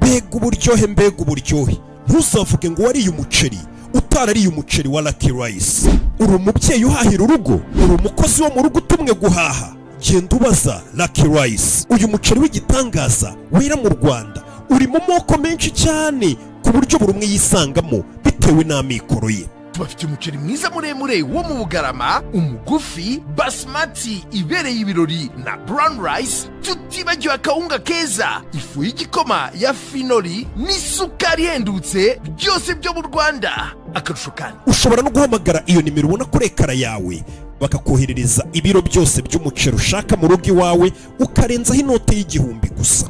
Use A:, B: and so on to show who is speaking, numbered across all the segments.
A: mbega uburyohe ntuzavuge ngo wariye umuceri utarariye umuceri wa Lucky Rice. Uri umubyeyi uhahira urugo, uri umukozi wo mu rugo utumwe guhaha, genda ubaza Lucky Rice. Uyu muceri w'igitangaza wera mu Rwanda uri mu moko menshi cyane ku buryo buri umwe yisangamo bitewe n'amikoro ye.
B: Tubafite umuceri mwiza muremure wo mu Bugarama, umugufi, basmati ibereye ibirori na brown rice, tutibagiwe akawunga keza, ifu y'igikoma ya finoli n'isukari ihendutse, byose byo mu Rwanda. Akarusho kandi
A: ushobora no guhamagara iyo nimero ubona kuri ekara yawe bakakoherereza ibiro byose by'umuceri ushaka mu rugo iwawe ukarenzaho inote y'igihumbi gusa.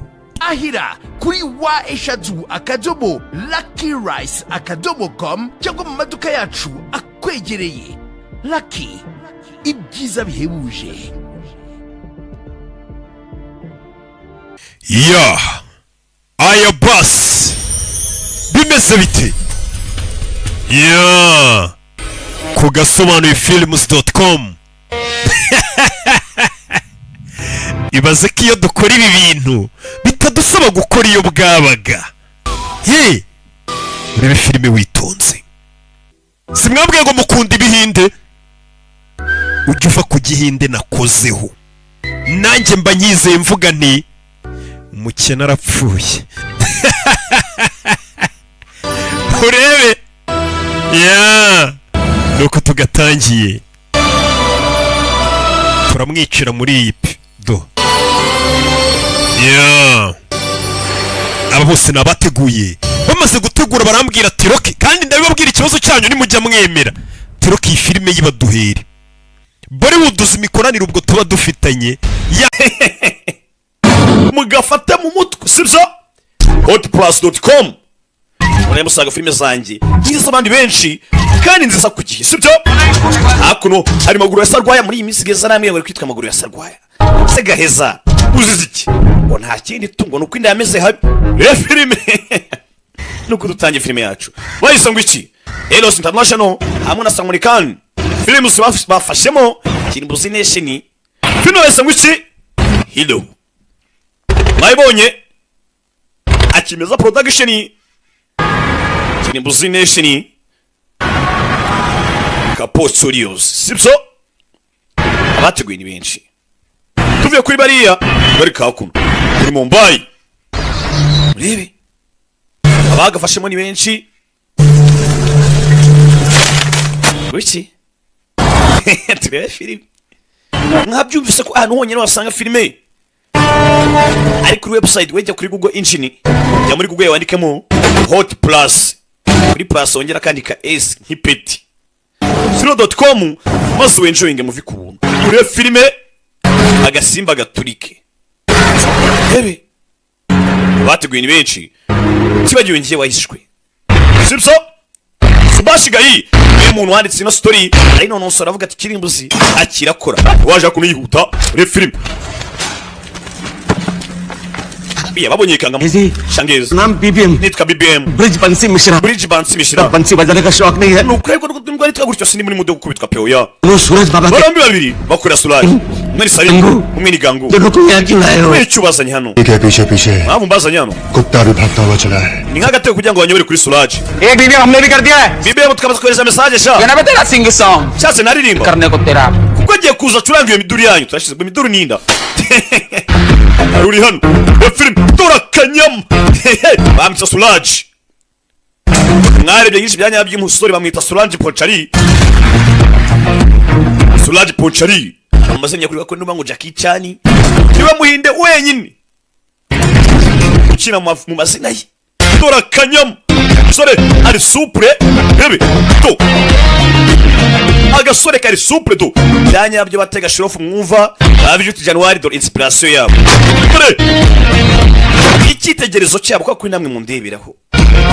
B: Ahira kuri wa@luckyrice.com cyangwa mu maduka yacu akwegereye. Lucky, ibyiza bihebuje.
A: Ya aya basi bimeze bite? Ya ku Gasobanuye films.com. Ibaze ko iyo dukora ibi bintu bitadusaba gukora iyo bwabaga. Ye urebe filime witonze. Simwabwiye ngo mukunda ibihinde? Ujya uva ku gihinde nakozeho, nanjye mba nyizeye mvuga nti umukene arapfuye. Urebe ya nuko tugatangiye turamwicira muri iyi do. Ya aba bose nabateguye, bamaze gutegura barambwira ati Roki, kandi ndabibabwira ikibazo cyanyu nimujya mwemera Roki iyi filime yibaduhere Bollywood uzi imikoranire ubwo tuba dufitanye
C: mugafata mu mutwe sibyo. hotplus.com urebe musaga filime zanjye nziza abandi benshi kandi nziza ku gihe sibyo. hakuno hari maguru ya sarwaya muri iyi minsi geza namwe bari kwitwa maguru ya sarwaya se gaheza uzize iki ngo nta kindi tungo nuko inda yameze habi filime nuko dutangiye filime yacu bayise ngo iki Eros International hamwe na Samurikan films bafashemo Kirimbuzi Nation filime bayise ngo iki Hilo bayibonye akimeza production Kirimbuzi Nation Kapo Studios sibyo. Abateguye ni benshi tuvuye kuri bariya bari kakuno muri Mumbai urebe abagafashemo ni benshi. Wiki turebe filime mwabyumvise ko ahantu honyine wasanga filime ari kuri website. Wejya kuri Google Engine ya muri Google wandikemo Hot Plus, kuri plus wongera kandika S nk'ipeti .com maze wenjoyinge muvi ku buntu urebe filime Agasimba gaturike. Hebe bateguye ni benshi tibagiwe ngiye wahishwe sibyo. Subashigayi umuntu wanditse ino story ari none nsora avuga ati Kirimbuzi akirakora waje kuyihuta urebe filime. Biya babonye kanga Shangez
D: नाम BBM
C: nitwa BBM
D: bridge बंसी मिश्रा बंसी बजाने का शौक नहीं है
C: nukwego ndwari twagurutse sindi muri mudo gukubitwa peo ya
D: वो सूरज बाबा के
C: barambi babiri bakora Suraj umwe ni Salim umwe ni Gangu
D: देखो तुम यहाँ क्यों आए हो
C: icyo bazanye hano
E: ठीक है पीछे पीछे
C: mpamvu mbazanye hano
E: कुत्ता भी भागता हुआ चला है
C: ni nk'agatego kugira ngo banyobere kuri Suraj.
D: एक BBM हमने भी कर दिया है
C: BBM tukamaze kohereza message sha
D: क्या ना बता तेरा सिंग सॉन्ग
C: cyase naririmba
D: करने को तेरा
C: kuko agiye kuza curanga iyo miduri yanyu turashize ngo miduri ninda uri hano film turakanyam bamwita Suraj. Mwarebye nyinshi byanya by'umusore bamwita Suraj Ponchari. Suraj Ponchari amazenya kuri ko ndumva ngo Jackie Chan niwe muhinde wenyine ukina mu mazina ye turakanyam. Sore ari supre bebe to agasore kari supre to byanya byo batega shirofu mwumva abijute January do inspiration yabo icyitegerezo cyabo ko kuri namwe mu ndeberaho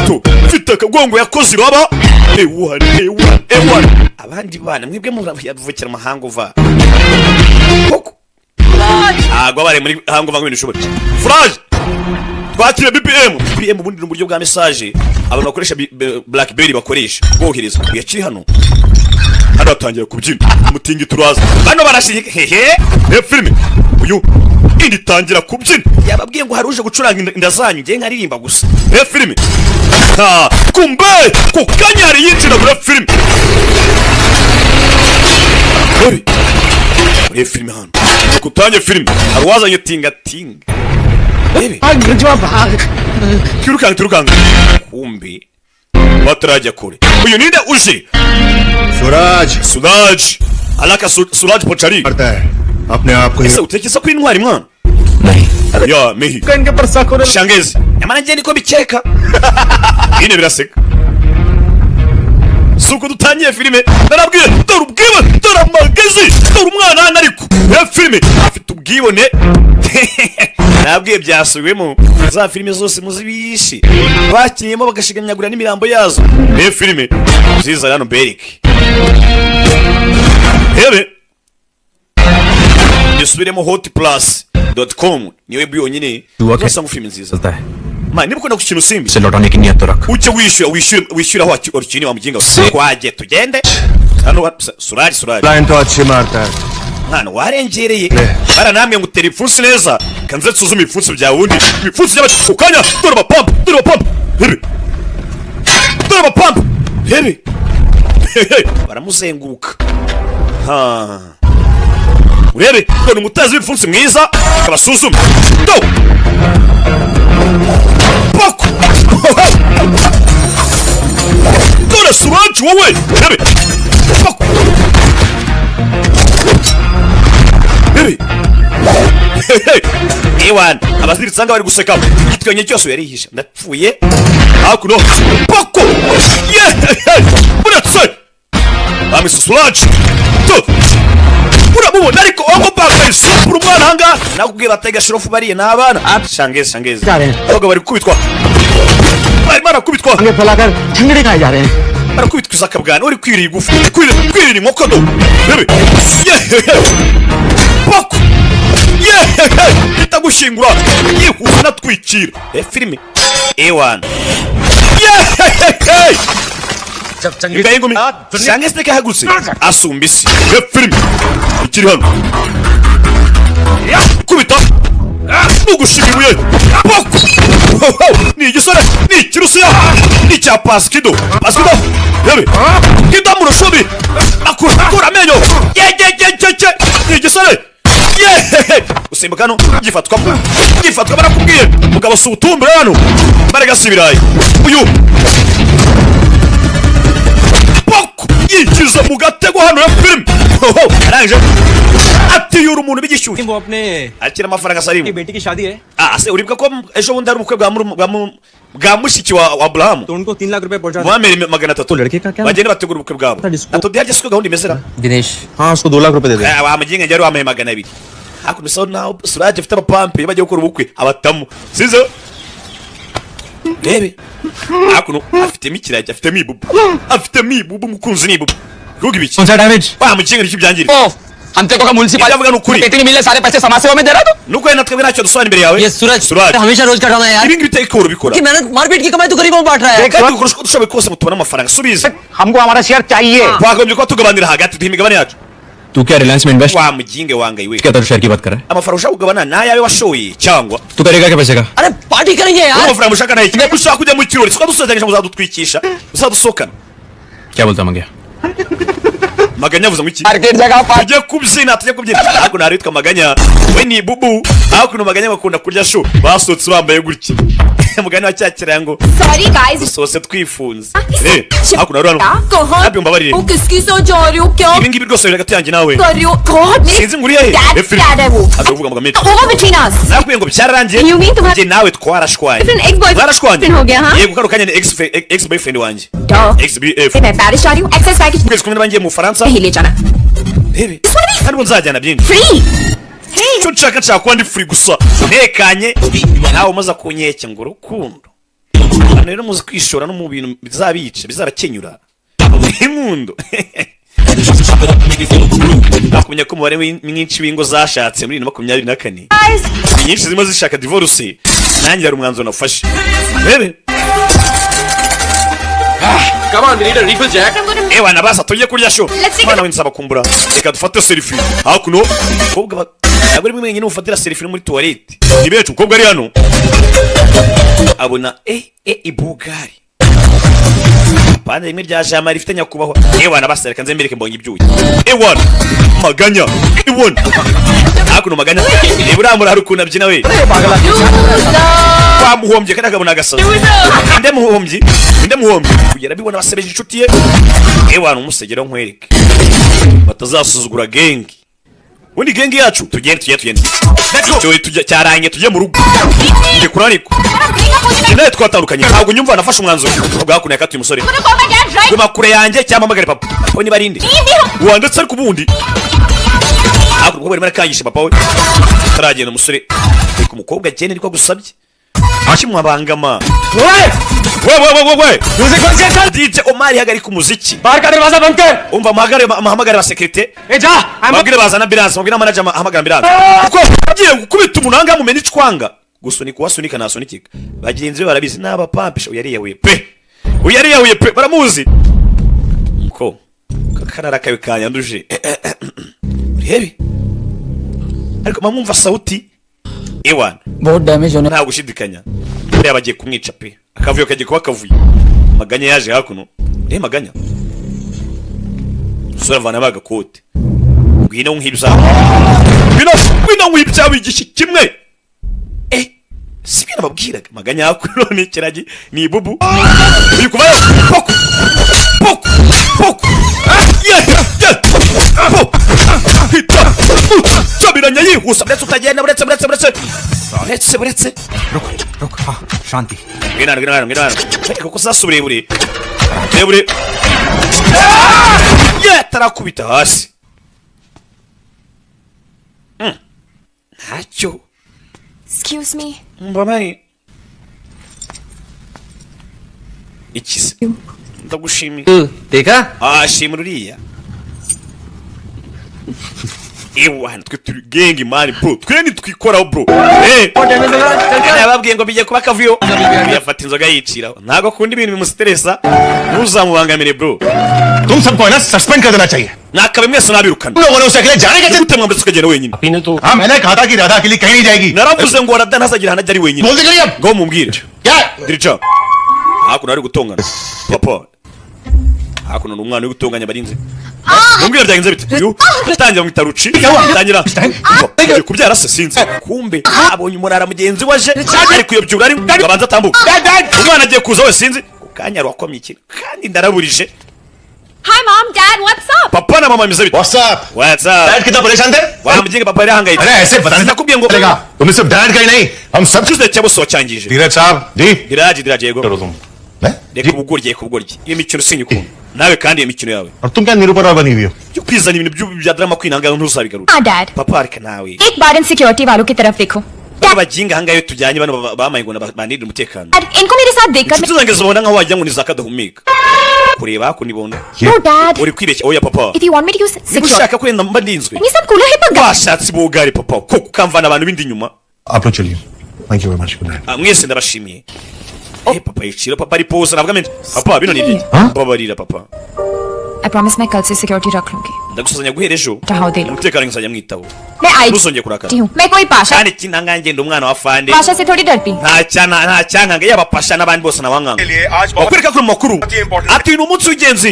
C: to mfite akagongo yakoze iraba ewa abandi bana mwebwe mu yavukira mahanga uva koko agwa bare muri hango vangu n'ishobora Suraj kwakira BPM ubundi ni uburyo bwa message abantu bakoresha Blackberry bakoresha bwohereza yakiri hano hatangira kubyina umutingi turaza bano barashyiga hehe filime uyu indi tangira kubyina yababwiye ngo haruje gucuranga inda zanyu ngiye nkaririmba gusa filime kumbe ku kanyari yinjira muri filime muri filime hano kutangiye filime arwazanye tinga bebe turukanga kumbe batarajya kure uyu ninde uje Suraj alaka Suraj Pochari
E: करता है अपने आप को
C: ese utekeza ko intwari mwana ya mehi
D: इनके पर शक हो रहा
C: shangezi nyamara ngiye niko bikeka ine biraseka suko dutangiye filime narabwiye dore ubwibone dore amagezi dore umwana hano ariko filime afite ubwibone nabwiye byasubiwemo za filime zose muzibishi bakiyemo bagashiganyagura n'imirambo yazo filime Nziza hano berike hebe nisubiremo hotplus.com niwe byonyine urasanga filime nziza
D: है
C: ma niba ukunda ku kintu simbi
D: से लौटाने की नियत तो रख
C: ucyo wishyura aho orikini wa muginga twagiye tugende hano Suraj
E: line तो अच्छी मारता है
C: mwana warengereye baranamwe ngo utera ipfunsi neza kanze tsuzume ipfunsi bya wundi ipfunsi y'abati ukanya dore abapampa hebe dore abapampa hebe baramuzenguruka urebe dore umutazi w'ipfunsi mwiza kabasuzuma do pako dore Suraj wowe hebe pako hebe ewan abaziritse anga bari guseka igitwenye cyose yarihisha ndapfuye hakuno pako buratse bamisa Suraj to urabubona ariko wango baka isupura umwana hanga nakubwiye batega shirofu bariye n'abana shangeze abagabo bari kubitwa bari barakubitwa
D: आगे फैलाकर झंडे खाए जा रहे हैं
C: barakubitwa izakabwana uri kwirira igufu kwirira inkoko do bebe pako itagushingura yihuza natwikira filime ewan
D: जब चंगी
C: Imbere y'ingumi shangeze teka hagutse asumba isi filime ikiri hano kubita nugushibibuye poko ni igisore ni ikirusiya ni icya paskido yebe kido murushubi akura amenyo ni igisore usimbuka hano gifatwa barakubwiye mugabo si ubutumbure hano mbaraga si ibirayi uyu poko yinjiza mu gatego hano ya filime arangije atiyura umuntu bigishyuye
F: वो अपने
C: akira amafaranga asarimu
F: बेटी की शादी है
C: se uribuka ko ejo bundi hari ubukwe bwa mushiki wa Abraham
F: तो उनको 3 लाख रुपए पहुंचा
C: muhameri 300
F: तो लड़के का क्या
C: bagenda bategura ubukwe bwabo atodiyaje siko gahunda imezera
F: Dinesh
D: हाँ उसको 2 लाख रुपए दे दे
C: wamuginga njye wamaye 200 hakuno so naho Suraj afite abapampe bagiye gukora ubukwe abatamu sizo rebe hakuno afite mikirage afite mibubu mukunzi nibubu rugi biki
F: कौन सा damage
C: wamuginga nicyo byangirira
F: हम तेरे को म्युनिसिपल
C: यार नौकरी
F: कितने मिले सारे पैसे समाज सेवा में दे रहा तू
C: nuko natwe binacyo dusubira imbere yawe
F: ये सूरज हमेशा रोज का ड्रामा है यार
C: ibi ngibi biteye ubikora
F: कि मेहनत मारपीट की कमाई तो गरीबों में बांट रहा है
C: kandi dukoresha uko dushoboye kose mutubona amafaranga subiza
D: हमको हमारा शेयर चाहिए
C: twagombye kuba tugabanira hagati duha imigabane yacu
D: तू क्या रिलायंस में इन्वेस्ट
C: wamuginge wangaye we
D: क्या तो शेयर की बात कर रहा है
C: amafaranga ushaka kugabana ni ayawe washoye cyangwa
D: तू करेगा क्या पैसे का
F: अरे पार्टी करेंगे यार
C: amafaranga ushaka nayo kimwe ushaka kujya mu kirori siko dusozanyije muzadutwikisha uzadusohokana
D: क्या बोलता मंगे
C: maganya avuze ngo iki
F: market जगह
C: tujye kubyina ariko nari witwa maganya we ni bubu aho kuno maganya bakunda kurya show basotse bambaye gutya mugani wa cyakira ngo
G: sorry guys
C: sose twifunze ariko nari hano
G: कहाँ
C: nabyo mbabarire
G: वो किसकी सोच जा रही हो क्या
C: ibi ngibi rwose biri hagati yanjye nawe
G: कर रही हो गॉड ने
C: sinzi nguriye he
G: That's bad है वो
C: akavuga ngo mete
G: over between us
C: nakubwiye ngo byararangiye
G: You mean तुम्हारा-
C: njye nawe twarashwaye
G: Different ex-boyfriend
C: twarashwanye
G: हो गया, हाँ?
C: yego kano kanya ni ex boyfriend wanjye
G: डॉ
C: ex bf
G: मैं Paris जा रही हूँ access package
C: ukwezi kumwe n'abangiye mu Bufaransa
G: नहीं ले जाना
C: rebe kandi ngo nzajyana byinshi
G: free
C: icyo nshaka kuba ndi free gusa ntekanye nawe umaze kunyeke ngo urukundo hano rero muzi kwishora no mu bintu bizabica bizabakenyura inkundo nakumenya ko umubare mwinshi w'ingo zashatse muri 2024 nyinshi zirimo zishaka divorce, nanjye hari umwanzuro nafashe. Bebe
F: Come on, we need a refill, Jack.
C: ewa nabasa tujye kurya show mwana winsaba kumbura, reka dufate selfie hakuno kobwa abari mwenyine ufatira selfie muri toilette nibecu kobwa ari hano abona ibugari bande rimwe rya jama rifite nyakubahwa ewa nabasa reka nzembereke mbonye ibyuye ewa maganya ewa hakuno maganya eburamura hari ukuntu abyina we bamuhombye kandi akabona agasaza inde muhombye kugera bibona basebeje inshuti ye ewa numusegero nkwereke batazasuzugura gengi undi gengi yacu tugende cyo tujya cyaranye tujye mu rugo nde kurariko nawe twatandukanye ntabwo nyumva nafashe umwanzuro ubwo hakuno yakatuye umusore guma kure yanjye cyangwa magare papa aho ni barinde wandetse ariko ubundi hakuno ubwo bari kangisha papa we taragenda umusore ariko umukobwa agenda ariko gusabye akimwabangama we
F: Music बंद कर चल.
C: DJ Omar hagarika umuziki
F: बाहर का दरवाजा बंद कर.
C: umva amahamagare ba security
F: जा.
C: babwire bazana ambulance babwire manager ahamagara ambulance kuko agiye gukubita umunanga mu meni cwanga gusunika wasunika nasunikika bagenzi be barabizi naba pampisha uyariyahuye pe baramuzi ko kakarara kawe kanyanduje urebe ariko mamumva sauti ewan
F: बहुत डैमेज होने.
C: nta gushidikanya buriya bagiye kumwica pe akavuyo kagiye kuba kavuye maganya yaje hakuno maganya usura avana bagakote ngwino nk'ibya igishi kimwe sibyo nababwiraga maganya hakuno ni kiragi ni bubu uri kubayo poko sabiranya yihusa buretse utagenda buretse
E: रुक हाँ शांति
C: ngirana kuko sasubire bure tarakubita hasi ntacyo
G: Excuse me.
C: mbamari ikize ndagushimiye
F: देखा?
C: shimira uriya ewana twe turi gengi mani bro twe nitwikoraho bro nababwiye ngo bijye kuba kavuyo yafata inzoga yiciraho ntago akunda ibintu bimustressa ntuzamubangamire bro
E: तुम सबको है ना सस्पेंड कर देना चाहिए
C: nakabe mwese nabirukana
E: तुम लोगों ने उसे अकेले जाने कैसे
C: gute mwambutse ukagenda wenyine
E: हाँ मैंने कहा था कि राधा अकेली कहीं नहीं जाएगी
C: naravuze ngo Radha ntazagira ahantu ajya ari wenyine
E: बोल दे करिए अब
C: ngo mumbwire
E: क्या
C: dirija hakuno ari gutongana papa hakuno n'umwana uri gutonganya barinze mumbwire byagenze bite uyu atangira mu itaruci atangira kubyara se sinzi kumbe abonye umurara mugenzi waje ari kuyobyura ari ngabanza atambuka umwana agiye kuza we sinzi kukanya rwakomye iki kandi ndaraburije
G: Hi mom, dad, what's up?
C: papa na mama mize bite
E: WhatsApp
C: what's up
E: dad कितना परेशान थे
C: wamujinga papa yari ahangayitse
E: अरे ऐसे बताने
C: nakubwiye ngo
E: चलेगा तुम्हें सिर्फ डैड का ही नहीं हम सब
C: cyuze cyabose wacyangije
E: धीरज साहब जी
C: diraje yego
E: करो तुम मैं
C: reka ubugoryi iyo mikino sinyukunda nawe kandi iyo mikino yawe
E: और तुम क्या निरूपणा बनी हुई हो
C: yo kwizana ibintu bya drama kwinanga ntuzabigarura
G: हाँ dad.
C: papa areka nawe
G: एक बार इन सिक्योरिटी वालों की तरफ देखो.
C: bano baginga ahangahe tujyanye bano bamaye ngo banirire umutekano
G: Dad, इनको मेरे साथ देखकर
C: inshuti zanjye zibona nkaho wagira ngo ni zakadahumeka kureba hakuno ibona
G: No dad.
C: uri kwibeshya oya papa
G: If you want me to use
C: niba
G: security.
C: ushaka kwenda mba ndinzwe
G: ये सब कूलर है पर
C: washatse ibogare papa ko ukamvana abantu bindi inyuma
E: आप लोग चलिए thank you very much good night
C: mwese ndabashimiye papa yicira papa ari pose navuga menshi papa bino ni ibiki babarira papa
G: I promise मैं कल से सिक्योरिटी रख लूंगी.
C: ndagusazanya guhera ejo
G: Tahawe delo.
C: umutekano nkazajya mwitaho
G: मैं आई
C: ntuzongeye kurakara
G: हूँ. मैं कोई Pasha
C: kandi kinanga ngenda umwana wa fande
G: Pasha से थोड़ी डरती.
C: nta cyankanga yaba pasha n'abandi bose nabankanga
E: लिए आज बहुत
C: bakwereka kuri mu makuru ati ni umunsi w'ingenzi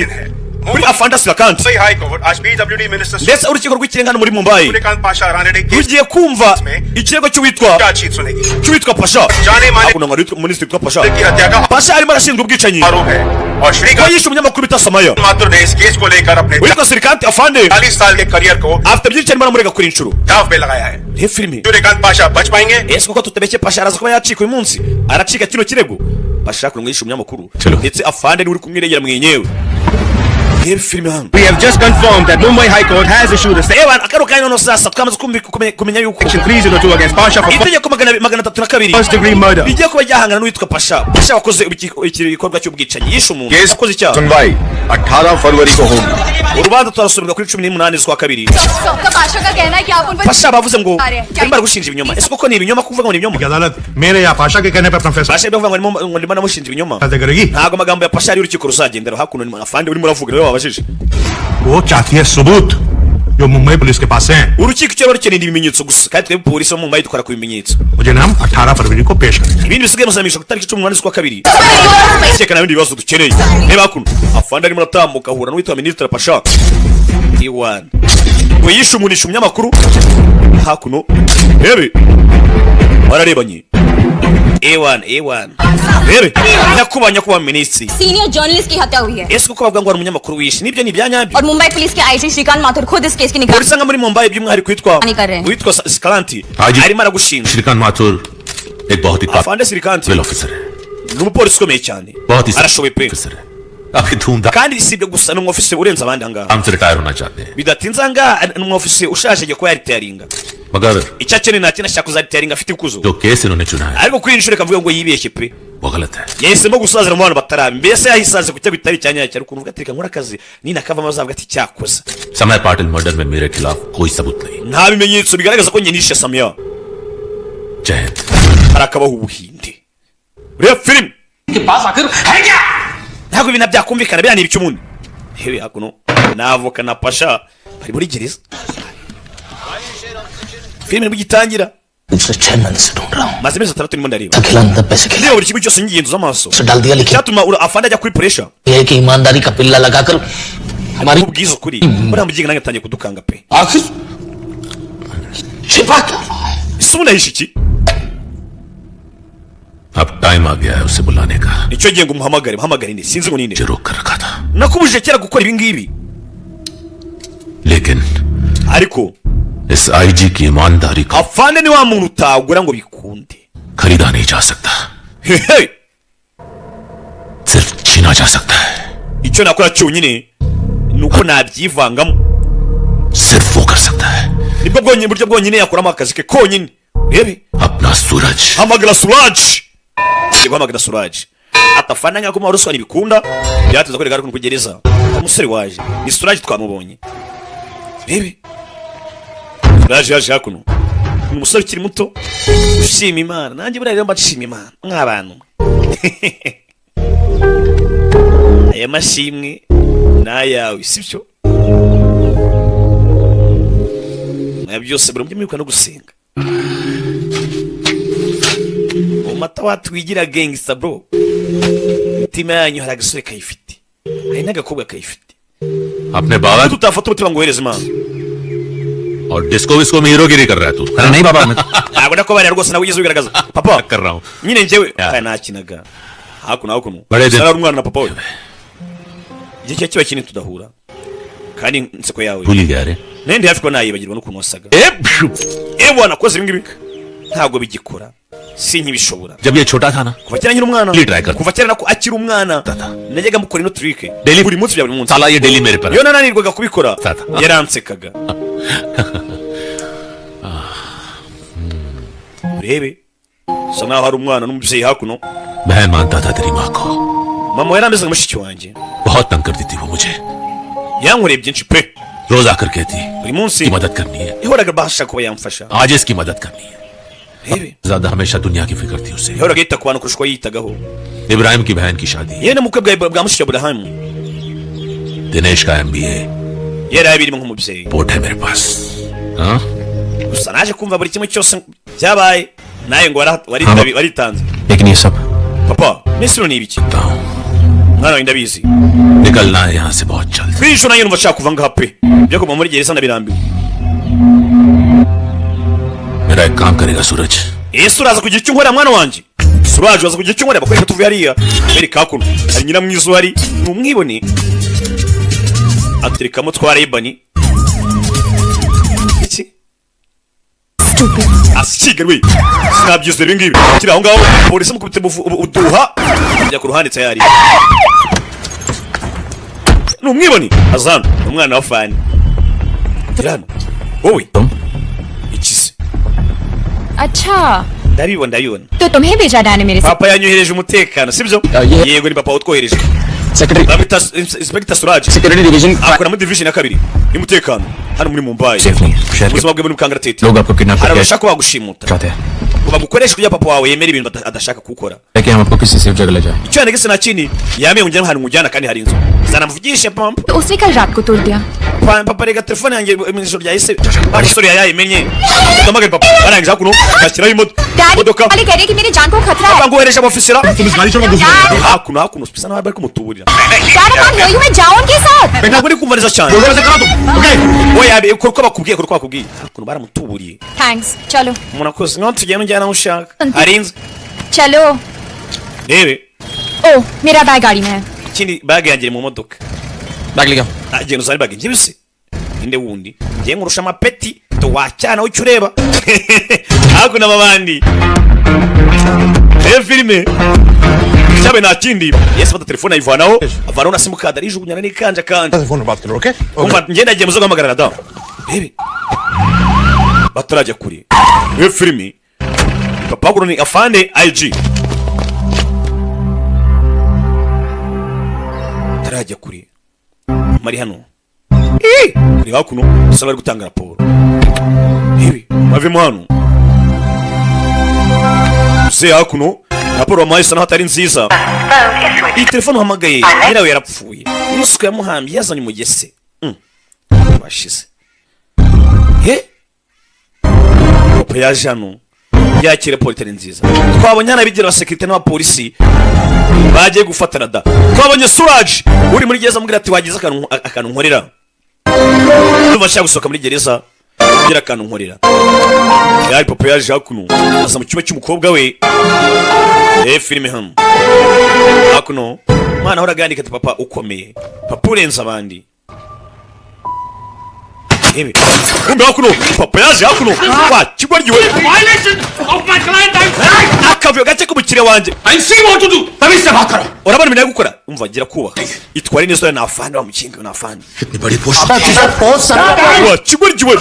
C: kuri afandasi vakanti
E: सही हाई कोर्ट आज PWD minister
C: ndetse urukiko rw'ikirenga hano muri mumbai
E: Suryakant Pasha Rane ने case
C: rugiye kumva ikirego cy'uwitwa
E: chargesheet सुनेगी
C: pasha
E: जाने माने
C: hakuno ngo minisitiri witwa pasha
E: की हत्या का
C: pasha arimo arashinzwe ubwicanyi
E: आरोप है और
C: ko
E: Shrikant
C: yishe umunyamakuru bita samaya
E: Mathur ने इस केस को लेकर अपने
C: witwa sirikanti afande
E: 40 साल के करियर को
C: afite byinshi arimo aramurega kuri inshuro
E: दाव पे लगाया है
C: he filime
E: सूर्यकांत पाशा बच पाएंगे
C: ese koko tutabeshye pasha araza kuba yacika uyu munsi aracika kino kirego pasha hakuno ngo yishe umunyamakuru
E: Chalo.
C: ndetse afande ni uri kumwiregera mwenyewe reba filime hano.
D: We have just confirmed that Mumbai High Court has issued a
C: reba akaro kanya no sasa twamaze kumenya yuko
D: section 302 against Pasha for
C: itegeko 302
D: first degree murder.
C: bigiye kuba ryahangana n'uwitwa Pasha wakoze igikorwa cy'ubwicanyi yishe umuntu yakoze icyaha.
E: सुनवाई 18 फरवरी को होगी.
C: urubanza turasubirwa kuri 18 z'ukwa kabiri.
G: सबका पाशा का कहना है कि आप उन पर
C: Pasha bavuze ngo bari gushinja ibinyoma. Ese koko ni ibinyoma kuvuga ngo ni ibinyoma?
D: अदालत मेरे या पाशा के कहने पर अपना फैसला
C: Pasha bavuga ngo ndimo namushinja ibinyoma.
D: करेगी.
C: ntago amagambo ya Pasha ari urukiko ruzagendera hakuno ni afande urimo uravuga rero wabajije.
D: वो चाहती है सबूत जो मुंबई पुलिस के पास हैं.
C: urukiko cyo rukeneye ibimenyetso gusa kandi twebwe polisi yo mu Mumbai dukora ku bimenyetso.
D: मुझे नाम 18 फरवरी को पेश करें.
C: ibindi bisigaye muzamisha ku tariki 18 z'ukwa kabiri. cyekana ibindi bibazo dukeneye. reba hakuno afande arimo aratambuka ahura n'uwitwa Ministre Pasha. Iwan ngo yishe umunisha umunyamakuru hakuno rebe bararebanye. Ewan rebe nyakubanya kuba minisitiri.
G: Senior journalist की हत्या हुई है
C: ese kuko bavuga ngo ari umunyamakuru wishe nibyo ni ibyanyabyo.
G: और मुंबई पुलिस के आईजी श्रीकांत माथुर खुद इस केस की निगरानी
C: polisi nka muri Mumbai by'umwihariko
G: कर
C: witwa Sikalanti
D: Haji.
C: arimo aragushinja.
D: Shrikant माथुर एक बहुत ही
C: afande Sikalanti
D: ऑफिसर है.
C: ni umupolisi ukomeye cyane
D: बहुत ही
C: arashoboye pe
D: ऑफिसर है. आपकी धूमधाम
C: kandi si ibyo gusa ni umwofisi urenze abandi ahangaha.
D: हमसे रिटायर होना चाहते हैं
C: bidatinze ahangaha ni umwofisi ushaje agiye kuba yaritayaringa.
D: मगर
C: icyo akeneye nta kintu ashaka kuzaritayaringa afite ikuzo.
D: जो केस इन्होंने चुना है
C: ariko kuri iyi nshuro ikavuga ngo yibeshye pe
D: वो गलत है.
C: yahisemo gusazira mu bantu batarabi mbese yahisaze ku cyo bitari cyanya cyane ukuntu uvuga ati reka nkora akazi ninakavamo azavuga ati cyakoze.
D: समय पाटिल मर्डर में मेरे खिलाफ कोई सबूत नहीं.
C: nta bimenyetso bigaragaza ko njye nishe Samia.
D: जय Hind.
C: harakabaho ubuhinde. reba filime
F: के पास आखिर है क्या?
C: ntabwo ibintu byakumvikana biriya ni ibice umuntu. hewe hakuno n'avoka na Pasha bari muri gereza. filime nibwo igitangira
F: पिछले 6 महीने से ढूंढ रहा हूँ.
C: maze amezi 6 ndimo ndareba
F: अकेला अंदर पैसे खिला
C: niba buri kimwe cyose ngigenzuza amaso
F: से डाल दिया लेकिन
C: cyatuma afande ajya kuri puresha.
F: ये कि ईमानदारी का पिल्ला लगाकर हमारी
C: ubwiza ukuri buriya mugiga nange atangiye kudukanga pe.
F: आखिर छिपा क्या?
C: ese ubu nahishe iki?
D: अब टाइम आ गया है उसे बुलाने का.
C: nicyo gihe ngo muhamagare inde sinzi ngo ninde.
D: मुझे रोक कर रखा था
C: nakubujije kera gukora ibi ngibi
D: लेकिन
C: ariko
D: इस आईजी की ईमानदारी को
C: afande ni wa muntu utagura ngo bikunde.
D: खरीदा नहीं जा सकता.
C: hehe
D: सिर्फ छीना जा सकता है.
C: icyo nakora cyonyine ni uko nabyivangamo.
D: सिर्फ वो कर सकता है.
C: nibwo bwonyine buryo bwonyine yakoramo akazi ke konyine. rebe
D: अपना सूरज.
C: hamagara Suraji. ngiye guhamagara Suraji atafana nk'ako mu ruswa ntibikunda byateza kwereka ariko kugereza umusore waje ni Suraji twamubonye. rebe Suraji yaje hakuno ni umusore ukiri muto ushima Imana nanjye buriya rero mbashima Imana nk'abantu. aya mashimwe n'ayawe sibyo aya byose buri mwibuka no gusenga umata watwigira gangsta bro. imitima yanyu hari agasore kayifite hari n'agakobwa kayifite.
D: अपने बाबा
C: tutafata umutima ngo uhereze Imana.
D: और disco visco में हीरोगिरी कर रहा है तू. अरे नहीं बाबा मैं
C: ntabwo ndakubarira rwose nawe ugeze ubigaragaza papa
D: कर रहा हूँ.
C: nyine njyewe
D: Yeah.
C: aya nakinaga hakuno
D: Bare de-
C: sara umwana na papa we igihe cyo kiba kinini tudahura kandi inseko yawe
D: भूल ही गया रे.
C: nende hafi ko nayibagirwa n'ukuntu wasaga.
D: ए,
C: nakoze ibi ngibi ntabwo bigikora sinkibishobora.
D: जब ये छोटा था ना
C: kuva kera nyiri umwana
D: Li try kar.
C: kuva kera nako akiri umwana
D: Tata.
C: najyaga mukora ino trick
D: Daily-
C: buri munsi bya buri munsi.
D: साला ये डेली मेरे पर
C: iyo nananirwaga kubikora
D: Tata.
C: yaransekaga. urebe sa naho hari umwana n'umubyeyi hakuno.
D: बहन मानता था तेरी माँ को.
C: mama yari ameze nka mushiki wanjye
D: बहुत तंग करती थी वो मुझे.
C: yankoreye byinshi pe
D: रोज आकर कहती
C: buri munsi
D: की मदद करनी है.
C: yahoraga bashaka kuba yamfasha.
D: आज इसकी मदद करनी है.
C: rebe
D: ज्यादा हमेशा दुनिया की फिक्र थी उसे.
C: yahoraga yita ku bantu kurusha uko yitagaho.
D: Ibrahim की बहन की शादी.
C: yewe n'umukwe bwa mushiki wa Aburahamu
D: Dinesh का MBA
C: yari abirimo nk'umubyeyi.
D: Report है मेरे पास. हाँ
C: gusa naje kumva buri kimwe cyose byabaye nawe ngo waritanze.
D: लेकिन ये सब
C: papa misiro ni ibiki
D: बताऊं.
C: mwana wawe ndabizi
D: निकलना है यहाँ से बहुत जल्द.
C: kwisho nayo numva ashaka kuva ngaha pe byo kuva muri gereza ndabirambiwe.
D: मेरा एक काम करेगा सूरज.
C: ese uraza kugira icyo unkorera mwana wanjye. Suraje uraza kugira icyo unkorera bakwereka tuvuye hariya bereka hakuno hari nyina mwiza uhari ni umwibone aterekamo twara ibani iki asikiga we sinabyize ibi ngibi kiri aho ngaho polisi mukubite uduha ajya ku ruhande tayari numwiboni azana umwana wa fani tirano wowe ikise
G: अच्छा
C: ndabibona
G: तो तुम्हें भेजा डैड ने मेरे से
C: papa yanyohereje umutekano sibyo yego ni papa utwohereje
D: secretary
C: babita inspector Suraj
D: security division
C: akora muri division ya kabiri y'umutekano hano muri Mumbai
D: safe नहीं है शहर
C: ubuzima bwe muri kangaratete
D: लोग आपको किडनैप करके
C: arabashaka bagushimuta
D: चाहते हैं
C: bagukoresha kugira papa wawe yemera ibintu adashaka gukora
D: लेकिन हम आपको किसी सेफ जगह ले जाए
C: icyo yanegese na kindi yamenye unjyana ahantu mujyana kandi hari inzu zanamuvugishe pampa
G: तो उसने कल रात को तोड़ दिया
C: papa rega telefone yanjye mu ijoro ryahise bamusore yayimenye ndamagaye papa arangije hakuno ashyiraho imodoka
G: daddy कह रहे हैं कि मेरी जान को खतरा है
C: bangohereje abofisira
G: dad
C: hakuno bisa naho bari kumutuburira
G: I can't hear you मैं जाऊं उनके साथ
C: ntabwo uri kumva neza cyane oya uko bakubwiye hakuno baramutuburiye
G: thanks चलो
C: umuntu akoze nkaho tugenda ujyana aho ushaka hari inzu
G: चलो
C: rebe
G: ओ मेरा बैग गाड़ी में है
C: ikindi bage yanjye iri mu modoka
D: bag लेगा
C: agenda uzane bage njye bise inde wundi ngiye nkurusha amapeti tuwacyana ucyo ureba hakuno ababandi filime cyabe nta kindi yesi fata telefone ayivanaho avanaho na simukadi arijugunyana n'ikanja kandi umva ngenda agiye muzo guhamagarana da rebe batarajya kure iyo filime papa kuno ni afande IG tarajya kure mari hano uri hakuno usa bari gutanga raporo ibi bavemo hano se hakuno raporo wamaye naho atari nziza iyi telefone uhamagaye nyirawe yarapfuye n'isuku yamuhambye yazanye umugese bashize papa yaje hano yakire politeri nziza twabonye hano abigira abasekirite n'abapolisi bagiye gufatana da twabonye Suraj uri muri gereza mubwira ati wagize akantu nkorera ndumva nshaka gusohoka muri gereza kugira akantu nkorera yari papa yaje hakuno aza mu cyumba cy'umukobwa we filime hano hakuno mwana ahora agandika ati papa ukomeye papa urenze abandi kumbe hakuno papa yaje hakuno wa kigoryiwe akavuyo gake k'umukiriya wanjye urabona ibintu ari gukora umva gira kubaha itware neza na afande wamukinga na afande wa kigoryiwe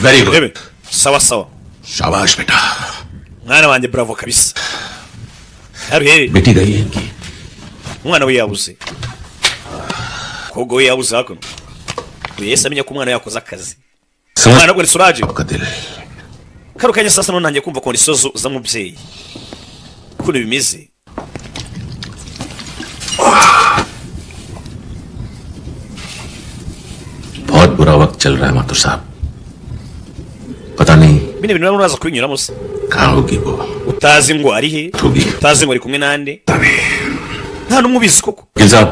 D: very good
C: sawa sawa
D: शाबाश बेटा
C: mwana wanjye bravo kabisa yaruhere
D: बेटी गई है इनकी
C: umwana we yabuze kogo we yabuze hakuno yese amenya ko umwana yakoze akazi umwana gwe Suraj
D: आपका दिल
C: karukanye sasa none nanjye kumva ko isozo za mubyeyi kuko bimeze
D: बहुत बुरा वक्त चल रहा है मातुर साहब पता नहीं
C: bine bintu naza kubinyuramo se
D: कहाँ होगी वो
C: utazi ngo ari he
D: होगी
C: utazi ngo ari kumwe nande nta numwe ubizi koko
D: वकील साहब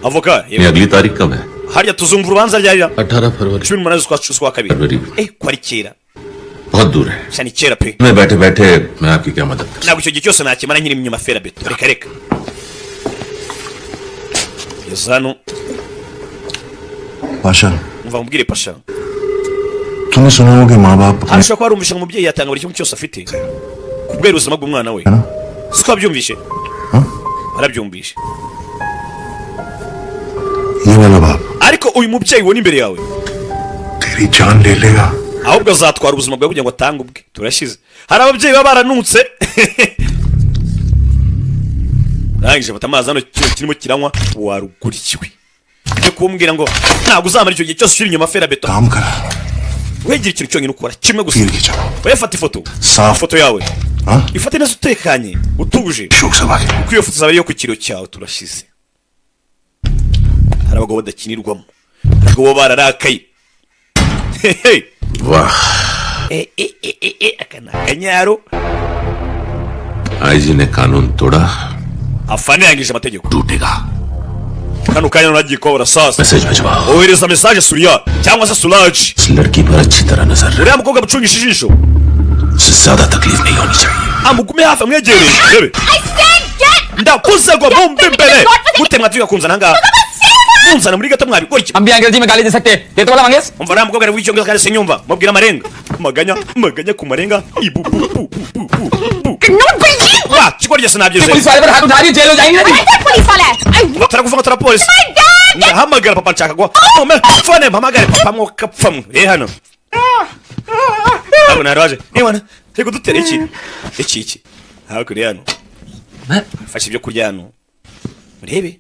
C: avoka
D: ये अगली तारीख कब है
C: harya tuzumva urubanza ryarira
D: 18 फरवरी
C: 18 z'ukwa kabiri
D: फरवरी
C: ko ari kera
D: बहुत दूर है
C: cyane kera pe
D: मैं बैठे बैठे मैं आपकी क्या मदद कर
C: ntabwo icyo gihe cyose nakimara nkiri inyuma fera beto reka reka yazano
E: Pasha
C: umva mubwire pasha
E: तूने सुना होगा माँ बाप
C: arashobora kuba arumvishe ngo umubyeyi yatanga buri kimwe cyose afite kubwera ubuzima bw'umwana we siko wabyumvishe arabyumvishe
E: ये वाला बाप
C: ariko uyu mubyeyi ubona imbere yawe
E: तेरी जान ले लेगा
C: ahubwo azatwara ubuzima bwawe kugira ngo atange ubwe turashize hari ababyeyi baba baranutse urangije fata amazi hano kirimo kiranywa warugurikiwe ujye kumbwira ngo ntabwo uzamara icyo gihe cyose ushyira inyuma fera beto
E: काम कर
C: wegera ikintu cyonyine ukora kimwe gusa
E: पीर की जगह
C: wefata ifoto
E: साफ
C: ifoto yawe
E: हाँ
C: ifate neza utekanye utuje
E: शोक सभा के
C: kuko iyo foto izaba ariyo ku kiro cyawe turashize hari abagabo badakinirwamo abagabo bararakaye
D: वाह
C: aka ni akanyaro
D: आईजी ने कानून तोड़ा
C: afane yangije amategeko
D: टूटेगा
C: kano kanya nagiye kubabura sasa
D: message भिजवाओ
C: ohereza message Surya cyangwa se Suraj
D: इस लड़की पर अच्छी तरह नजर
C: uriya mukobwa mucungisha ijisho
D: उससे ज्यादा तकलीफ नहीं होनी चाहिए
C: amugume hafi amwegereye rebe ndakuze ngo mumbe imbere gute mwatiga kunzana ngaha kunzana muri gato mwabikora iki
H: हम भी अंग्रेजी में गाली दे सकते हैं ये तो बोला Mangesh
C: umva nta mukobwa ari w'icyongereza kandi sinyumva mubwira amarenga maganya ku marenga ibu bu bu bu bu bu wa kigo burya sinabyize
H: police वाले पर हाथ उठा रही जेल हो जाएंगे ना
G: पुलिस वाला है
C: turakuvuga turapolisi ndahamagara papa nshaka guha fone mpamagare papa mwokapfamwe hano abona raje niwana rego dutere iki hakuri hano fashe ibyo kurya hano urebe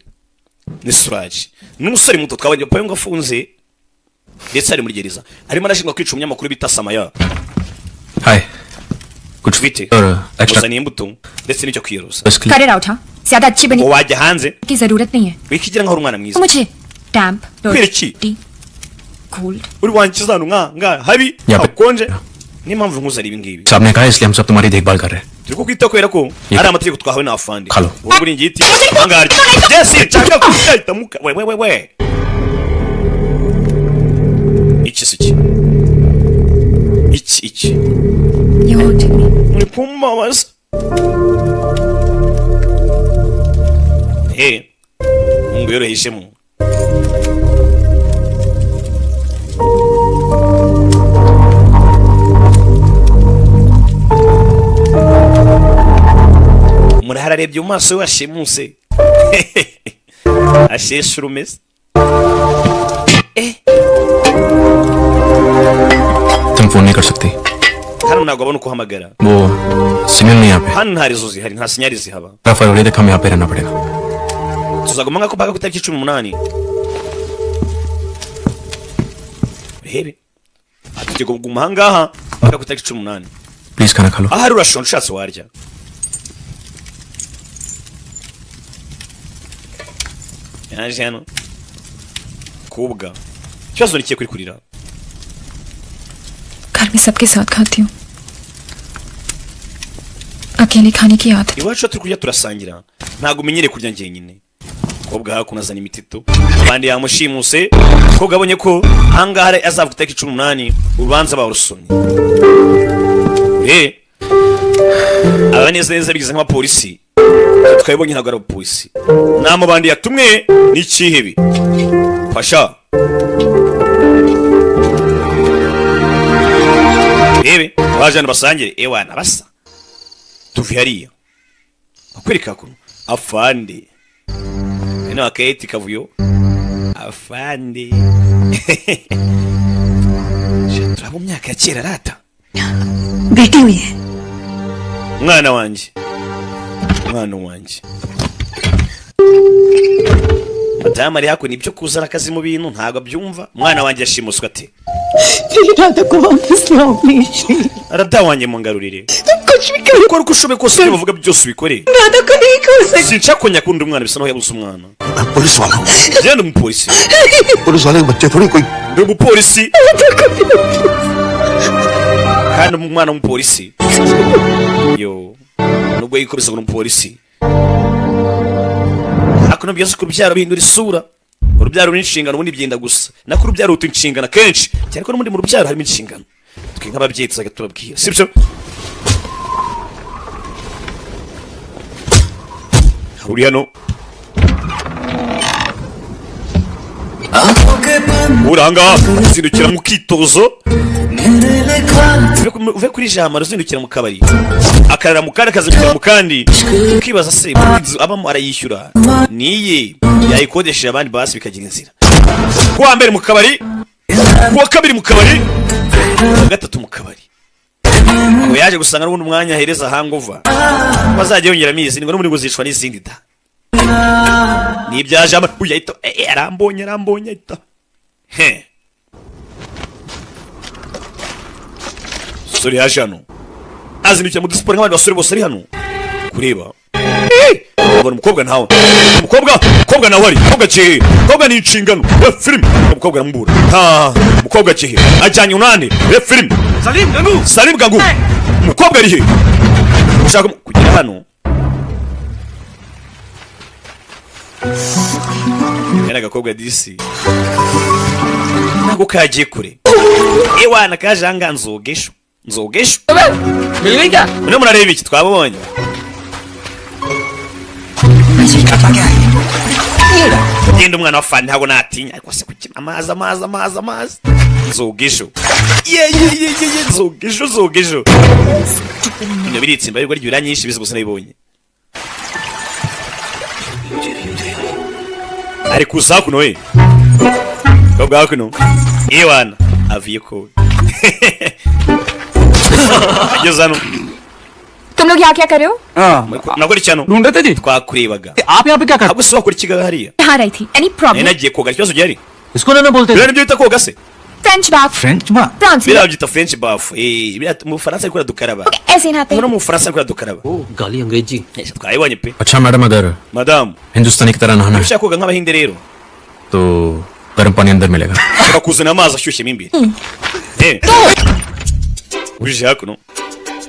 C: ni suraje n'umusore muto twabonye payo ngo afunze ndetse ari muri gereza arimo arashinjwa kwica umunyamakuru bita Samaya
D: हाय कुछ
C: bite
D: और extra
C: uzaniye imbuto ndetse n'icyo kwiyoruza
G: करे राउट हाँ ज्यादा अच्छी बनी
C: wajya hanze
G: की जरूरत नहीं है
C: wikigira nkaho uri umwana mwiza
G: मुझे डैम्प
C: Kwiriki?
G: Cooled
C: uri wankiza hano nga habi
D: Yabe.
C: hakonje niyo mpamvu nkuzana ibi ngibi
D: साहब ने कहा है, इसलिए हम सब तुम्हारी देखभाल कर रहे हैं
C: turi kukwita kubera ko ari amategeko twahawe n'abafandi
D: Halo.
C: wowe uri ingiti angari jesi nshaka kubyahita muka we iki siki iki
G: You hurting me.
C: uri kumbabaza mungu yoroheshemo umuntu hararebye mu maso we washimuse asheshe urumeze
D: तुम फोन नहीं कर सकती
C: hano ntabwo abona uko uhamagara
D: वो सिग्नल नहीं यहाँ पे
C: hano nta rezo zihari nta sinyari zihaba
D: फरवरी तक हमें यहाँ पे रहना पड़ेगा
C: tuzaguma nk'ako mpaka ku itariki 18 urebe tugiye kuguma ahangaha mpaka ku itariki 18
D: प्लीज खाना खा लो
C: ahari urashonje ushatse warya yaje hano kubwa ikibazo nikiye kuri kurira
G: घर में सबके साथ खाती हूँ अकेले खाने की आदत
C: iwacu turi kurya turasangira ntabwo umenyereye kurya njyenyine kobwa hakuno azana imitito abandi yamushimuse kobwa abonye ko ahangaha azavuga itariki 18 urubanza barusomye abanezeza bigize nk'abapolisi twabibonye ntabwo ari abapolisi nama bandi yatumwe n'ikihebi fasha rebe bajana basangire ewana basa tuvi hariya akwereka kuno afande ino akayeti kavuyo afande turabo myaka ya kera rata
G: बेटी हुई है
C: mwana wanjye madamu ari hakuno ibyo kuzana akazi mu bintu ntabwo abyumva umwana wanjye yashimuswe ate arada wanjye mungarurire ukora uko ushoboye kose ibyo bavuga byose ubikore sinshaka ko nyakunda umwana bisa naho yabuze umwana
E: मैं पुलिस वाला हूँ
C: genda umupolisi
E: police वाले के बच्चे थोड़ी कोई
C: ndi umupolisi kandi umwana w'umupolisi yo nubwo yikubise ngo umupolisi hakuno byose ku rubyaro bihindura isura urubyaro n'inshingano ubundi byenda gusa nako urubyaro ruta inshingano kenshi cyane ko n'ubundi mu rubyaro harimo inshingano twe nk'ababyeyi tuzajya tubabwira sibyo uri hano uranga uzindukira mu kitozo uve kuri jambo uzindukira mu kabari akarara mu kandi akazindukira mu kandi ukibaza se abamo arayishyura niye yayikodesheje abandi basi bikagira inzira kuwa mbere mu kabari kuwa kabiri mu kabari kuwa gatatu mu kabari ngo yaje gusanga n'ubundi umwanya ahereza hangover bazajya yongera amizi ngo n'ubundi buzishwa n'izindi da nibyaje amakuru yahita arambonye ahita sori yaje hano azindukira mu disiporo nk'abandi basore bose ari hano kureba abona umukobwa ntawe umukobwa nawe ari umukobwa kihe umukobwa ni inshingano ya filime umukobwa arambura umukobwa kihe ajyanye unane ya filime Salim Gangu umukobwa ari he ushaka kugera hano yana gakobwa disi ntabwo kagiye kure ewana kajanga nzogesho
H: मिल गई क्या
C: mune murareba iki twabonye genda umwana wa fani ntabwo natinya ariko se kukina amazi nzogesho nzogesho ibyo biritsimba ariko ryura nyinshi bizi gusa nabibonye ari kuza hakuno we kobwa hakuno iwana aviye ko ageze hano
G: तुम लोग यहाँ क्या कर रहे हो?
C: nakora icyano
H: ढूंढ रहे थे जी
C: twakurebaga
H: आप यहाँ पे क्या कर
C: ahubwo si wakora ikigaga hariya
G: यहाँ रही थी any
C: nari
G: problem?
C: nagiye koga ikibazo gihari
H: इसको ना बोलते
C: biriya nibyo bita koga se
G: French बाफ
H: फ्रेंच माँ
G: France
C: biriya byita french bath biriya mu bufaransa ariko dukaraba
G: ऐसे नहाते
C: no
G: हैं
C: mu bufaransa ariko dukaraba
F: गाली अंग्रेजी
C: twayibonye pe
D: अच्छा मैडम अगर
C: madamu
D: हिंदुस्तानी की तरह नहाना है
C: ushaka koga nk'abahinde rero
D: तो गर्म पानी अंदर मिलेगा
C: ushobora kuzana amazi ashyushye mo imbere uje hakuno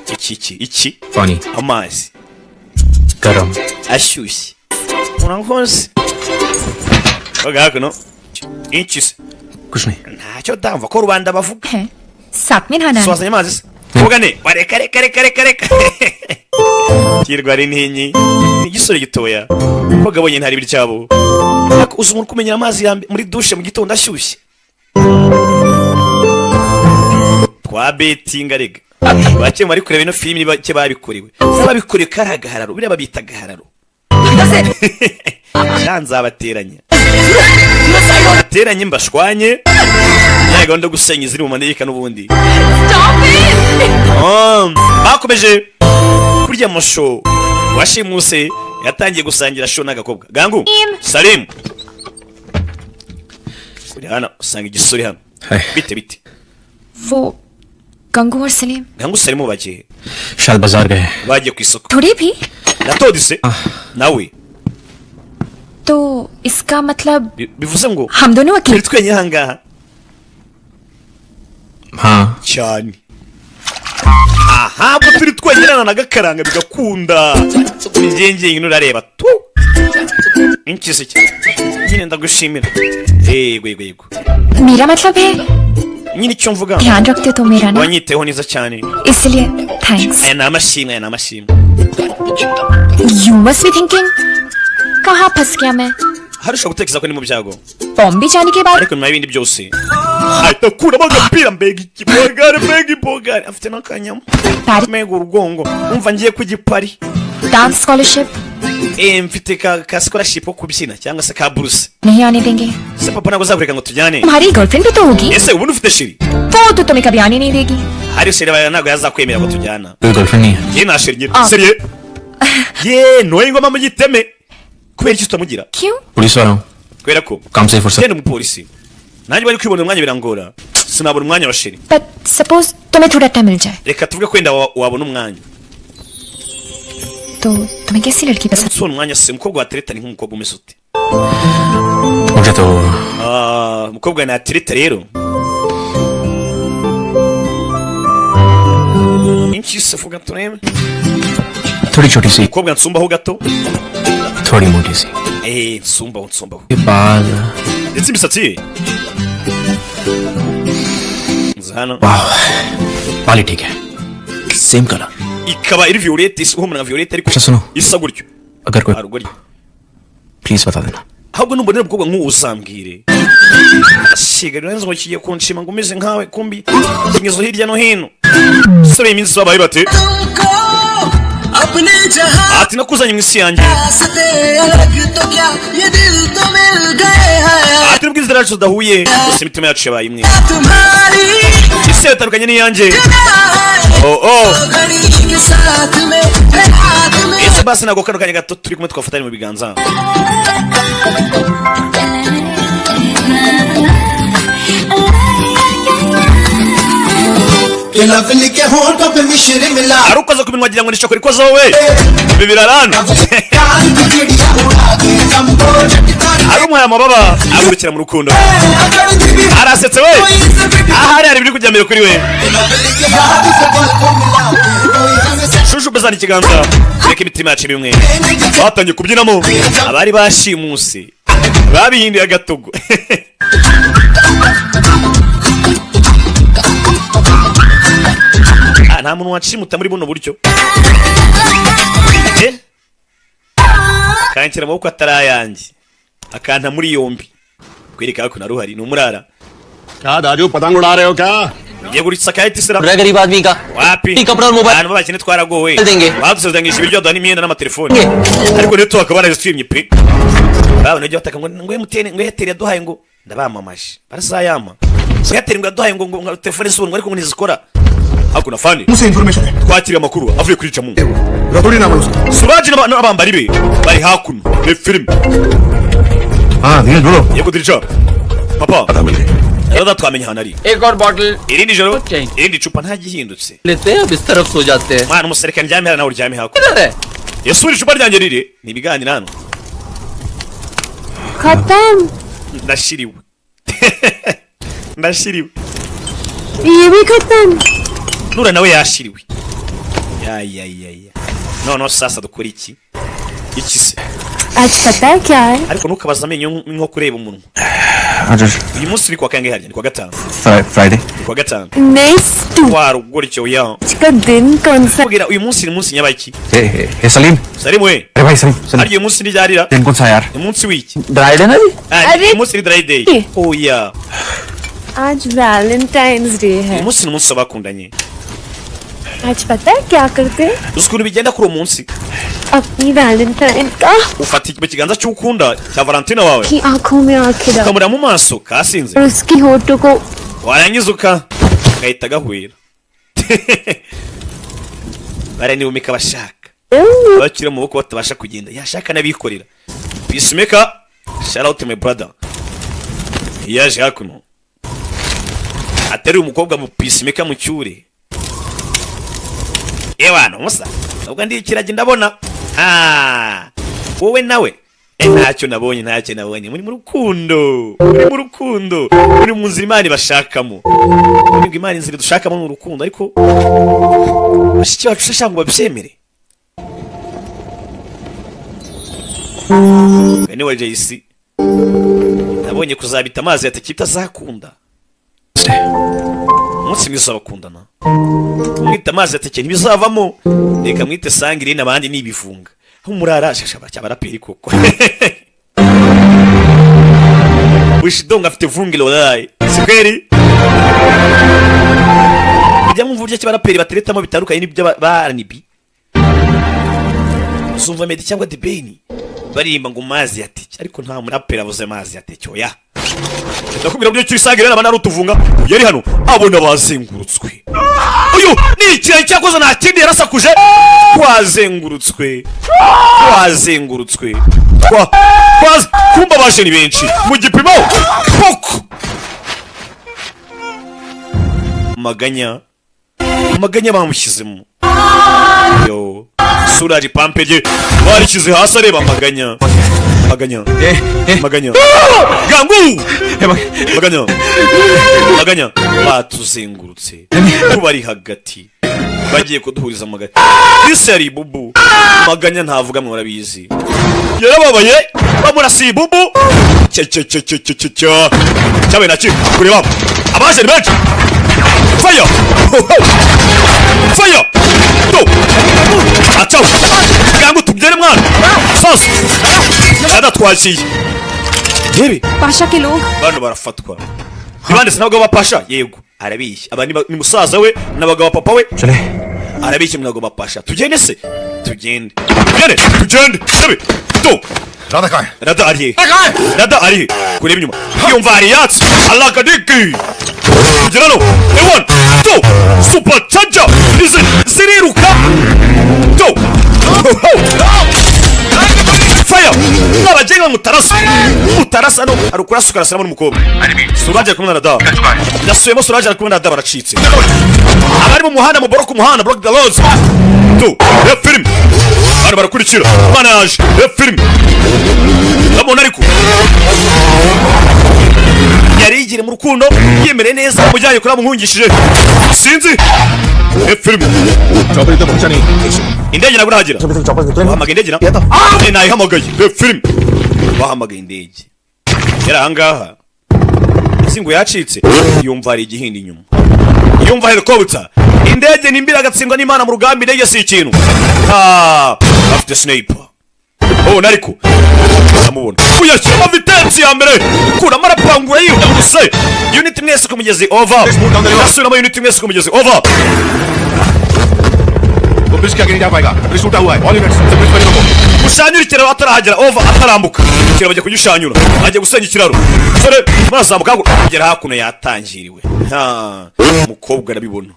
C: iki
D: पानी
C: amazi
D: गरम
C: ashyushye urankoze koga hakuno iki se
D: कुछ नहीं
C: ntacyo ndamva ko rubanda bavuga
G: हैं साथ में नहाना है
C: swazanye amazi se koga ne wareka reka kirwa ari ntinyi ni igisore gitoya koga abonye ntari biryabo uzi umuntu kumenyera amazi muri dushe mu gitondo ashyushye twa betinga rega bake bari kureba ino filimi bake babikorewe n'ababikorewe kari agahararo biriya babita agahararo nzabateranya bateranye mbashwanye ya gahunda yo gusenya iziri mu manegeka n'ubundi bakomeje kurya amasho washimuse yatangiye gusangira sho n'agakobwa gangu Salim kuri hano usanga igisore hano bite
G: वो गंगू और Salim
C: gangu Salim bagiye
D: शायद बाजार गए
C: bagiye ku isoko
G: थोड़ी भी
C: natodise nawe
G: तो इसका मतलब
C: bivuze ngo
G: हम दोनों
C: turi
G: अकेले
C: twenyine ahangaha
D: हाँ
C: cyane aha ubwo turi twenyine n'agakaranga bigakunda ingenge urareba tu inkise nyine ndagushimira yego
G: मेरा मतलब है
C: nyine icyo mvuga
G: ध्यान रखते तो मेरा ना
C: wanyiteho neza cyane
G: इसलिए thanks
C: aya ni amashimwe
G: you must be thinking कहाँ फंस गया मैं
C: hari ushobora gutekereza ko ni mu byago
G: Bombay जाने के बाद
C: ariko nyuma y'ibindi byose ahita akuramo agapira mbega ibogari afite n'akanyama mbega urugongo umva ngiye ku gipari
G: dance scholarship
C: mfite ka scholarship ko kubyina cyangwa se ka buruse
G: नहीं आने देंगे
C: se papa ntabwo azakureka ngo tujyane
G: तुम्हारी गर्लफ्रेंड भी तो होगी
C: ese ubundi ufite sheri
G: वो तो तुम्हें कभी आने नहीं देगी
C: hari sheri bawe ntabwo yazakwemera ko tujyana
D: कोई गर्लफ्रेंड नहीं है
C: ye nta sheri ngira seriye ye noye ingoma mu giteme kubera iki tutamugira
G: क्यों
D: पुलिस वाला हूँ
C: kubera ko
D: काम से फुर्सत
C: genda umupolisi nanjye bari kwibonera umwanya birangora sinabona umwanya wa sheri
G: but suppose तुम्हें थोड़ा टाइम मिल जाए
C: reka tuvuge ko wenda wabona umwanya
G: तो तुम्हें कैसी लड़की पसंद
C: si umwanya se umukobwa watereta ni nk'umukobwa umeze ute
D: मुझे तो
C: umukobwa natereta rero inchi se vuga turebe
D: थोड़ी छोटी सी
C: umukobwa nsumbaho gato
D: थोड़ी मोटी सी
C: nsumbaho
D: ये बाल
C: ndetse imisatsi ye nzi hano
D: वाह बाल ही ठीक है same colour
C: ikaba iri violette ihumura nka violette ariko
D: अच्छा सुनो
C: isa gutyo
D: अगर कोई
C: arugori
D: प्लीज बता देना
C: ahubwo numbonera umukobwa nk'uwo uzambwire shiga rero ngo kigiye kunshima ngo umeze nkawe kumbi kingezo hirya no hino sore iminsi babaye bate ati nakuzanye mu isi yanjye ati nubwo inzira yacu zidahuye gusa imitima yacu yabaye imwe isi yatandukanye n'iyanjye ese basi ntabwo kano kanya gato turi kumwe twafatanye mu biganza ari ukoze ku minwa wagira ngo ni shokora ikoze wowe ibi birarana ari umuhaye amababa agurukira mu rukundo arasetse we ahari hari ibiri kujya mbere kuri we shushu bezana ikiganza reka imitima yacu bimwe batangiye kubyinamo abari bashimuse babihinduye agatogo nta muntu wanshimuta muri buno buryo kanshyira amaboko atari ayanjye akanta muri yombi kwereka ko naruhari ni umurara
E: क्या दाजू पतंग उड़ा रहे हो क्या
C: Ugiye gura isakayiti sira
F: रह गरीब आदमी का
C: wapi
F: कपड़ा और मोबाइल
C: abantu babakene twaragowe
F: देंगे
C: badusezeranyije ibiryo duha n'imyenda n'amatelefoni ariko rero tukaba barazitwimye pe babona ibyo bataka ngo emutiyeni ngo Airtel yaduhaye ngo ndabamamaje barasayama Airtel ngo yaduhaye ngo telefone z'ubuntu ariko ngo ntizikora hakuna fani
E: मुझसे इन्फॉर्मेशन है
C: twakiriye amakuru avuye kuri Camu
E: रतौड़ी नाम है उसका
C: Suraji n'abambari be bari hakuno ni film
E: हाँ धीरे जोड़ो
C: yego dirija papa
E: पता मिल गई
C: rero twamenye hano ari
H: एक और bottle
C: irindi joro
H: Okay.
C: irindi cupa nta gihindutse
F: लेते हैं बिस्तर अब सो जाते हैं
C: mwana umusereka ndyamye nawe uryamye hakuno
H: किधर है
C: yasubira icupa ryanjye rire ni ibiganiro hano
G: खत्म
C: ndashiriwe ndashiriwe
G: ये भी खत्म
C: nura nawe yashiriwe ya noneho sasa dukora iki se
G: आज पता है क्या है
C: ariko ntukabaza amenyo nko kureba umunwa uyu munsi uri kwa kangahe harya ni kwa gatanu
E: Friday
C: ni kwa gatanu
G: next
C: warugora icyo ya
G: का दिन कौन सा
C: kugira uyu munsi ni munsi nyabaki
E: hey Salim
C: Salimu we
E: अरे भाई सलीम Salim
C: ari uyu munsi ni ryarira
E: दिन कौन सा यार
C: ni munsi wiki
F: ड्राइड है ना जी
C: uyu munsi ni dry day oya
G: आज वैलेंटाइंस डे है
C: uyu munsi ni umunsi w'abakundanye
G: आज पता है क्या करते हैं
C: uzi ukuntu bigenda kuri uwo munsi
G: अपनी वैलेंटाइन का
C: ufata mu kiganza cy'ukunda cya Valentina wawe
G: की आंखों में आंखें डाल
C: ukamureba mu maso kasinze
G: और उसकी होठों को
C: warangiza gahita gahwera baraniwumika bashaka bakiri mu boko batabasha kugenda yashaka n'abikorera peacemaker shout out to my brother yaje hakuno atari umukobwa mu peacemaker mu cyure ebana musa ubwo ndi ikiragi ndabona wowe nawe ntacyo nabonye muri mu rukundo muri mu nzira Imana bashakamo muri Imana inzira dushakamo mu rukundo ariko bashiki bacu shashanga ngo babyemere anyway JC nabonye kuzabita amazi yatakita zakunda umunsi mwiza bakundana mwita amazi yatakira ntibizavamo reka mwite sangire n'abandi nibifunga umurara shashaba cy'abaraperi koko wishidonga afite vungilo wallahi sikweri bijya mu buryo cy'abaraperi bateretamo bitandukanye n'ibyo baranibi uzumva Meddy cyangwa The Ben barimba ngo mazi yateke ariko nta muraperi avuze mazi yateke oya ndakubwira byo cyisangire n'abana rutuvunga yari hano abona bazengurutswe uyu ni ikirayi cyakoze nta kindi yarasakuje wazengurutswe kumba baje ni benshi mu gipimo poko maganya bamushyizemo yo Suraji pampe rye barishyize hasi areba maganya gangu maganya batuzengurutse bari hagati bagiye kuduhuriza maganya isi yari bubu maganya ntavuga mwarabizi yarababaye bamurasiye bubu cyabaye naki kureba abaje ni benshi fire to acaw gangu tubyere mwana sasa adatwaziye Yewe
G: Pasha के लोग
C: bano barafatwa nibande sinabwo bapasha yego arabishye abani ni musaza we n'abagabo papa we
E: चले
C: arabishye mwago bapasha tugende sebe to
E: Radha कहाँ है
C: rada ari kureba inyuma yumva ari yatsi alakadiki kugirano ewan to super charger ziriruka to fire n'abagenga mutarasa no arukura sukarasana n'umukobwa Suraje kumwe na Rada nasuyemo Suraje kumwe na Rada baracitse abari mu muhanda mu block the roads to film bari barakurikira bana yaje film ndabona ariko yari yigire mu rukundo yemere neza mujyanye kuri amuhungishije sinzi film indege nabwo nahagera bahamagaye indege na nayihamagaye film bahamagaye indege yari ahangaha singo yacitse yumva ari igihindi inyuma yumva helicopter indege nimbira agatsindwa n'Imana mu rugamba indege si ikintu afite sniper oh nariko amubona uyashyiramo vitensi ya mbere kuramo arapangura yihuse unit mwese ku mugezi over asubiramo unit mwese ku mugezi over
E: वो ब्रिज के आगे नहीं जा पाएगा ब्रिज टूटा हुआ है all units bridge पर रोको
C: gushanyura ikiraro atarahagera over atarambuka ikiraro bajya kugishanyura agiye gusenya ikiraro sore murazamuka kugera hakuno yatangiriwe umukobwa arabibona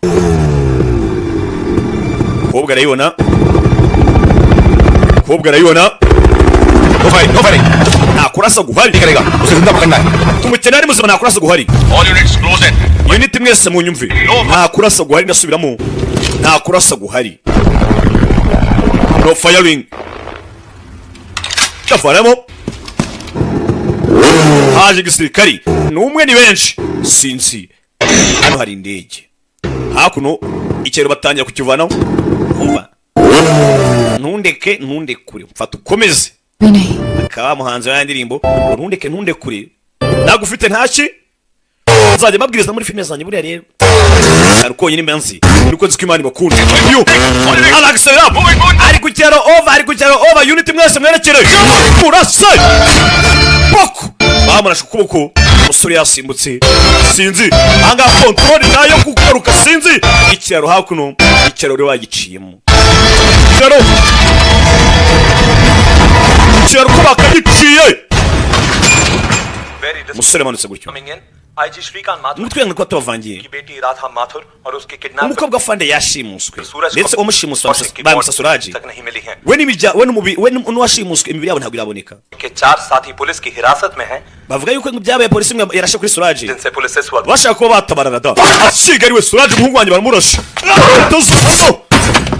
E: no firing
C: nta kurasa guhari
E: करेगा उसे जिंदा पकड़ना है
C: umukene ari muzima nta kurasa guhari
E: all units close in
C: unit mwese mu nyumve nta kurasa guhari ndasubiramo nta kurasa guhari no firing ndafaramo haje igisirikari n'umwe ni benshi sinzi hano hari indege hakuno ikero batangira kukivanaho umva ntundekure mfata ukomeze akaba muhanzi wa ndirimbo ntundekure nagufite ntaki nzajya mabwiriza muri filime zanjye buriya rero ariko nyine mbanzi nuko nzi ko Imana ibakunda Agasobanuye ari kugera over unit mwese mwerekere murase poko bamurashe ukuboko umusore yasimbutse sinzi anga control nayo kugaruka sinzi ikiraro hakuno ikiraro rero bagiciyemo ikiraro ko bakagiciye umusore manutse gutyo umutwe ko tubavangiye umukobwa afande yashimuswe ndetse umushimuswe bamusa Suraji we n'uwashimuswe imibiri yabo ntabwo iraboneka bavuga yuko byabaye polisi imwe yarashe kuri Suraji bashaka kuba batabarana da ashiga ariwe Suraji umuhungu wanjye baramurashe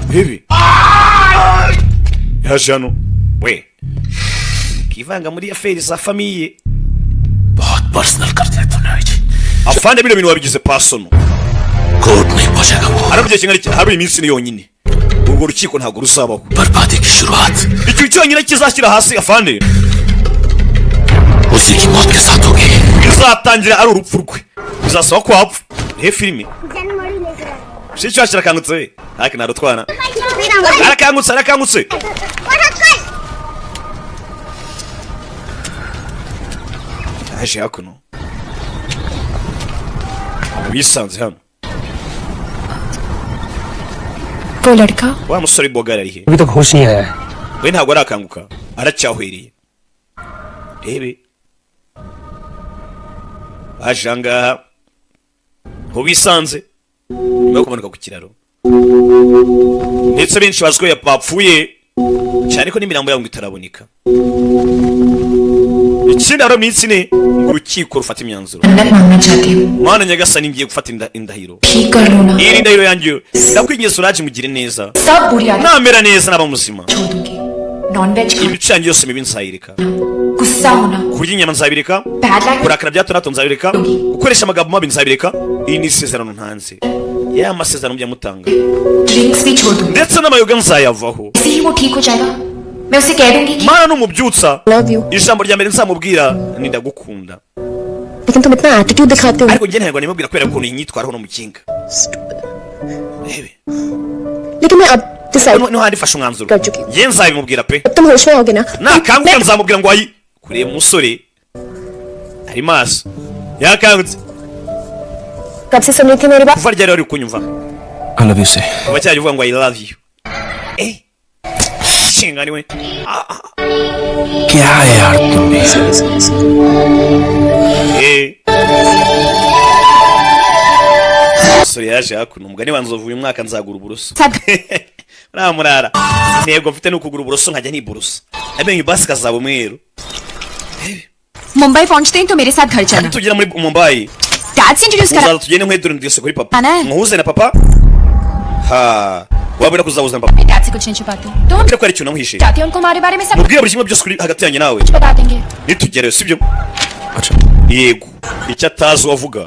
C: bibi yaje hano we kivanga muri affaire za famille
D: बहुत पर्सनल करते हैं तूने जी
C: afande bino bintu wabigize personal
D: court नहीं पहुंचेगा वो
C: arabye kinga hari iminsi ni yonyine urwo rukiko ntabwo rusabaho
D: बर्बादी की शुरुआत
C: icyo cyonyine kizashyira hasi afande
D: उसी की मौत के साथ होगी
C: bizatangira ari urupfu rwe bizasaba ko hapfa he filime si cyo kirakangutse haki narutwana arakangutse aje hakuno bisanze hano
G: वो लड़का
C: wa musore bogara ari he
F: अभी तक होश नहीं आया है
C: we ntabwo arakanguka aracyahwiriye rebe aje angaha ho bisanze nyuma yo kumanuka ku kiraro ndetse benshi baziko yapfuye cyane ko n'imirambo yabo itaraboneka ikindi haro minsi ne urukiko rufata imyanzuro mwana nyagasani ngiye gufata indahiro iyi ndahiro yanjye ndakwingiye Suraji mugire neza namera neza naba muzima ibicanyi yose mibi nzayireka kurya inyama nzabireka kurakara bya hato na hato nzabireka gukoresha amagambo mabi nzabireka iyi ni isezerano ntanze ya masezerano byamutanga ndetse n'amayoga nzayavaho mana n'umubyutsa ijambo rya mbere nzamubwira ni ndagukunda
G: लेकिन तुम इतना एटीट्यूड दिखाते हो
C: ariko njye ntabwo nimubwira kubera ukuntu inyitwaraho no mukinga rebe
G: लेकिन मैं अब decide
C: no handi fasha umwanzuro
G: कर चुकी हूँ
C: ye nzabimubwira pe
G: तुम होश में होगे ना
C: nakanguka nzamubwira ngo ayi kureba umusore ari maso yakangutse
G: कब से सुन रही थी मेरी बात
C: kuva ryari wari kunyumva
E: I love you say
C: kuva cyari uvuga ngo I love you shinga niwe
E: क्या है यार तुम भी
C: umusore yaje hakuno umugani wanzovu uyu mwaka nzagura uburoso namurara intego mfite ni ukugura uburoso nkajya niburosa amenyo basi kazaba umweru
G: Mumbai पहुंचते ही तो मेरे साथ घर चलना
C: tugera muri Mumbai
G: डैड से इंट्रोड्यूस करा
C: uzaza tugende nkwedu ndetse kuri papa
G: आना है
C: muhuze na papa ha wabura kuzahuza na papa
G: dad से कुछ नहीं छुपाती तो
C: mbere ko ari cyo namuhishe
G: चाहती हूं उनको हमारे बारे में सब
C: mubwire buri kimwe byose kuri hagati yanjye nawe
G: बता देंगे
C: nitugerayo sibyo yego icyo atazi wavuga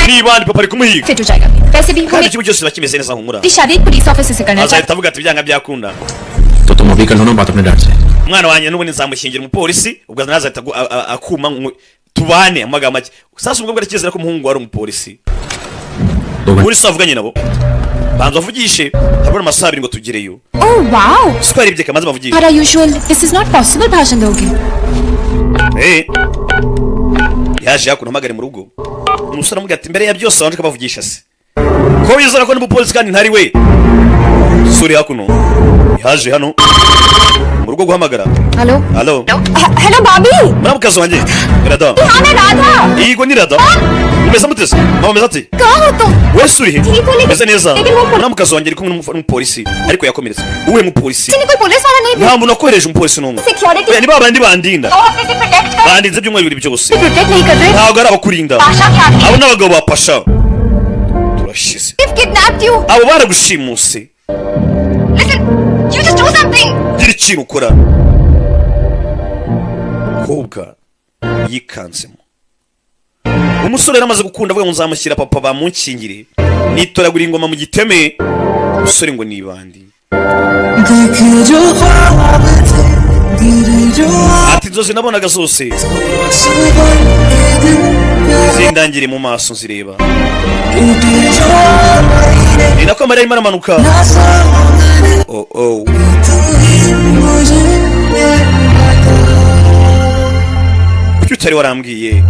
C: niba ndi papa ari kumuhiga
G: fit हो जाएगा वैसे भी
C: kandi ikintu cyose bakimeze neza humura
G: मेरी शादी पुलिस ऑफिसर से करना
C: azahita avuga ati byanga byakunda
D: तो तुम अभी कर लो ना बात अपने डैड से
C: umwana wanjye n'ubundi nzamushyingira umupolisi ubwo azahita akuma tubane amagambo make sasa umukobwa arakizera ko umuhungu wari umupolisi
D: दो घंटे
C: polisi avuganye nabo banza uvugishe habura amasaha 2 ngo tugereyo.
G: Oh wow.
C: Square ibye kamaze bavugishe.
G: Para usual, this is not possible bhashan doge.
C: Yaje yakuno magare mu rugo. Umusore amuga ati mbere ya byose wanje kabavugisha se. Ko bizora ko ni umupolisi kandi ntari we. Suri yakuno. Yaje hano. Mu rugo guhamagara.
G: Hello.
C: Hello.
G: Hello Babi.
C: Muramukazi wanjye. Rada.
G: Hane Radha.
C: Yego ni Rada. Umeze mutese. Mama meze ati.
G: Kaho to?
C: We suri he? Meze neza. Muramukazi wanjye ari kumwe n'umupolisi ariko yakomeretse. Uwe mupolisi.
G: Sini कोई पुलिस वाला नहीं
C: Nta muntu akohereje umupolisi n'umwe.
G: Security.
C: Oya ni babandi bandinda.
G: तो अपने से प्रोटेक्ट कर.
C: Bandinze byumwe bibiri byose.
G: Protect नहीं कर रहे.
C: Ntabwo ari abakurinda.
G: पाशा क्या?
C: Abo n'abagabo ba Pasha. Turashize.
G: They've kidnapped you.
C: Abo baragushimuse.
G: Listen, you just do something.
C: Gira ikintu ukora. Kobwa yikanzemo. Umusore yaramaze gukunda avuga ngo nzamushyira papa bamunkingire. Nitoragura ingoma mu giteme. Umusore ngo nibandi. Ati inzozi nabonaga zose zindangire mu maso nzireba. Ni nako amarira arimo aramanuka. Oh. Kuki utari warambwiye?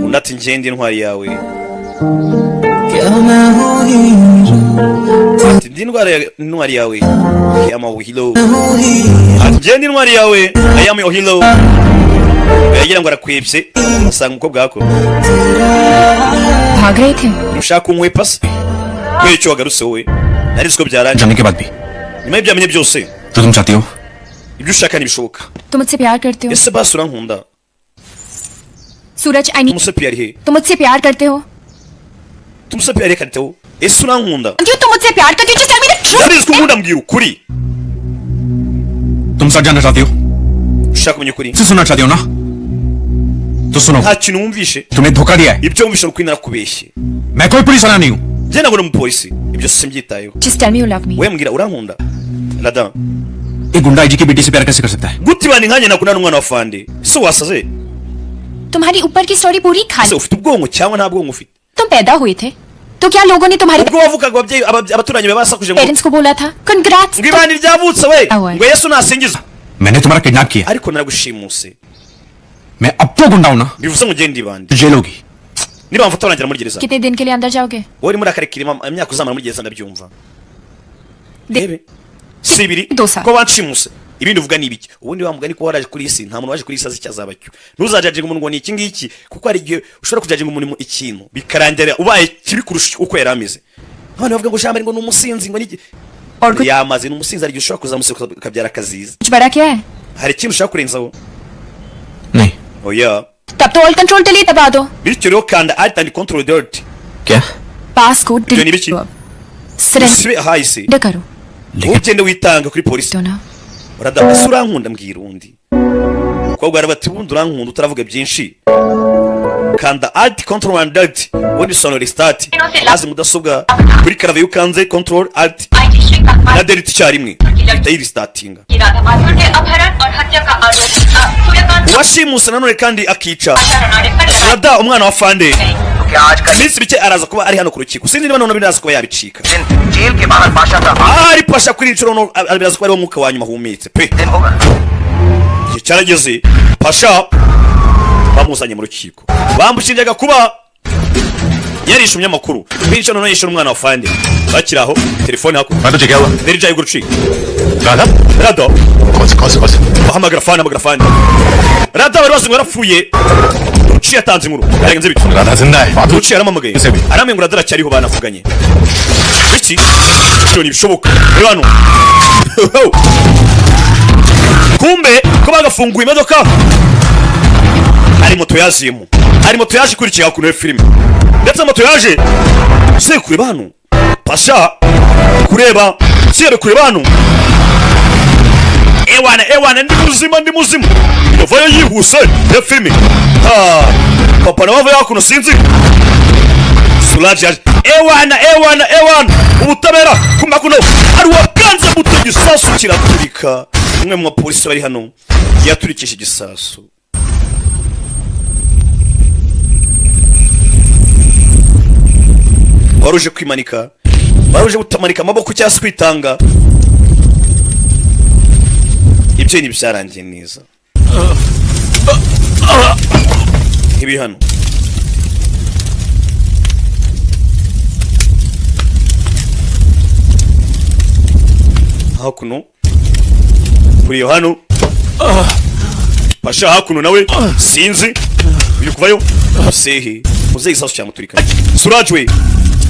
C: Undi ati ngende intwari yawe. Ati ndi intwari yawe. Yama uhilo. Ati ngende intwari yawe. Yama uhilo. Yagira ngo arakwebye. Asanga umukobwa wako.
G: भाग रहे थे.
C: Ushaka unkwepa se? Kwe cyo wagarutse wowe. Nari siko byarangiye.
D: जाने के बाद भी
C: Nyuma y'ibyamenye byose.
D: तो तुम चाहती हो
C: Ibyo ushaka ntibishoboka.
G: तुम मुझसे प्यार करते हो.
C: Ese basi urankunda?
G: Suraj, I need.
C: Tumuse pyari he?
G: तुम मुझसे प्यार करते हो.
C: Tumuse pyari kariteho. Ese urankunda?
G: क्यों तुम मुझसे प्यार करते हो? Just tell me the truth.
C: Yabizi ko nkunda mbwira ukuri.
D: तुम सच जानना चाहती हो
C: Ushaka kumenya ukuri?
D: इसे सुनना चाहती हो ना तो सुनो
C: Nta kintu wumvishe.
D: तुम्हें धोखा दिया है
C: Ibyo wumvishe ukuri narakubeshye.
D: मैं कोई पुलिस वाला नहीं हूँ
C: Je nabona umupolisi. Ibyo simbyitayeho.
G: Just tell me you love me.
C: We mbwira urankunda? Rada.
D: एक गुंडा आईजी की बेटी से प्यार कैसे कर सकता है
C: Guti bani nkanye nakunda n'umwana wa Fande. Se wasaze?
G: तुम्हारी ऊपर की स्टोरी पूरी
C: Se
G: खाली.
C: ufite ubwonko cyangwa nta bwonko ufite?
G: तुम पैदा हुए थे तो क्या लोगों ने तुम्हारे
C: Ubwo wavukaga ababyeyi abaturanyi be basakuje ngo
G: parents को बोला था congrats.
C: ngo ibandi ryavutse we.
G: Awe.
C: Ngo Yesu nasingizwe.
D: मैंने तुम्हारा किडनैप किया
C: Ariko naragushimuse.
D: मैं अब तो गुंडा हूँ ना
C: Bivuze ngo genda ibandi.
D: तो जेल होगी
C: Niba mfata urangira muri gereza.
G: कितने दिन के लिए अंदर जाओगे?
C: Wowe muri akarekirima imyaka uzamara muri gereza ndabyumva.
G: De-
C: Rebe. Sibiri.
G: Dosa.
C: Ko banshimuse. Ibindi uvuga ni ibiki? Ubundi wamugani ko waraje kuri isi nta muntu waje kuri isi azi cyazabacyo. Ntuzajajinga umuntu ngo ni iki ngiki kuko hari igihe ushobora kujajinga umuntu mu ikintu bikarangira ubaye kibi kurusha uko yari ameze. None bavuga ngo shambari ngo ni umusinzi ngo niki.
G: और कुछ
C: Yamaze ni umusinzi ari ushobora kuzamuseka kabyara kaziza.
G: बड़ा क्या है?
C: Hari ikintu ushaka kurenzaho?
D: नहीं
C: Oya.
G: तब तो all control delete दबा दो.
C: Bityo rero kanda alt and control dirt.
D: क्या
G: pass code
C: Ibyo ni
G: delete
C: ibiki?
G: करो. Surrender
C: Sibe ahise.
G: करो.
C: Ugende witanga kuri polisi.
G: तो ना
C: Uradabasa urankunda mbwira undi. Umukobwa arabati bundi urankunda utaravuga byinshi. Kanda alt control and alt. Ubundi sonora restart. Maze mudasobwa kuri karave yukanze control alt na delete icyarimwe. Ihita yirestartinga. Uwashimuse nanone kandi akica. Rada umwana wa Fande. Iminsi bike araza kuba ari hano ku rukiko. Sinzi niba none biraza kuba yabicika.
H: Jail के बाहर पाशा था
C: Ari Pasha kuri inshuro no biraza kuba ari umwuka wa nyuma humetse pe.
H: दिन होगा
C: Igihe cyarageze Pasha bamuzanye mu rukiko. Bamushinjaga kuba yarishe umunyamakuru. Bityo none yishe umwana wa Fande. Bakiraho telefone hako.
D: मैं तुझे क्या हुआ
C: Derija y'ugurucika.
D: Radha
C: Rada
D: कौन से
C: bahamagara Fande. Rada bari bazi ngo yarapfuye. Uciye atanze inkuru. Yarenze biki.
D: Radha जिंदा है बात
C: Uciye aramamagaye.
D: Ese bi.
C: Aramwe ngo Rada aracyariho banavuganye. Biki? Ibyo ntibishoboka. Reba hano. Kumbe ko bagafunguye imodoka. Hari moto yaziyemo. Hari moto yaje ikurikira kuno filime. Ndetse moto yaje se kureba hano. Pasha kureba sire kureba hano. Ewana ndi muzima. Yavayo yihuse ya filime. Papa nawe yakuno sinzi. Sulaje ewana ubutabera kumakuno ari wakanze muto gisasu kiraturika. Umwe mu polisi bari hano yaturikisha igisasu. waruje kwimanika, waruje gutamanika amaboko cyangwa se kwitanga. Ibyo ni byarangiye neza. Ibi hano hakuno kuri yo hano pasha hakuno nawe sinzi uyu kuvayo sehe uze isasu cyamuturika.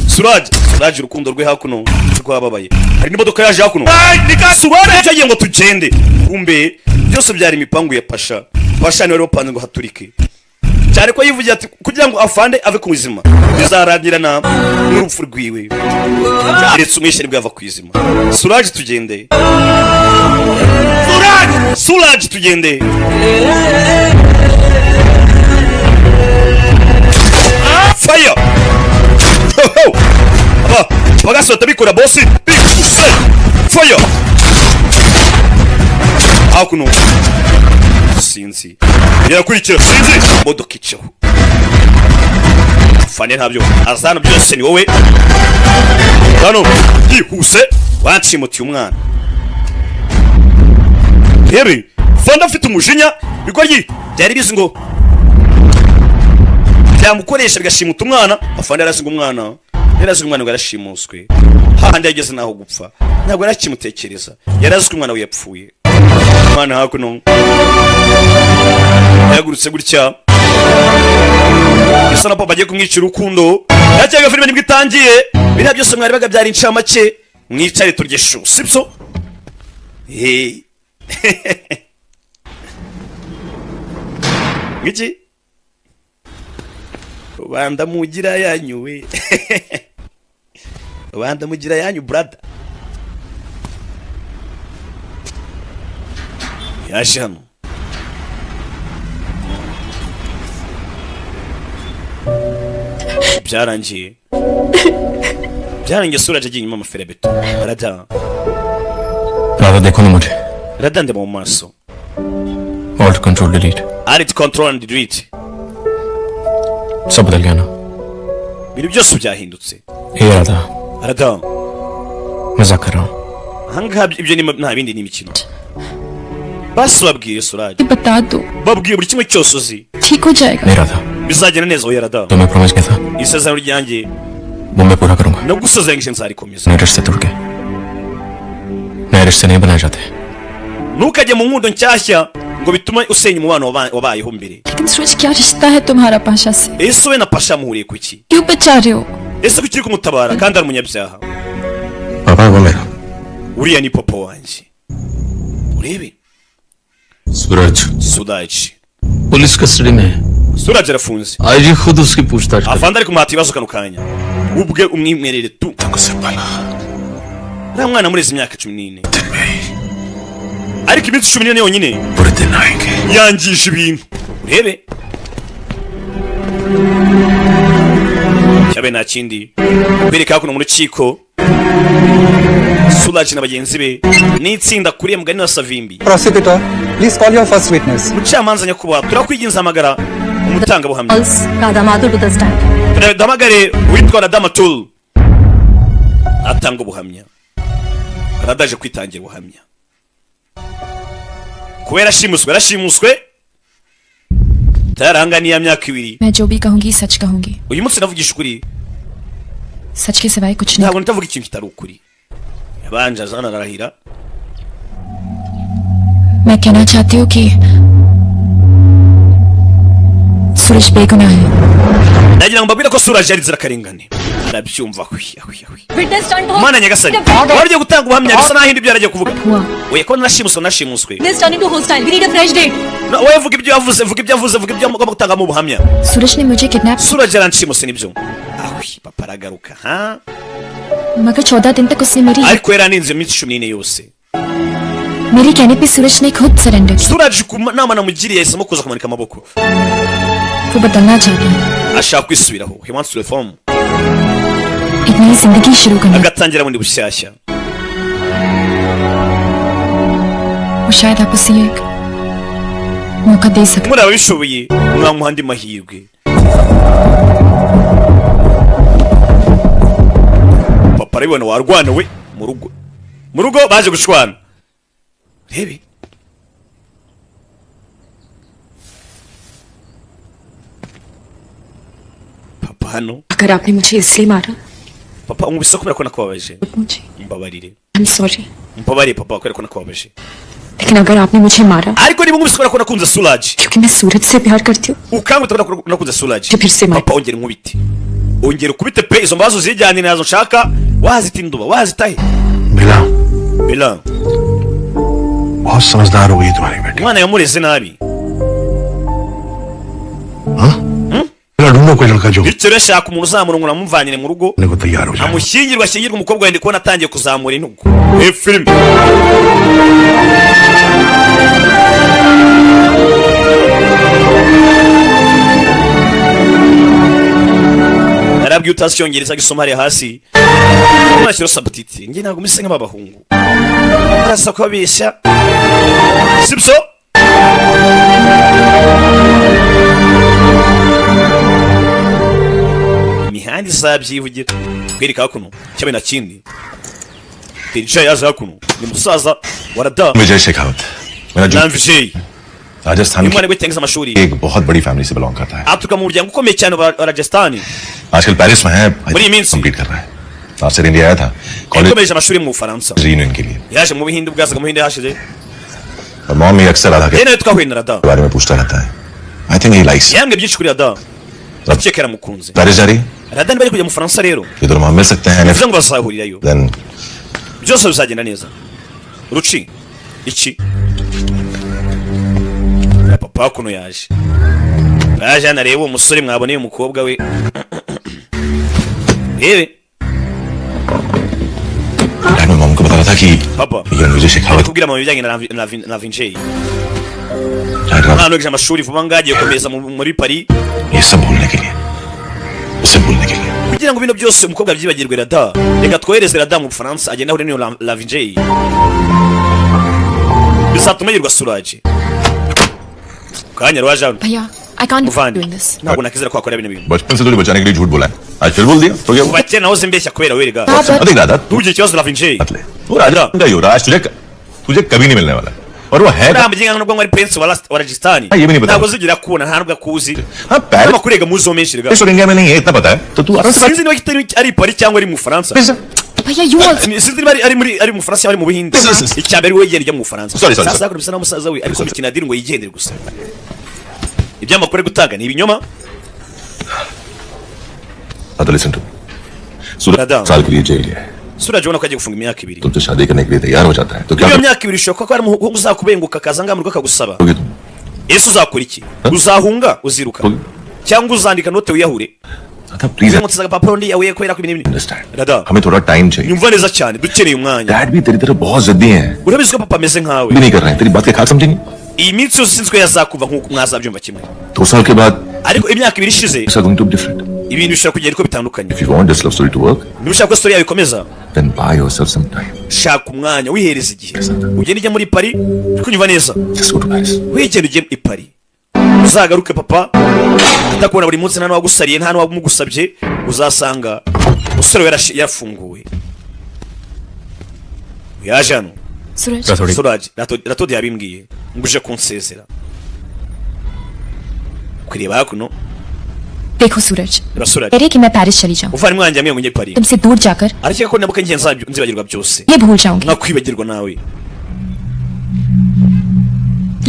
C: Suraj urukundo rwe hakuno rwababaye. Hari n'imodoka yaje hakuno. Suraj yagiye ngo tugende. Kumbe byose byari imipangu ya Pasha niwe wapanze ngo haturike. Cyane ko yivugiye ati kugira ngo afande ave ku buzima bizarangirana n'urupfu rwiwe. Yaretse umwishe nibwo yava ku izima. Suraj tugende. Suraj tugende. Fire! Bagasota bikora boss. Fire! Hakuno sinzi yarakurikira sinzi modoka icaho fane ntabyo azana byose ni wowe hano yihuse wancimutiye umwana rebe fanda afite umujinya bigoryi byari bizi ngo byamukoresha bigashimuta umwana afande yarazinga umwana ngo yarashimuswe hahandi yageze naho gupfa ntabwo yarakimutekereza yarazwe umwana we yapfuye. Umwana hakuno yagurutse gutya isa na papa agiye kumwica urukundo. Yakiraga filime nibwo itangiye biriya byose mwari baga byari incamake mwicare turye sho sibyo. Ngiki rubanda mugira yanyu we rubanda mugira yanyu brother. Yaje hano byarangiye Suraj agiye inyuma amaferebeto
D: Radha देखो ना मुझे
C: radande mu maso.
D: Alt control delete
C: Alt control and delete
D: सब बदल गया ना.
C: ibintu byose byahindutse.
D: हे राधा मजाक कर रहा हूँ.
C: ahangaha ibyo nta bindi ni imikino. Basi babwiye Suraj
G: बता दो
C: babwiye buri kimwe cyose uzi
G: ठीक हो जाएगा.
D: नहीं Radha
C: bizagenda neza oya Radha.
D: तो मैं प्रॉमिस किया था
C: isezerano ryanjye
D: वो मैं पूरा करूंगा.
C: nagusezeranyije nzarikomeza.
D: नए रिश्ते टूट गए नए रिश्ते नहीं बनाए जाते.
C: ntukajye mu nkundo nshyashya ngo bitume usenya umubano wabayeho mbere.
G: लेकिन सूरज क्या रिश्ता है तुम्हारा पाशा से?
C: ese we na Pasha muhuriye kuki?
G: क्यों बचा रहे हो?
C: ese kuki uri kumutabara kandi ari umunyabyaha?
D: पापा वो मेरा
C: uriya ni papa wanjye urebe.
D: सूरज
C: Suraj
F: पुलिस कस्टडी में है.
C: Suraj arafunze.
F: आईजी खुद उसकी पूछताछ करे.
C: afande ari kumuhata ibibazo kano kanya ubwe umwimerere tu. uriya mwana murezi imyaka 14 ariko iminsi 14 yonyine yangije ibintu urebe. cyabe nta kindi bereka kuno mu rukiko Suraj na bagenzi be n'itsinda kuriye mugani wa Savimbi.
I: Prosecutor, please call your first witness.
C: mucamanza nyakubahwa turakwiginza amagara umutanga buhamya.
G: Radamatul to the stand.
C: Damagare witwa Radamatul atanga ubuhamya. Aradaje kwitangira ubuhamya kubera yarashimuswe taranganiye imyaka 2.
G: मैं जो भी कहूंगी सच कहूंगी.
C: uyu munsi navugisha ukuri
G: सच के सिवाय कुछ नहीं.
C: ntabwo nitavuga ikintu kitari ukuri. yabanje azana arahira.
G: मैं कहना चाहती हूँ कि सूरज बेगुनाह है.
C: nagira ngo mbabwire ko Suraj yari zirakarengane arabyumva
G: Witness stand हो.
C: mana nyagasani wari gutanga ubuhamya bisa naho ibyo yaragiye kuvuga.
G: हुआ.
C: oya ko nashimuswe
G: This turning to hostile. We need a fresh date.
C: oya vuga ibyo yavuze vuga ibyo mugomba gutanga mu buhamya.
G: सूरज ने मुझे kidnap.
C: Suraj yaranshimuse nibyo. papa aragaruka ha
G: मगर 14 दिन तक उसने
C: ariko yaraninze iminsi 14 yose.
G: मेरी कहने पे सूरज ने खुद सरेंडर किया.
C: Suraj ku nama namugiriye yahisemo kuza kumanika amaboko.
G: वो बदलना चाहता है.
C: ashaka kwisubiraho. He wants to reform.
G: एक नई जिंदगी शुरू करना.
C: agatangira bundi bushyashya.
G: वो शायद आप उसे एक मौका दे सकते.
C: muri ababishoboye mwamuha andi mahirwe. urabibona warwana we mu rugo baje gushwana rebe papa hano
G: अगर आपने मुझे इसलिए मारा
C: papa umubise kubera ko nakubabaje
G: मुझे
C: mbabarire
G: I am sorry
C: mbabarire papa kubera ko nakubabaje
G: लेकिन अगर आपने मुझे मारा
C: ariko niba umubise kubera ko nakunze Suraj
G: क्योंकि मैं सूरज से प्यार करती हूँ
C: ukangwe kubera ko nakunze Suraj
G: फिर से मार
C: papa ongera nkubite ongera ukubite pe izo mbazo zijyanye nazo nshaka wazitinduba wazitahe
E: बिला
C: bila
E: बहुत समझदार हो गई तुम्हारी बेटी
C: umwana yamureze nabi
E: बिला ढूंढो कोई लड़का जो
C: bityo rero shaka umuntu uzamurungura amuvanyire mu rugo
E: को तैयार हो जाए
C: amushyingirwa umukobwa wende kubona atangiye kuzamura intugu filime narabwiye utasyongereza gisoma hariya hasi mwashyira sabutiti njye ntabwo mise nk'abahungu barasa kubabeshya sibyo imihanda izabyivugira twereka hakuno cyabe na kindi tericaye yaje hakuno ni musaza warada
E: विजय शेखावत मेरा जो
C: namvijey
E: Rajasthan
C: umwana w'itengiza amashuri
E: की एक बहुत बड़ी फैमिली से बिलोंग करता है
C: aturuka mu muryango ukomeye cyane wa Rajasthan
E: आजकल पेरिस में है
C: बड़ी मीन सी।
E: कंप्लीट कर रहा है लास्ट ईयर इंडिया आया था college
C: yakomeje amashuri mu Bufaransa
E: reunion के लिए
C: yaje mu Buhinde ubwazaga mu Buhinde hashize
E: और मॉम ये अक्सर राधा के
C: yene twahuye na Rada
E: बारे में पूछता रहता है I think he likes
C: yambwe byinshi kuri Rada ndakeka yaramukunze
E: Paris जा रही
C: Rada bari kujya mu Bufaransa rero
E: इधर वहां मिल सकते हैं
C: bivuze ngo bazahurirayo
E: then
C: byose bizagenda neza ruci iki papa kuno yaje nareba umusore mwaboneye umukobwa we rebe
E: मैं मॉम को बता रहा था कि
C: papa
E: ये विजय Shekhawat
C: kubwira mu bijyanye na Vinjay umwana wiga amashuri vuba ngagiye gukomeza muri Paris
E: ये सब भूलने के लिए उसे भूलने के लिए
C: kugira ngo bino byose umukobwa abyibagirwe Rada reka twohereze Rada mu Bufaransa agenda ahure niyo la Vinjay bizatuma yirwa Suraj kanya rwaje hano
G: भैया I can't
C: muvandi
G: doing this
C: ntabwo nakizera ko wakora bino bintu
E: बचपन से तुझे बचाने के लिए झूठ बोला है आज फिर बोल दिया तो क्या हुआ?
C: bakera nahoze mbeshya kubera werega
E: अधिक Radha
C: ntugire ikibazo la Vinjay
E: मत ले वो राजा का युवराज तुझे कभी नहीं मिलने वाला और वो है
C: uriya mugenga nubwo ari prince wa Rajasthan
E: ये भी नहीं पता
C: ntabwo uzigira kubona nta nubwo akuzi
E: हाँ Paris
C: amakuru yega muzo menshi rega
E: और इंडिया में नहीं है इतना पता है तो तू आराम से
C: sinzi niba kitari ari Paris cyangwa ari mu Bufaransa
G: भैया you also
C: sinzi niba ari mu Bufaransa ari mu Buhinde icyambere we yegera mu Bufaransa
E: Sorry.
C: sasa ko bisa na musaza we ariko mikina diri ngo yigendere gusa ibyamakuru ari gutanga ni ibinyoma
E: तो listen to सूरज
C: राधा।
E: साल के लिए जेल गया है
C: Suraj ubona ko agiye gufunga imyaka 2
E: तुमसे शादी करने के लिए तैयार हो जाता है तो क्या
C: iyo myaka 2 ishoboka ko ari umuhungu uzakubenguka akaza ngamuruka akagusaba
E: करोगे तुम
C: ese uzakora iki uzahunga uziruka cyangwa uzandika note wiyahure
E: Radha please
C: uzamutse agapapuro ndi yawe kubera ko ibintu
E: understand
C: Radha
E: हमें थोड़ा टाइम चाहिए
C: nyumva neza cyane dukeneye umwanya
E: dad भी तेरी तरह बहुत जिद्दी हैं
C: urabizi ko papa ameze nkawe
E: भी नहीं कर रहे हैं तेरी बात के खाक समझेंगे
C: iyi minsi yose sinzwe yazakuva nk'uko mwazabyumva kimwe
E: 2 साल के बाद
C: ariko imyaka 2 ishize
E: it's going to be different
C: ibintu bishobora kugenda uko bitandukanye
E: if you want this love story to work
C: niba ushaka ko story yawe ikomeza
E: then buy yourself some time
C: shaka umwanya wihereza igihe ugenda ujya muri Paris uri kunyumva neza
E: just go to Paris
C: wigenda ujye i Paris uzagaruke papa atakubona buri munsi nta n'uwagusariye nta n'uwamugusabye uzasanga umusore we yafunguwe yaje hano
G: Suraj
C: Suraj ratodi yabimbwiye ngo uje kunsezera kureba hakuno
G: देखो सूरज
C: reba Suraj
G: कह रहे कि मैं पेरिस चली जाऊं
C: uvana umwanya amwe ngo njye Paris
G: तुमसे दूर जाकर
C: arakeka ko nabuka ngiye nzibagirwa byose
G: ये भूल जाऊंगी
C: nkakwibagirwa nawe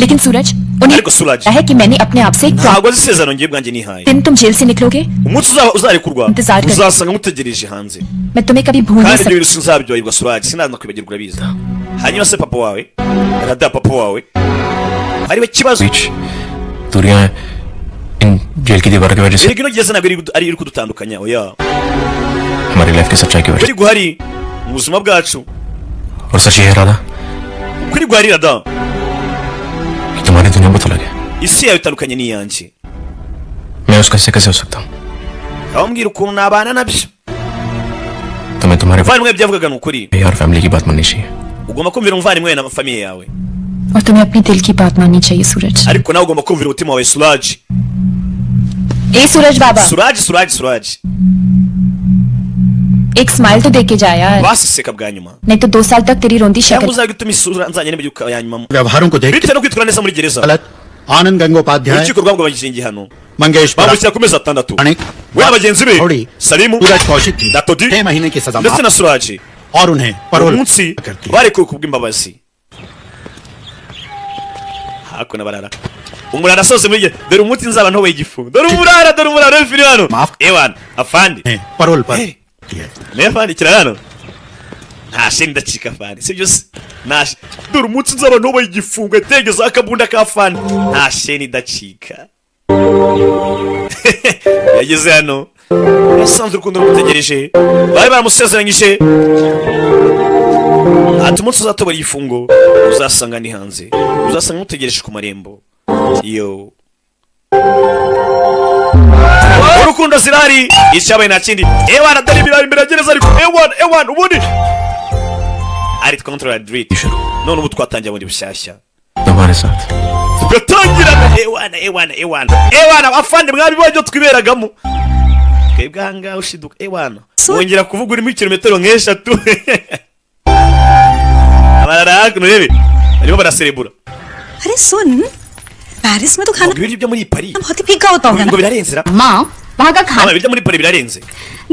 G: लेकिन सूरज उन्हें
C: ariko Suraj
G: है कि मैंने अपने आप से एक
C: ntabwo azi isezerano ngiye bwanjye nihaye
G: दिन तुम जेल से निकलोगे
C: umunsi uzarekurwa
G: Intezari kare.
C: uzasanga ngutegereje hanze
G: मैं तुम्हें कभी भूल नहीं
C: kandi ibyo
G: सकती
C: bintu sinzabyibagirwa Suraj sinakwibagirwa urabizi hanyuma se papa wawe Rada papa wawe hariwe ikibazo
F: बीच दूरियां हैं इन जेल की दीवारों की वजह से
C: erega ino gereza ntabwo ari iri kudutandukanya oya
F: हमारी लाइफ की सच्चाई की वजह
C: kuri guhari mu buzima bwacu
F: से और सच ये है राधा
C: kuri guhari Rada
F: कि तुम्हारी दुनिया बहुत अलग है
C: isi yawe itandukanye n'iyanjye
F: मैं उसका हिस्से कैसे हो सकता हूँ
C: abambwira ukuntu nabana nabyo
F: तुम्हें तुम्हारे
C: umuvandimwe byavugaga ni ukuri
F: भाई और फैमिली की बात माननी चाहिए
C: ugomba kumvira umuvandimwe we na famiye yawe
G: और तुम्हें अपनी दिल की बात माननी चाहिए सूरज
C: ariko nawe ugomba kumvira umutima wawe Suraj
G: ए सूरज बाबा
C: Suraj
G: एक स्माइल तो दे के जा यार,
C: baseseka bwa nyuma
G: नहीं तो 2 साल तक तेरी रोंदी
C: cyangwa
G: शक्ल
C: uzagituma isura nzanye n'ibyuka ya nyuma
J: व्यवहारों को देख
C: bitewe no kwitwara neza muri gereza
J: गलत आनंद Gangopadhyay
C: urukiko rwamugabanyije igihano
J: Mangesh
C: bamushyira ku mezi 6
J: अनेक
C: we abagenzi be
J: Howdy.
C: Salimu
J: सूरज कौशिक की
C: Datodi
J: 6 महीने की सजा
C: ndetse na
J: माफ
C: Suraji
J: और उन्हें परोल
C: umunsi
J: करती है
C: barekuwe kubw'imbabazi hakuno barara umurara sose muri dore umunsi nzaba ntowe igifu dore umurara fili hano
J: Maaf.
C: ewan afandi
J: parole पर
C: Hey. ne afandi kira hano nta sheni ndacika afandi sibyo se nta dore umunsi nzaba ntowe igifungo tegeza akabunda ka afandi nta sheni ndacika yageze hano yasanze urukundo rumutegereje bari baramusezeranyije ati umunsi uzatobora igifungo uzasanga ni hanze uzasanga mutegereje ku marembo yo urukundo zirari icyabaye nta kindi ewana dore ibirari imbere ya gereza ariko ewana ubundi ari control dread none ubu twatangiye bundi bushyashya
F: तुम्हारे साथ
C: tugatangirana ewana afande mwari bajyo twiberagamo twebwe ahangaha ushiduka ewana wongera kuvuga urimo kilometero nk'eshatu abarara hakuno rebe barimo baraserebura
K: अरे सुन पेरिस में तो खाना
C: ibiryo byo muri Paris
K: बहुत ही फीका होता होगा
C: ngo
K: ना
C: birarenze ra
G: माँ वहाँ का खाना
C: ibiryo muri Paris birarenze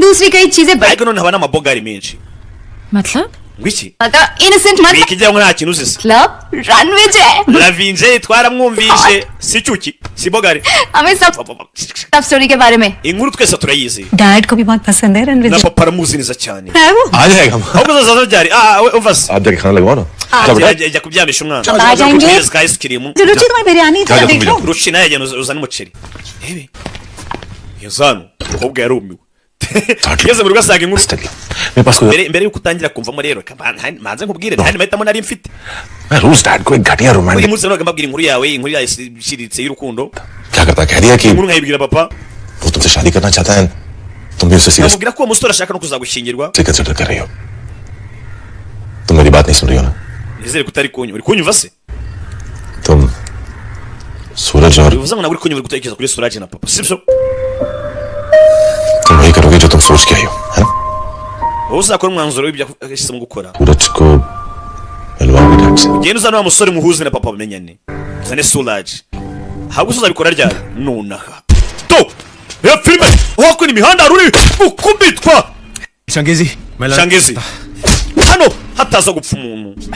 G: दूसरी कई चीजें बड़ी
C: ariko none haba n'amabogari menshi
G: मतलब
C: ngwiki
G: इनोसेंट मत
C: bikijya ngo nta kintu uzise
G: मतलब रनवे जय
C: Lavinje twaramwumvishe si cyuki si bogari
G: हमें सब स्टोरी के बारे में
C: inkuru twese turayizi
K: डैड को भी बहुत पसंद है रणवीर
C: na
K: जी
C: papa aramuzi neza cyane
K: है वो
E: आ जाएगा
C: ahubwo zaza ryari uvase
E: आप जाके खाना लगवाओ ना चलो बेटा
C: ajya kubyamisha umwana
K: आ जाएंगे
C: Kugeza ka ice cream
K: रुचि तुम्हारी बिरयानी
E: क्या
K: तो
E: तुम
K: देख लो
C: rushina yajyana uzana umuceri ebe yazanu umukobwa yarumiwe yeze mu rugo asanga inkuru
E: study मेरे पास कोई
C: mbere yuko utangira kumvamo rero manze nkubwire nta mahitamo nari mfite
E: मैं रोज डैड को एक घटिया
C: uyu
E: romantic
C: munsi nabaga mbabwira inkuru yawe inkuru yashiritse y'urukundo
E: क्या करता कह दिया कि
C: inkuru nkayibwira papa
E: वो तुमसे शादी करना चाहता है तुम भी उसे serious
C: amubwira ko uwo musore ashaka no kuzagushyingirwa
E: से कंसिडर कर रही हो तुम मेरी बात नहीं सुन रही हो ना
C: nizere ko utari uri kunyumva se
E: तुम सूरज और
C: bivuze ngo nawe uri kunyumva uri gutekereza kuri Suraje na papa sibyo
E: तुम वही करोगे जो तुम सोच के आई हो है ना
C: wowe uzakora umwanzuro w'ibyo yahisemo gukora
E: सूरज को मिलवाओगे डैड से
C: ugenda uzana wa musore muhuze na papa bamenyane uzane Suraje ahubwo uzabikora ryari nonaha to ya filime wakora imihanda ruri gukubitwa
J: शंगेजी
C: Shangezi hano hataza gupfa umuntu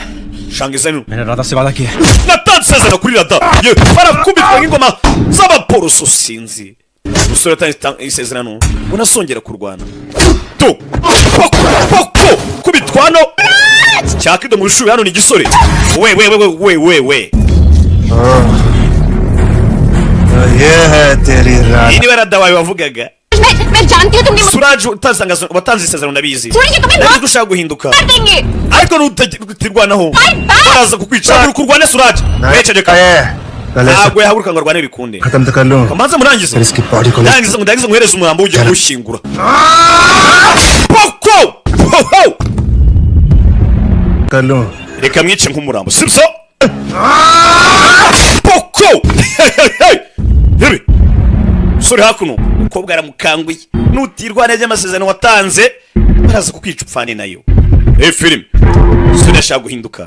C: Shangezi ni
J: मैंने राधा से वादा किया
C: natanze isezerano kuri rada ye barakubitwa nk'ingoma z'abaporoso sinzi umusore atanze isezerano unasongera kurwana to poko kubitwano cyakido mu ishuri hano ni igisore we
J: ये है तेरी रात
C: iyi ni barada wawe wavugaga
G: मैं जानती हूँ तुम नहीं
C: Suraje watanze isezerano ndabizi
G: Suraje, तुम्हें
C: ndabizi ko ushaka guhinduka
G: मार देंगे
C: ariko nutirwanaho baraza kukwica kurwane Suraje wececeka ntabwo yahaguruka ngo arwane bikunde
J: खत्म तो कर लूं
C: kamanze murangize
J: फिर इसकी बॉडी को
C: ndagize muhereze umurambo ugiye kuwushyingura poko
J: कर लूं
C: reka mwice nk'umurambo sibyo poko yewe sore hakuno umukobwa aramukanguye nutirwana ry'amasezerano watanze baraza kukwica upfane nayo filime sore yashaka guhinduka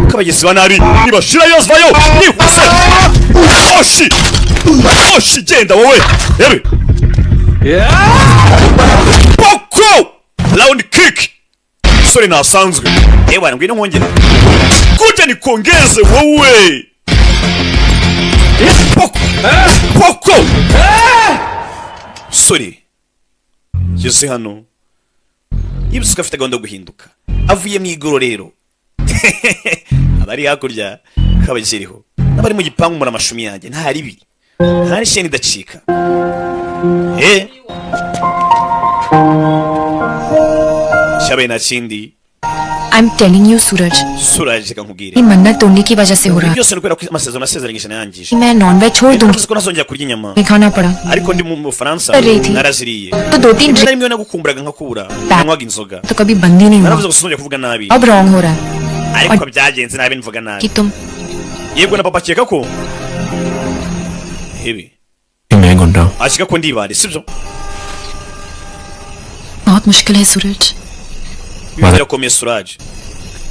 C: ko abagizi ba nabi nibashira yozvayo nihuse oshi genda wowe yewe poko round kick sore nasanzwe ewana ngwino nkongera kuja nikongeze wowe poko sore yose hano yibutse ko afite gahunda yo guhinduka avuye mu igororero abari hakurya kabakiriho n'abari mu gipangu muri amashumi yanjye nta ribi nta sheni idacika cyabaye nta kindi
G: I'm telling you Suraj
C: Suraje kankubwire
G: ये मन्नत तोड़ने की वजह से हो रहा है
C: byose ni ukubera ko amasezerano nasezeranyije nayangije
G: मैं नॉनवेज छोड़ दूंगी
C: ko nazongera kurya inyama
G: नहीं खाना पड़ा
C: ariko ndi mu Bufaransa
G: Reti.
C: naraziriye
G: तो 2-3
C: rimwe na rimwe nagukumburaga nkakubura nanywaga inzoga
G: तो कभी बंद ही नहीं हुआ
C: naravuze gusongera kuvuga nabi
G: अब रॉन्ग हो रहा है
C: ariko byagenze nabi mvuga
G: कि
C: nabi
G: तुम
C: yego na papa akeka ko hebe
F: मैं गुंडा हूँ
C: akeka ko ndibare sibyo
G: बहुत मुश्किल है सूरज
C: birakomeye Suraj,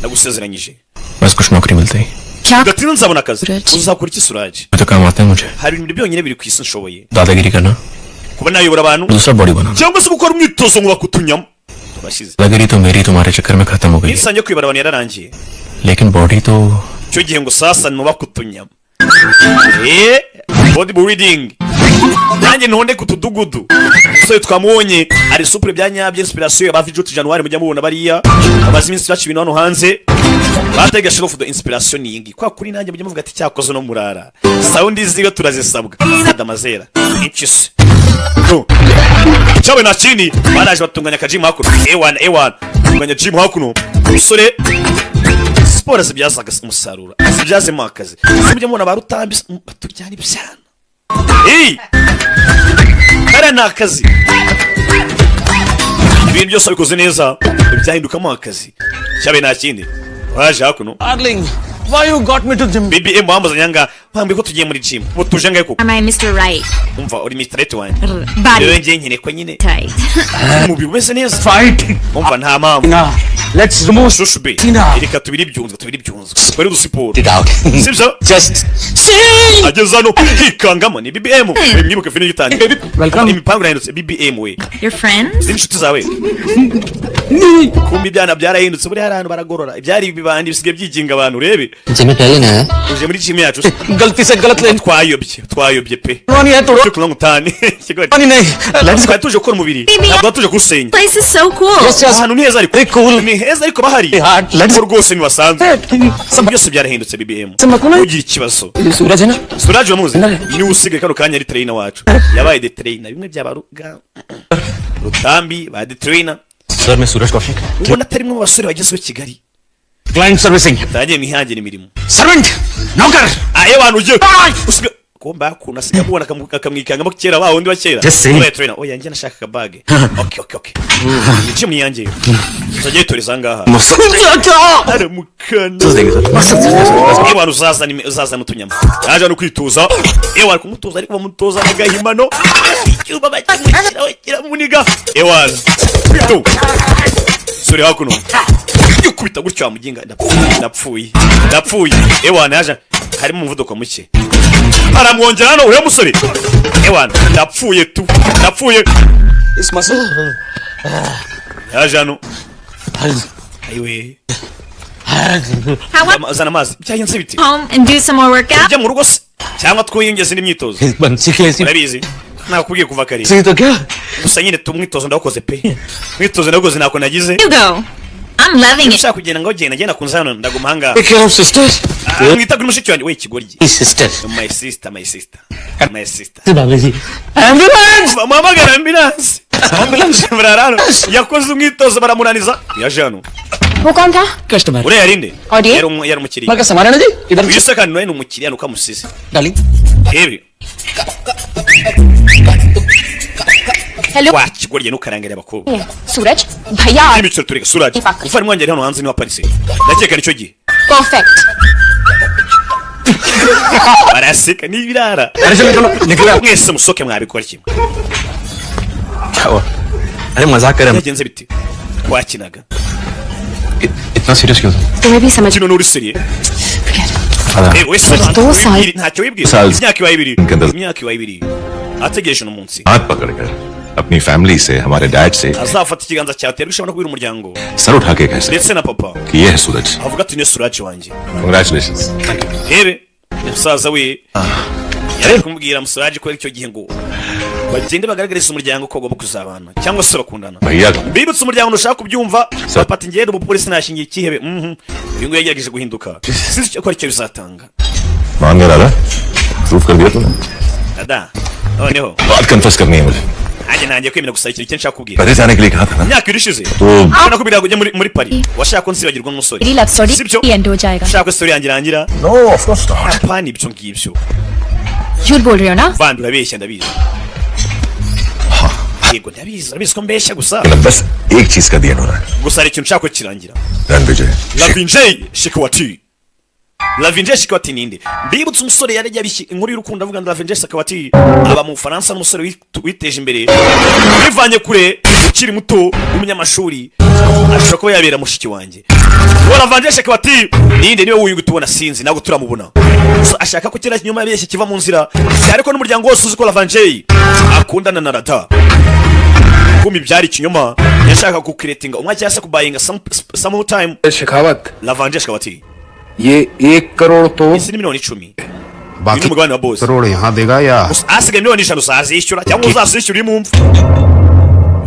C: ndagusezeranyije
F: बस कुछ नौकरी मिलती है
G: क्या
C: gatina nzabona akazi uzakora iki Suraj?
F: तो काम आता है मुझे
C: hari ibintu byonyine biri ku isi nshoboye
F: दादागिरी करना
C: kuba nayobora abantu
F: दूसरा बॉडी बनाना
C: cyangwa se gukora umwitozo ngo bakutunyamo tubashize
F: दादागिरी तो मेरी तुम्हारे चक्कर में खत्म हो गई
C: nisange kwibara abantu yararangiye
F: लेकिन बॉडी तो
C: cyo gihe ngo sasa ni bakutunyamo body building nanjye ntonde ku tudugudu umusore twamubonye ari supure bya nyabyo inspiration ya Vijut January mujya mubona bariya abazi iminsi bacu ibintu hano hanze batega show for the inspiration yingi kwa kuri nanjye mujya muvuga ati cyakoze no murara sound ziga turazisabwa adamazera inchis cyawe na chini banaje batunganya ka gym hakuno A1 tunganya gym hakuno umusore siporo zibyazaga umusaruro zibyazemo akazi mujya mubona barutambi baturyana ibyana kare ni akazi ibintu byose bikoze neza byahindukamo akazi cyabe nta kindi waje hakuno
L: Darling, why you got me to gym?
C: BBM wamuzanye nga wambwiye ko tugiye muri gym ubu tuje ngahe koko
G: Am I Mr. Right?
C: umva uri Mr. Right wanjye
G: Body
C: rero njye nkene ko nyine
G: tight.
C: umubiri umeze neza
L: Fight.
C: umva nta mpamvu
L: Now, let's remove
C: shushu be
L: Tina.
C: reka tubiri byunzwe twari dusiporo
L: it out.
C: sibyo
L: Just see.
C: ageze hano hikangamo ni BBM mwibuke filime gitangiye
L: Welcome.
C: imipango irahindutse BBM we
G: Your friends?
C: inshuti zawe kumbi ibyana byarahindutse buri ahantu baragorora ibyari bibandi bisigaye byiginga abantu urebe
L: gym में पहले ना
C: uje muri gym yacu
L: गलती से गलत लेन
C: twayobye pe
L: नहीं है तो
C: cyo kunywa mutani kigori
L: नहीं नहीं let's
C: twari tuje gukora umubiri
G: Baby,
C: ntabwo tuje gusenya
G: Place is so cool.
L: Yes, yes.
C: ahantu ni heza ariko
L: Very cool.
C: ni heza ariko bahari
L: hard. Let's
C: rwose ntibasanzwe byose byarahindutse BBM
L: Makuna?
C: ugira ikibazo
L: सूरज है ना
C: Suraj wamuzi ni usigaye kano kanya ari trainer wacu yabaye the trainer bimwe byabaruga rutambi ba the trainer
F: sir मैं Suraj Kaushik
C: ubona atari mwe basore bagezwe Kigali
L: client servicing
C: tagiye mwihangira imirimo
L: servant नौकर
C: ayo bantu uje usiga komba kuna siga kubona akamwikangamo kera ba wundi wa kera
L: Just saying.
C: oya trainer oya njye nashaka ka bag okay nje mwiyange tujye toreza ngaha ari mukana ewa uzazana utunyama yaje no kwituza ewa kumutuza ariko bamutoza n'agahimano icyuba bakimukira wekira muniga ewa bitu suri hakuno yukubita gutyo amuginga ndapfuye ewa naje harimo umuvuduko muke aramwongera hano uriya musore ewa ndapfuye
L: इस muscle
C: yaje hano ayiwe
G: How about
C: zana amazi byagenze biti
G: home and do some more workout?
C: ujya mu rugo se cyangwa twiyongeze n'imyitozo
L: बंसी की ऐसी
C: urabizi nakubwiye kuva kare
L: सही तो क्या
C: gusa nyine tumwitozo ndawukoze pe mwitozo ndakoze nako nagize
G: You go. I'm loving it.
C: ushaka kugenda ngo genda kunza hano ndaguma hanga
L: Take care of sisters.
C: mwita kuri mushiki wanjye we kigoryi
L: Sister.
C: my sister
L: बाबूजी ambulance
C: mamagara ambulance murarano yakoze umwitozo baramunaniza yaje hano
G: वो कौन था?
L: Customer
C: uriya yarinde
G: और ये?
C: yari umukiriya
L: मगर सामान है ना जी इधर
C: uyu se kandi nawe ni umukiriya nuko amusize
L: darling
C: ebi
G: Hello.
C: wa kigoryi nukarangara abakobwa
G: सूरज भैया
C: n'imiciro tureka Suraj ufari mwangere hano hanze ni wa Paris ndakeka nicyo gihe
G: perfect
C: baraseka n'ibirara
L: अरे चलो चलो निकलो
C: mwese musoke mwabikora kimwe
F: क्या हुआ अरे मजाक कर रहे हैं
C: byagenze biti twakinaga
F: इतना सीरियस क्यों था
G: तुम्हें भी समझ
C: kino n'uri seriye wese
G: दो साल
C: ntacyo wibwira
E: Sazi.
C: imyaka ibaye ibiri
E: Nkanda-
C: imyaka ibaye ibiri ategereje uno munsi
E: हाथ पकड़कर अपनी फैमिली से हमारे डैड से
C: azafata ikiganza cyawe terwa ishobora no kubwira umuryango
E: sir उठा के कह सकते
C: ndetse na papa
E: कि ये है सूरज
C: avuga ati ni Suraj wanjye
E: congratulations
C: rebe umusaza we yari kumubwira Suraj ko icyo gihe ngo bagende bagaragariza umuryango ko bagomba kuzabana cyangwa se bakundana
E: भैया
C: bibutse umuryango ushaka kubyumva papa ati ngende umupolisi nashingiye ikihebe uyu nguyu yagerageje guhinduka sinzi icyo icyo bizatanga
E: मान गया दादा प्रूफ कर दिया तूने
C: dada noneho
E: बात कन्फेस करनी है मुझे
C: nanjye kwemera gusa ikintu icyo nshaka kubwira
E: पैसे जाने के लिए कहा था ना
C: imyaka iri ishize
E: तो
C: ubona ko birago ujya muri Paris washaka ko nsibagirwa n'umusore
G: मेरी लव स्टोरी
C: sibyo
G: एंड हो जाएगा
C: ushaka ko story yanjye irangira
E: no of course not
C: apana ibyo ngibyo
G: झूठ बोल रहे हो ना
C: vandi urabeshya ndabizi yego ndabizi ko mbeshya gusa
E: बस एक चीज का दिया उन्होंने
C: gusa hari ikintu nshaka ko kirangira
E: run विजय
C: la vinjay shikwati Lavingesh akaba ati ninde mbibutse umusore yari yabishye inkuru y'urukundo avuga ngo Lavingesh akaba ati aba mu Faransa n'umusore witeje imbere bivanye kure ukiri muto umunyamashuri ashobora kuba yabera mushiki wanjye Lavingesh akaba ati ninde niwe wuyu gutubona sinzi ntabwo turamubona ashaka ko kera nyuma yabeshye kiva mu nzira ariko n'umuryango wose uzi ko Lavingesh akundana na Rada kumi byari ikinyoma yashaka kukiretinga umwe cyangwa se kubayinga some time
M: Shekhawat
C: Lavingesh akaba ati
M: ये 1 करोड़ तो
C: isi ni miliyoni 10
J: बाकी
C: umugabane wa boss
J: crore यहाँ देगा या
C: asigaye miliyoni 5 uzazishyura cyangwa uzazishyura imumva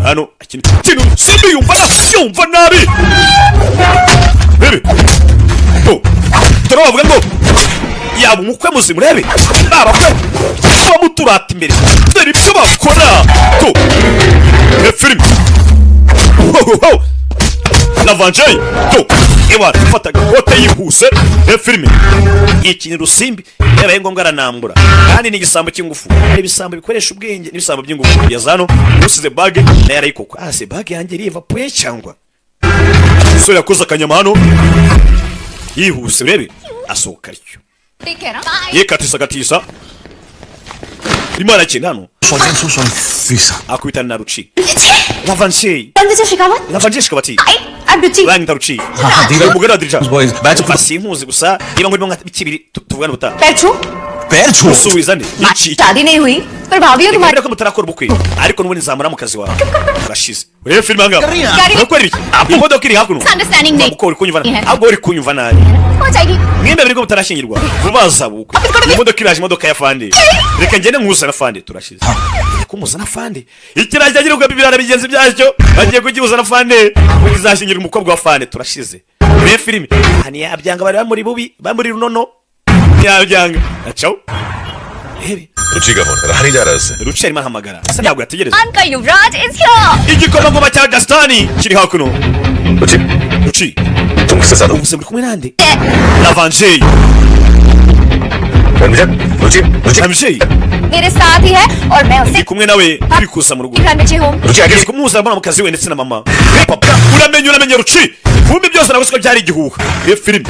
C: hano ikintu simbi yumva nabi bebe turavuga ngo yaba umukwe muzima urebe baba kwe kuba muturata imbere dore ibyo bakora to film Lavingesh to ewa fataga kote yihuse filime ikintu rusimbi yabaye ngombwa aranambura kandi ni igisambo cy'ingufu ari ibisambo bikoresha ubwenge n'ibisambo by'ingufu yazano usize bag na yarayikoko se bag yanjye riva poye cyangwa so yakoze akanyama hano yihuse urebe asohoka aricyo yekatisa imana cyane hano akubitana na Ruchi Lavingesh akaba ati Bang Ruchi umugore wa Dirija sinkuzi gusa niba ngurimo nka kibiri tuvugana buta
G: Perchu
C: usubizane
G: शादी नहीं हुई पर भाभी और तुम्हारे
C: ko mutarakora ubukwe ariko n'ubundi nzamara mu kazi wawe urashize urebe filime hanga urakora ibiki imodoka iri hakuno
G: understanding नहीं
C: uko uri kunyumva ahubwo uri kunyumva nabi
G: हो जाएगी
C: mwembe biriko mutarashingirwa vuba zabukwe imodoka iraje imodoka ya fande reka ngende nkuzana fande turashize kumuzana fande ikiraje agira ubwo bigenzi byacyo bagiye kugibuzana fande kuzashingira umukobwa wa fande turashize urebe filime hani yabyanga bari bamuri bubi bamuri runono yabyanga acaho
E: रुचि का फोन कर हरी जा रहा है उससे
C: Ruchi arimo ahamagara asa ntabwo yategereza
G: Anka Yuvraj is here
C: igikomangoma cya Gastani kiri hakuno
E: रुचि
C: Ruchi
E: तुम किसके साथ हो
C: uvuze muri kumwe nande Lavingesh
E: रुचि रुचि
C: Lavingesh
G: मेरे साथ ही है और मैं उसे
C: ndi kumwe nawe turi kuza mu rugo
G: घर में home
E: रुचि आगे
C: ngiye kumuhuza mbona mu kazi we ndetse na mama papa uramenye Ruchi kumbi byose nawe siko byari igihuha iyo filime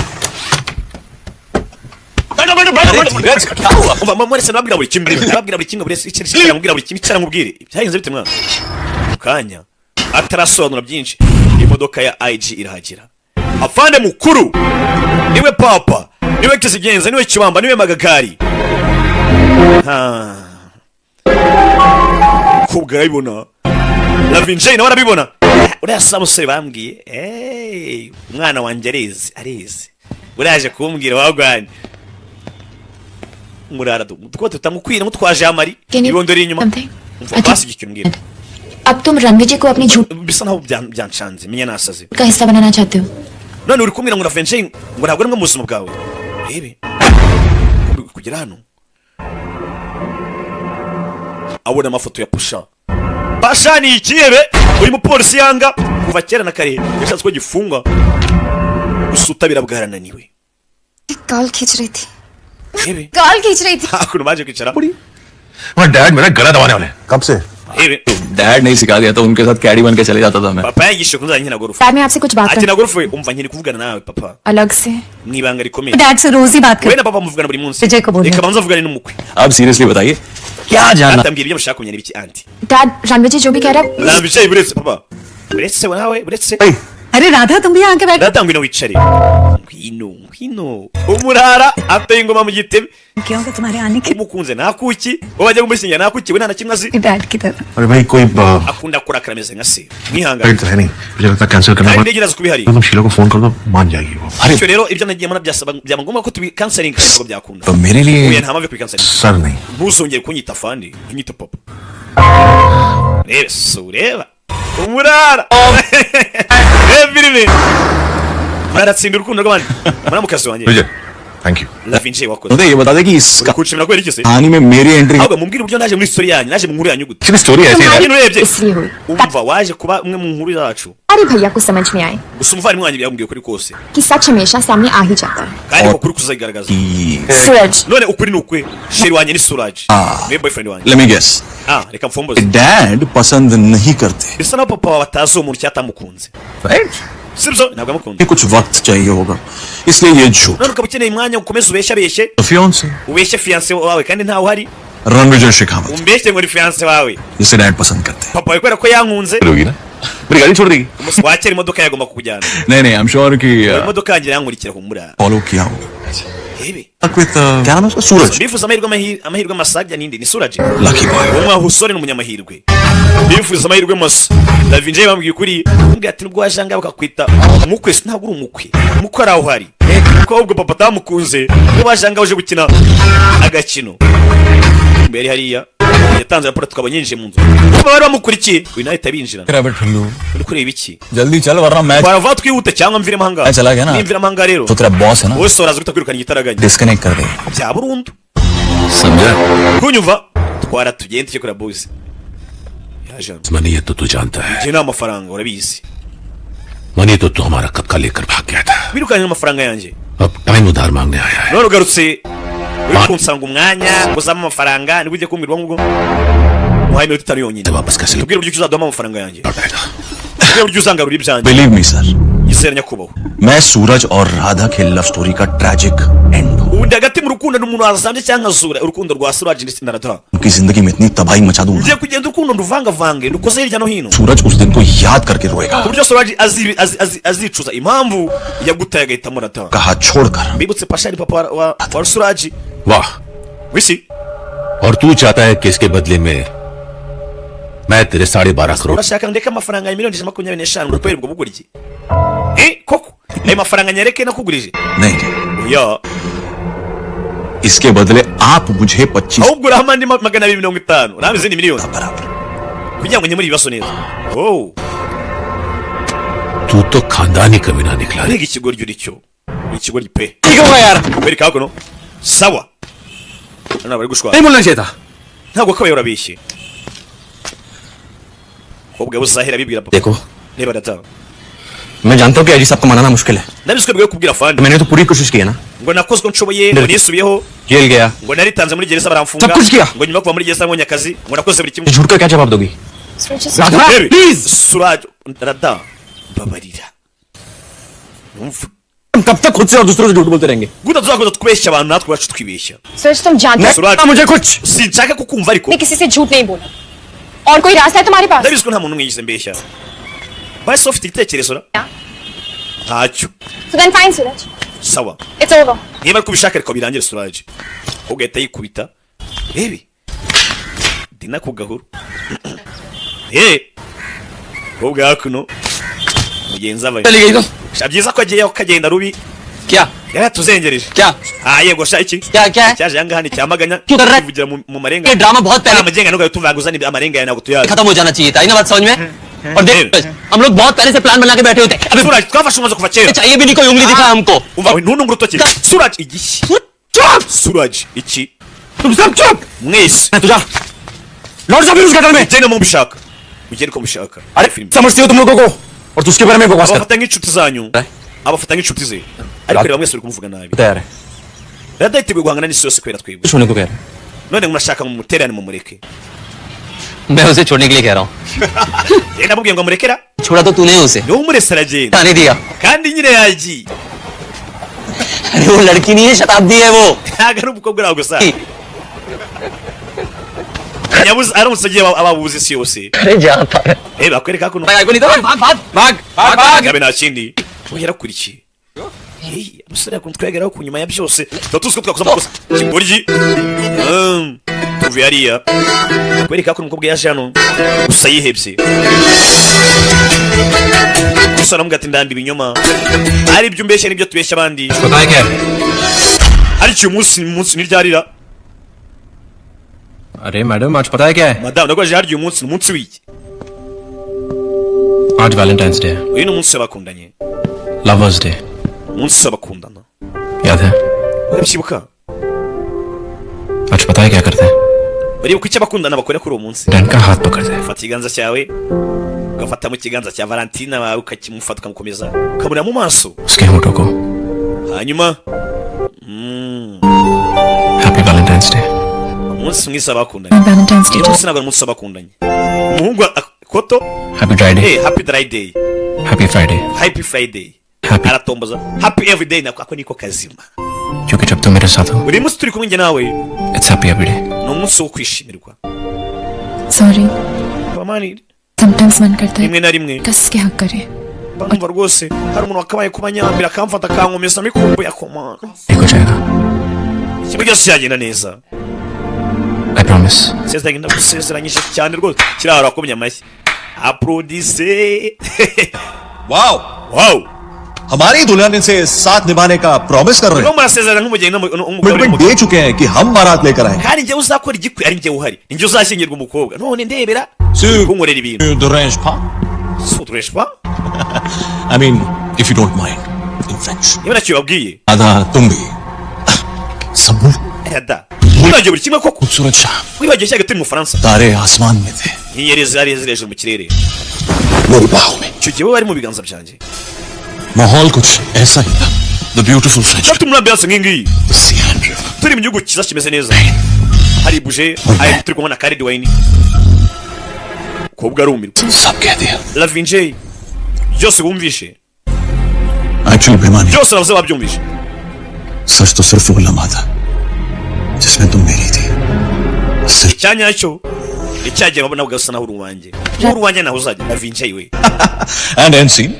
C: mwese nababwira buri kimwe buri kimwe cyane mubwire byagenze bite mwana mukanya atarasobanura byinshi imodoka ya IG irahagera afande mukuru niwe papa niwe kizigenza niwe kibamba niwe magagari kubwa ibona Lavingesh nawe arabibona uriya samusore bambwiye umwana wanjye arizi uraje kumbwira wagwani murara duko tutamukwira mutwaje amari ibondori inyuma basi gikimbwira
G: अब तुम रणवीर जी को अपनी झूठ
C: bisa naho byanshanze menya nasaze
G: का हिस्सा बनाना चाहते हो
C: none uri kumbwira ngo Lavingesh ngo ntabwo ari mu buzima bwawe rebe kugera hano abona amafoto ya Pasha ni ikirebe uyu mupolisi yanga kuva kera na kare yashatse ko gifunga usutabira bwarananiwe
G: गाल खींच रही थी
C: rebe
G: गाल खींच रही थी
C: hakuno maje kwicara
E: मैं डैड मेरा गला दबाने वाले
J: कब से
C: rebe
F: डैड नहीं सिखा दिया तो उनके साथ कैडी बन के चले जाता था मैं
C: papa yagishe kunza nkina gorufu
G: dad मैं आपसे कुछ बात
C: akina gorufu umva nkiri kuvugana nawe papa
G: अलग से
C: mwibanga rikomeye
K: डैड से रोज ही बात
C: we
K: कर
C: na papa muvugana buri munsi
K: विजय को बोलिए
C: reka banza vugane n'umukwe
F: अब सीरियसली बताइए क्या जानना
C: atambwira ibyo mushaka kumenya ibiki anti
G: dad Ranveer ji जो भी कह रहा है
C: Lavingesh buretse papa buretse nawe buretse
K: अरे राधा तुम भी आके बैठ
C: data ngwino wicare ngwino umurara ateye ingoma mu gitebe
K: क्यों कि तुम्हारे आने की
C: umukunze nakuki wajya kumushinga nakuki we nta kimwe azi
K: dad की तरह
J: अरे भाई कोई
C: akunda kurakara ameze nka se mwihangane
J: पेट तो है नहीं मुझे लगता है कैंसिल करना
C: kandi
J: पड़ेगा
C: ntegereza kubihari
J: तुम शीला को फोन कर दो मान जाएगी वो
C: bityo rero ibyo nagiye mbona byaba ngombwa ko tubikansaringa ntabwo byakunda
F: तो मेरे लिए
C: oya nta mpamvu yo kubikansaringa
J: sir नहीं
C: ntuzongere kunyita fandi unyita papa reba so ureba umurara reba filime baratsinda urukundo rw'abandi muri mu kazi wanjye
E: Vijay thank you
C: Lavingesh wakoze
F: मुझे ये बता दे कि इसका
C: kuchimira kweli iki se
F: कहानी में मेरी entry
C: ahubwo mumbwire uburyo naje muri story yanyu naje mu nkuru yanyu gute
E: सिर्फ स्टोरी ऐसी है
C: ibintu urebye
G: इसलिए हुई
C: umva waje kuba umwe mu nkuru zacu
G: अरे भैया को समझ में आए
C: gusa umuvandimwe wanjye yambwiye kuri kose
G: कि सच हमेशा सामने आ ही जाता है
C: kandi ko kuri kuzagaragaza
G: सूरज
C: none ukuri ni ukwe sheri wanjye ni Suraj niwe boyfriend wanjye
F: let me guess
C: reka mfomboze
F: dad पसंद नहीं करते
C: bisa naho papa wawe atazi uwo muntu cyatamukunze
F: right
C: sibyo ntabwo amukunda
J: कुछ वक्त चाहिए होगा इसलिए ये झूठ
C: none ukaba ukeneye umwanya ukomeze ubeshye
J: fiance
C: ubeshye fiance wawe kandi ntawe uhari
J: Ranvijay Shekhawat
C: umbeshye ngo ni fiance wawe
J: जिसे डैड पसंद करते हैं
C: papa we kubera ko yankunze
J: होगी ना मेरी गाड़ी छोड़ देगी
C: wakera imodoka yagomba kukujyana
J: नहीं नहीं आई एम श्योर कि
C: imodoka yanjye yankurikira humura
J: follow किया होगा
C: Ebe.
J: क्या नाम है उसका सूरज
C: Bifuza amahirwe masajya ninde ni Suraj.
J: Lucky boy.
C: Umwe ahusore n'umunyamahirwe. Bifuza amahirwe masa. Davinje bambwiye kuri mbwiye ati nubwo wajanga bakakwita umukwe ntabwo uri umukwe. Umukwe araho hari. Kuko ahubwo papa tamukunze. Ngo wajanga uje gukina agakino. Mbere hariya yatanze raporo tukabanyinje mu nzu. Kuba bari bamukurikiye. Uyu nawe tabinjira.
F: Rabbit hullu.
C: Uri kureba iki?
F: जल्दी चल वरना मैं
C: Barava twihute cyangwa mvire mahanga.
F: चला गया ना
C: Nimvire mahanga rero.
F: तो तेरा बॉस है ना
C: Wose uraza utakwirukana igitaraganya.
F: Disconnect कर दे
C: Bya burundu.
F: समझा
C: Kunyumva twara tugende tujye kuri boss. Yaje.
D: Money है तो तू जानता है
C: Jina amafaranga urabizi.
D: मनी तो तू हमारा कब का लेकर भाग गया था
C: Birukanye amafaranga yanjye.
D: अब टाइम उधार मांगने आया है
C: None ugarutse uri kunsanga umwanya nguzamo amafaranga ni bujye kumbwirwa ngo muhaye minota itanu yonyine.
D: वापस कैसे
C: Tubwire uburyo uzaduha amafaranga yanjye. Tubwire uburyo uzangarura ibyanjye.
J: Believe me sir
C: Yizera nyakubahwa.
J: मैं सूरज और राधा के लव स्टोरी का tragic and
C: Ubundi hagati mu rukundo n'umuntu wasanze cyangwa azura urukundo rwa Suraj ndetse na Radha.
J: उनकी जिंदगी में इतनी तबाही मचा दूंगा
C: Ngiye kugenda urukundo nduvangavange ndukoze hirya no hino.
J: सूरज उस दिन को याद करके रोएगा
C: Uburyo Suraj azicuza impamvu yagutaye agahitamo Radha.
J: कहा छोड़कर
C: Bibutse Pashari papa wa Suraj.
D: वाह
C: Wisi.
D: और तू चाहता है कि इसके बदले में मैं तेरे 12.5 crore
C: Urashaka ndeka amafaranga ya miliyoni 25 rupeyi ubwo buguriki. Koko ayo mafaranga nyereke nakugurije.
J: नहीं
C: Oya.
J: इसके बदले आप मुझे 25
C: ahubwo uraha andi 250 uraha izindi miliyoni
J: बराबर
C: kugira ngo nyemure ibibazo neza. Oh
D: तू तो खानदानी कमीना निकला रे
C: mbega ikigoryi uri cyo ikigoryi pe
L: ठीक होगा यार
C: bereka hakuno sawa hano bari gushwa
L: नहीं बोलना चाहिए था
C: ntabwo kabaye urabishye ubwo buzahera bibwira papa
L: देखो
C: reba Radha
L: मैं जानता हूँ कि अजी साहब को मनाना मुश्किल है
C: ndabiswe bwo kubwira fandi
L: मैंने तो पूरी कोशिश की है ना
C: ngo nakozwe nshoboye ngo nisubiyeho
L: jail गया
C: ngo naritanze muri gereza baramfunga
L: सब कुछ किया
C: ngo nyuma kuva muri gereza mbonye akazi ngo nakoze buri kimwe
L: झूठ का क्या जवाब दोगी Radha
C: Baby,
L: please
C: Suraj Radha babarira umva
L: हम कब तक खुद से और दूसरों से झूठ बोलते रहेंगे
C: guta tuzakomeza twibeshya abantu natwe bacu twibeshya
G: सूरज तुम जानते हो
C: Suraj
L: मुझे कुछ
C: sinshaka kukumva ariko
G: मैं किसी से झूठ नहीं बोला और कोई रास्ता है तुम्हारे पास
C: ndabizi ko nta muntu umwe yigize mbeshya basi ufite igitekerezo ra ntacyo
G: So then fine, Suraj.
C: sawa
G: It's over.
C: niba ari kubishaka ariko birangire Suraj ugahita yikubita ebi dina ku gahuru ubwo hakuno mugenzi abaye
L: चली गई तो
C: byiza ko agiye kagenda rubi
L: क्या
C: yaratuzengereje
L: क्या
C: yego sha iki
L: क्या क्या है
C: cyaje yanga hani cyamaganya
L: क्यों कर रहा है
C: kuvugira mu marenga
L: ये ड्रामा बहुत पहले
C: amagenga nuko tuvanguza ni amarenga yana gutuyaza
L: खत्म हो जाना चाहिए था ना बात समझ में और देख हम लोग बहुत पहले से प्लान बना के बैठे होते अभी
C: Suraj twafashe umaze kuva kera
L: चाहिए भी नहीं कोई उंगली दिखा हमको
C: umva ntunungu urutoki Suraj igiki Suraj iki
L: तुम सब चुप
C: mwese
L: मैं तुझा लौट जा फिर उस गटर में
C: mugende mu bishaka mugende ko mushaka
L: अरे समझते हो तुम लोगों को और तू उसके बारे में बकवास कर
C: abafata nk'inshuti zanyu abafata nk'inshuti ze ariko reba mwese uri kumuvuga nabi
L: तैयार है
C: Radha yiteguye guhangana n'isi yose kubera twebwe
L: कुछ होने को कह रहा है
C: none murashaka mu muterane mu mureke
L: मैं उसे छोड़ने के लिए कह रहा हूँ
C: yenda mubwiye ngo murekera
L: छोड़ा तो तूने उसे
C: niwe umurese aragenda
L: जाने दिया
C: kandi nyine yagiye
L: अरे वो लड़की नहीं है शताब्दी है वो
C: ntabwo ari umukobwa uraho gusa nyabuze aramutse agiye ababuze isi yose
L: अरे जा
C: bakwereka hakuno
L: भाग भाग भाग भाग भाग
C: gabe nta kindi we yarakurikiye umusore yakunze twegeraho ku nyuma ya byose tuba tuzi ko twakoze amakosa ikigoryi tuvuye hariya bakwereka ko umukobwa yaje hano gusa yihebye gusa aramubwira ati ndanda ibinyoma ari ibyo umbeshya n'ibyo tubeshya abandi ariko uyu munsi ntiryarira
F: अरे मैडम आज पता है क्या है
C: madamu nagwaje harya uyu munsi ni umunsi w'iki
F: आज Valentine's day है
C: uyu ni umunsi w'abakundanye
F: lovers day
C: umunsi w'abakundana
F: याद है
C: urabyibuka
F: आज पता है क्या करते हैं
C: baribuka icyo abakundana bakora kuri uwo munsi
F: Dan का हाथ पकड़ते हैं
C: ufata ikiganza cyawe ugafata mu kiganza cya Valentina wawe ukakimufata ukamukomeza ukamureba mu maso
F: उसके होठों को
C: hanyuma
F: happy Valentine's day
C: umunsi mwiza w'abakundanye
G: Valentine's Day.
C: uyu munsi ntabwo ari umunsi w'abakundanye umuhungu koto
F: Happy dry day.
C: happy dry day,
F: Happy Friday.
C: happy Friday,
F: Happy.
C: aratomboza happy every day, nako ako niko kazima.
F: क्योंकि जब तुम मेरे साथ हो,
C: buri munsi turi kumwe njye nawe
F: it's happy every day.
C: ni umunsi wo kwishimirwa.
G: Sorry
C: Bamani,
G: sometimes मन करता है
C: rimwe na rimwe
G: कस के हक करे
C: bamva rwose hari umuntu wakabaye kuba nyambira akamfata akankomeza mikumbu ya komana.
F: ठीक हो जाएगा.
C: Kimwe cyose cyagenda neza.
F: I promise.
C: Sezeranye ndagusezeranyije cyane rwose. Kirahara akomye amashyi. Applaudisse.
J: Wow
C: Wow.
J: हमारी दुल्हन इनसे साथ निभाने का प्रॉमिस कर रहे
C: Ngo
J: हैं,
C: murasezerana nk'umugeni n'umugabo.
J: कमिटमेंट दे चुके हैं कि हम बारात लेकर आएंगे.
C: Kandi njye uzakora igikwi ari njye uhari. Njye uzashyingirwa umukobwa. None ndebera kunkorera ibintu.
J: Derange pas?
C: Sudresh pas?
J: I mean, if you don't mind, in French.
C: Niba nacyo babwiye.
J: आधा तुम भी. संभल.
C: Yada. Wibagiwe buri kimwe koko.
J: खूबसूरत शाम.
C: Wibagiwe cyaga turi mu Faransa.
J: तारे आसमान में थे.
C: Inyenyeri zari hejuru mu kirere.
J: मेरी बाहों में.
C: Icyo gihe bari mu biganza byanjye.
J: माहौल कुछ ऐसा ही था. The beautiful French.
C: Shafite muri ambiance nk'ingiyi.
J: Sian River.
C: Turi mu gihugu cyiza kimeze neza. Hari buje, hari turi kumwe na Karidi wine. Kobwa arumirwa.
J: सब कह दिया.
C: Lavinje. Byose wumvishe.
J: Actually बेमानी.
C: Byose navuze wabyumvishe.
J: सच तो सिर्फ वो लम्हा था जिसमें तुम मेरी थी. सिर्फ.
C: Icyanya cyo. Icyagiye babona ugasa naho uruwanjye. Uruwanjye naho uzajya Lavinje we.
J: And end scene.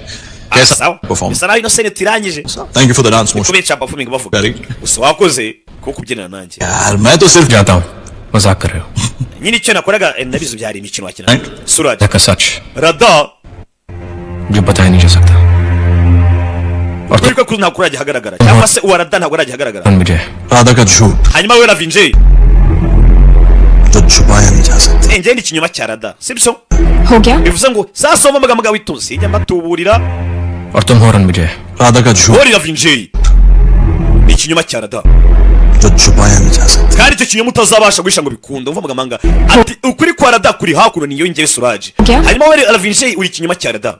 J: कैसा
C: Sawa.
J: perform?
C: Bisa naho ino scene tirangije.
J: Thank you for the dance motion.
C: Kubera cyapa performing bavuga.
J: Very.
C: Gusa wakoze ko kubyina nanjye.
J: यार मैं तो सिर्फ
F: जाता हूँ. मजाक कर रहे हो.
C: Nyine icyo nakoraga nabizo byari imikino wakina. Suraj.
F: का सच
C: Rada.
F: जो बताया नहीं जा सकता. और
C: Uri ko ntakura ajya hagaragara. Cyangwa se uwarada ntabwo arajya hagaragara.
F: तुम मुझे
J: राधा का झूठ
C: Hanyuma we Lavinje.
J: जो छुपाया नहीं जा सकता.
C: Njye ni ikinyoma cya Rada. Sibyo?
G: हो गया
C: Bivuze ngo sasa amagambo witonze njya mbatuburira.
F: और तुम हो रणविजय.
J: राधा का झूठ
C: Ori Lavinje. Ni ikinyoma cya Rada.
J: जो छुपाया नहीं जा सकता.
C: Kandi icyo kinyoma utazabasha guhisha ngo bikunda. Umva amagambo ati ukuri kwa Rada kuri hakuno niyo njye Suraj.
G: क्या
C: Hanyuma we Lavinje uri ikinyoma cya Rada.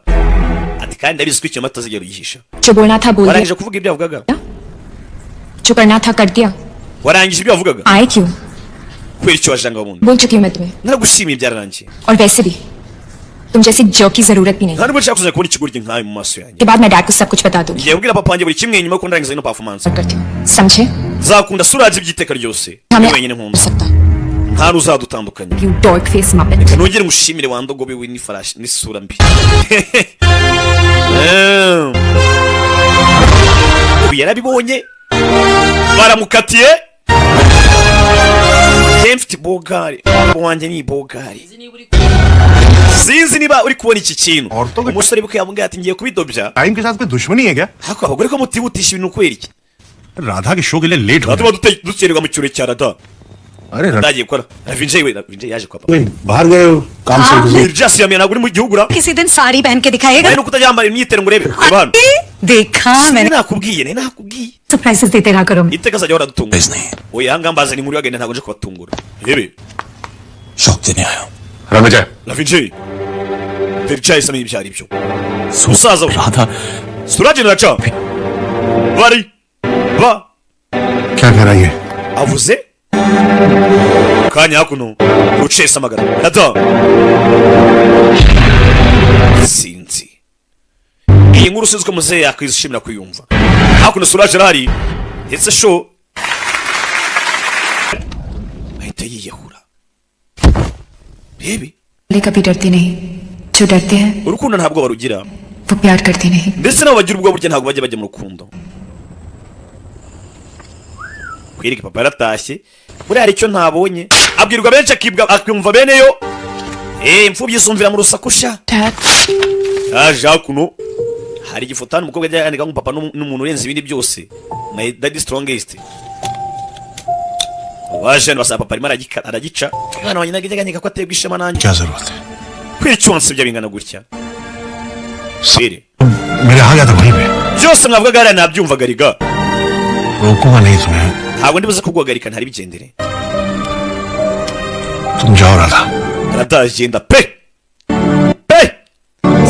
C: Ati kandi ndabizi ko ikinyoma atazigera uyihisha.
G: जो बोलना था बोल दिया
C: Warangije kuvuga ibyo yavugaga?
G: जो करना था कर दिया.
C: Warangije ibyo yavugaga?
G: आए क्यों
C: Kubera icyo wajanga wundi.
G: बोल चुकी हूँ मैं तुम्हें.
C: Naragushimiye byararangiye.
G: और वैसे भी तुम जैसी जॉब की जरूरत भी नहीं.
C: Nta nubwo nshaka kuza kubona ikigoryi nkawe mu maso yanjye.
G: के बाद मैं डैड को सब कुछ बता दूंगी.
C: Ngiye kubwira papa wanjye buri kimwe nyuma yo kundangiza ino performance.
G: करती हूँ समझे.
C: Nzakunda Suraj ibyiteka ryose.
G: हमें
C: Ni wenyine nkunda.
G: सकता.
C: Nta ruzadutandukanya.
G: You dork face muppet.
C: Nongere ngushimire wandogobe we n'ifarashi n'isura mbi. Ubu yarabibonye. Baramukatiye. Mfite bogari. Umugabo wanjye ni bogari. Sinzi niba uri kubona iki kintu. Umusore bwe yamubwiye ati ngiye kubidobya.
N: Time के साथ कोई दुश्मनी है क्या?
C: Hako abagore ko mutihutisha ibintu kwera iki?
N: Radha के शो के लिए लेट हो
C: Tuba dukererwa mu kirori cya Rada.
N: अरे
C: Ndagiye gukora. Lavinje yaje kwa papa.
N: बाहर गए हो काम से busy.
C: Just yamye naguri mu gihugu ra.
K: किसी दिन साड़ी पहन के दिखाएगा.
C: Nuko utajyambara imyitero ngo urebe. Reba hano.
K: देखा मैंने.
C: nakubwiye.
K: सरप्राइजेस देते रहा करो.
C: Iteka azajya ahora dutungura. Oya hanga mbaza ni muri wagenda ntabwo nje kubatungura. Yebe.
J: शौक देने आया हूँ.
F: Ranvijay.
C: Lavinje. Terchaye samye ibyo ari byo. Musaza we.
J: Radha
C: Suraj naracha. Bari. Ba.
N: क्या कह रहा है ये?
C: Avuze? Kanya kuno. Rucese amagara. Rada. Sinzi. Iyi nkuru sinzi ko muzehe yakwishimira kuyumva. Hakuno Suraj arahari. Ese show. Ahita yiyahura. Baby.
G: कभी डरते नहीं. जो डरते हैं
C: Urukundo ntabwo barugira.
G: वो प्यार करते नहीं.
C: Ndetse nabo bagira ubwo burya ntabwo bajya mu rukundo. Kwirika papa yaratashye. Muri hari icyo ntabonye. Abwirwa benshi akumva bene yo. Imfubyi isumvira mu rusakusha. Yaje hakuno. Hari igifotani umukobwa ajya yandika ngo papa n'umuntu urenze ibindi byose. My daddy strongest. Waje basaba papa arimo aragica. Mwana wanjye nagijya ko aterwa ishema nanjye.
N: क्या जरूरत है?
C: Kwicunsa bya bingana gutya. Sire.
N: मेरे आ गया था वहीं पे.
C: Byose mwavugaga ari nabyumvaga riga.
N: रोकूंगा नहीं तुम्हें.
C: Ntabwo ndibuze kuguhagarika ntari bigendere.
N: तुम जाओ Radha.
C: Aradagenda pe.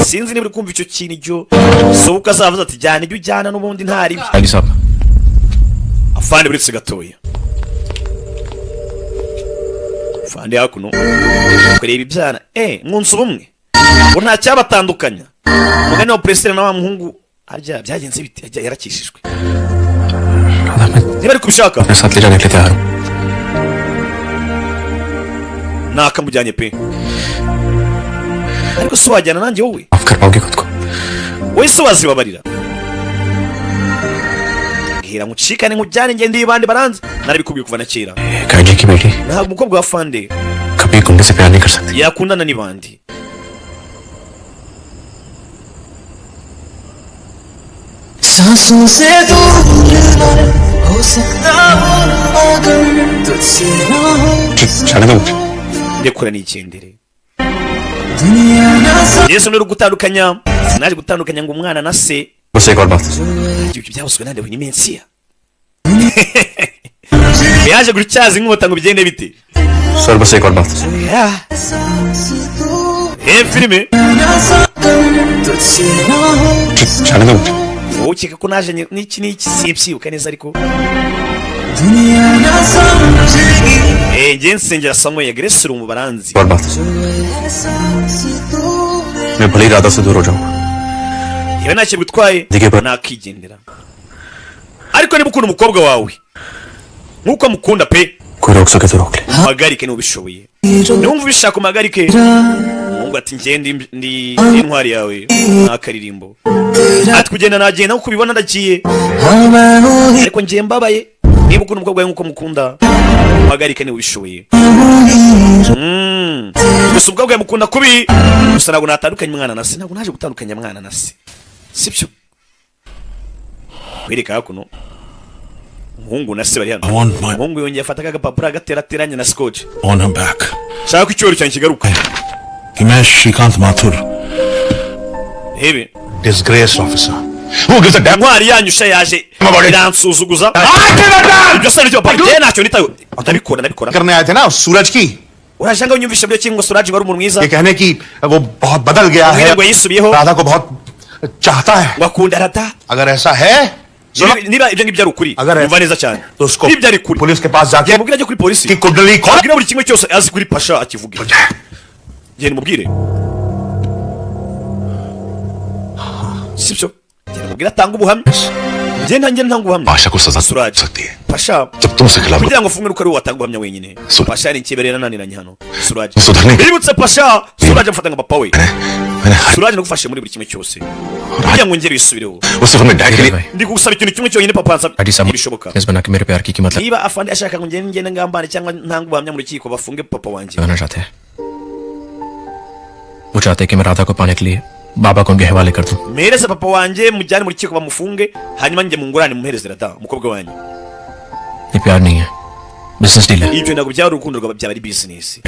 C: Sinzi niba uri kumva icyo kintu icyo sobuka azavuze ati jyana ibyo ujyana n'ubundi ntari byo.
F: Ali sahab.
C: Afande buretse gatoya. Afande hakuno. Kureba ibyana. Mwunsi ubumwe. ngo nta cyabatandukanya. Umugani wa Preston na wa muhungu harya byagenze bite? Harya yarakishijwe. Niba ari kubishaka
F: अपने साथ ले जाने के लिए तैयार हूँ.
C: nakamujyanye pe. Ariko si wajyana nanjye wowe?
F: माफ कर पाओगे खुद को?
C: Wowe si wazibabarira? Hira mucikane nkujyane ngende ibandi baranze. Narabikubwiye kuva na kera.
F: गाजी की बेटी
C: Ntabwo umukobwa wa Fande
F: कभी गुंडे से प्यार नहीं कर सकती.
C: yakundana n'ibandi.
O: सांसों से दूर हो सकता हूँ अगर तुझसे ना हो.
F: जाने दो.
C: Ndekura n'icyendere.
O: दुनिया ना
C: Yesu ni gutandukanya. Sinaje gutandukanya ngo umwana na se.
F: बस एक और बात.
C: Ibyo byabuzwe nande buri minsi. Yaje gutyaza inkota ngo bigende bite?
F: Sir बस एक और बात.
C: Filime
O: तुझसे ना हो.
F: जाने दो.
C: wowe ukeka ko naje n'iki simpyibuka neza ariko
O: दुनिया ना समझेगी.
C: njye nsengera Samuel Grace mu baranzi.
F: और बात. मैं भली राधा से दूर हो जाऊंगा.
C: Yewe ntacyo bitwaye nakigendera. Ariko niba ukunda umukobwa wawe nk'uko amukunda pe
F: कोई रोक सके तो रोक ले.
C: magarike niba ubishoboye. Niwumva ubishaka umagarike. Mungu ati ngende ndi intwari yawe nakaririmbo. Ati kugenda nagenda nkuko ubibona ndagiye. Ariko ngiye mbabaye. Niba ukunda umukobwa wawe nk'uko mukunda magarike niba ubishoboye. Gusa umukobwa wawe mukunda kubi. Gusa ntabwo natandukanye umwana na se. Ntabwo naje gutandukanya umwana na se. Sibyo. Wereka hakuno. Umuhungu na se bari hano. Umuhungu yongeye afata agapapuro agaterateranya na scotch.
N: On him back.
C: Shaka ko icyoro cyanjye kigaruka.
N: Himesh Shrikant Mathur.
C: Hebe.
N: Disgraced officer. Who gives a damn?
C: Ntwari yanyu sha yaje. Iransuzuguza. Ibyo se nibyo papa. Ntacyo nitayo. Ndabikora.
N: करने आए थे ना सूरज की.
C: Urashanga unyumvisha byo kingo Suraj wari umuntu mwiza.
N: ये कहने की वो बहुत बदल गया है. राधा को बहुत चाहता है.
C: Wakunda Radha.
N: अगर ऐसा है
C: niba ibyo ngibyo ari ukuri umva neza cyane
N: ibyo
C: ari kuri
N: police के पास जाके
C: mubwira ajye kuri polisi
N: की कुंडली खोल
C: abwira buri kimwe cyose azi kuri Pasha akivuge genda mubwire sibyo genda mubwira tanga ubuhamya genda ntanga ubuhamya
D: Pasha ko saza
C: Suraj
D: sakti hai
C: Pasha
D: jab tumse khilaf
C: kugira ngo fungwe ukari watanga ubuhamya wenyine Pasha ari ikiberera naniranye hano Suraj
D: sudharne
C: bibutse Pasha Suraj amfata nka papa we Suraj nagufashe muri buri kimwe cyose kugira ngo ngere bisubireho
D: usse hame dad ke liye
C: ndi gusaba ikintu kimwe cyonyine papa ansaba bishoboka
F: इस बना के मेरे प्यार की कीमत
C: niba afande ashaka ngo ngende ngambane cyangwa ntanga ubuhamya mu rukiko bafunge papa wanjye
F: लगाना चाहते हैं. वो चाहते हैं कि मैं राधा को पाने के लिए बाबा को उनके हवाले कर दूं.
C: mpereze papa wanjye mujyane mu rukiko bamufunge hanyuma njye mungurane muhereze Radha umukobwa wanjye
F: ये प्यार नहीं है, बिजनेस डील है.
C: ibyo ntabwo byaba urukundo rwaba byaba ari business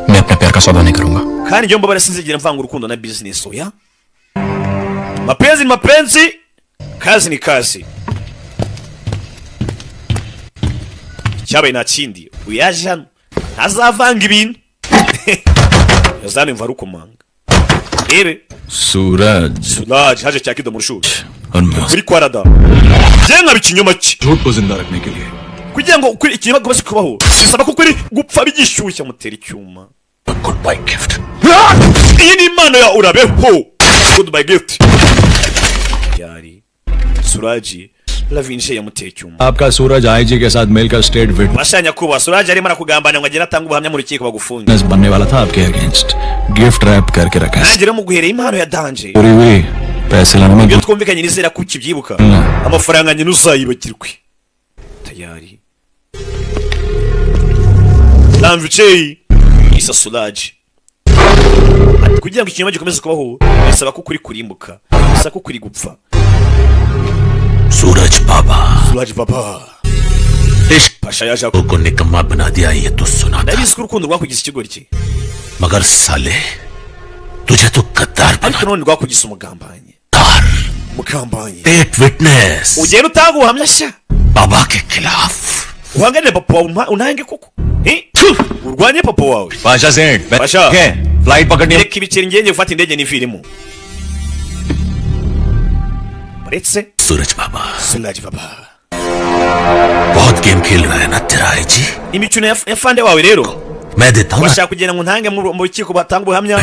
F: मैं अपने प्यार का सौदा नहीं करूंगा.
C: kandi njye mbabara sinzigera mvanga urukundo na business oya mapenzi ni mapenzi kazi ni kazi cyabaye nta kindi uyaje hano ntazavanga ibintu yazane mva rukomanga ere Suraj haje cyakido mu rushuri muri kwa Radha je nka bikinyoma ki
D: झूठ को जिंदा रखने के लिए
C: kugira ngo ukuri ikinyoma gobase kubaho bisaba ko kuri gupfa bigishyushya mutera icyuma
D: goodbye gift
C: iyi ni impano ya urabeho goodbye gift yari Suraj Lavinshe yamuteye icyuma
P: आपका सूरज आईजी के साथ मेल का state witness
C: bashanya kuba Suraj arimo arakugambana ngo agenda atanga ubuhamya mu rukiko bagufunge
P: बनने वाला था आपके against gift wrap करके रखा है
C: nanjye mu guhereye impano ya danje
P: पूरी हुई पैसे लाने में
C: iyo twumvikanye nizera ko ukibyibuka amafaranga nyine uzayibagirwe tayari Lamvichei isa Suraj kugira ngo ikinyoma gikomeze kubaho bisaba ko kuri kurimbuka bisaba ko kuri gupfa
D: सूरज बाबा
C: Suraj baba
D: इश्क
C: Pasha yaje
D: को निकम्मा बना दिया ये तो सुना था
C: ndabizi ko urukundo rwakugize ikigori cye
D: मगर साले तुझे तो गद्दार बना
C: ariko none rwakugize umugambanyi mugambanyi
D: state witness
C: ugenda utanga ubuhamya sha
D: बाबा के खिलाफ
C: uhanganire papa wawe unange koko urwanye papa wawe
D: Pasha सेठ
C: Pasha
D: फ्लाइट पकड़नी
C: reka ibiceri ngenge gufata indege n'ivirimo uretse
D: सूरज बाबा
C: Suraj baba
D: बहुत गेम खेल रहा है ना तेरा IG
C: imikino ya fande wawe rero
D: मैं देता हूँ
C: bashaka kugenda ngo ntange mu rukiko batanga ubuhamya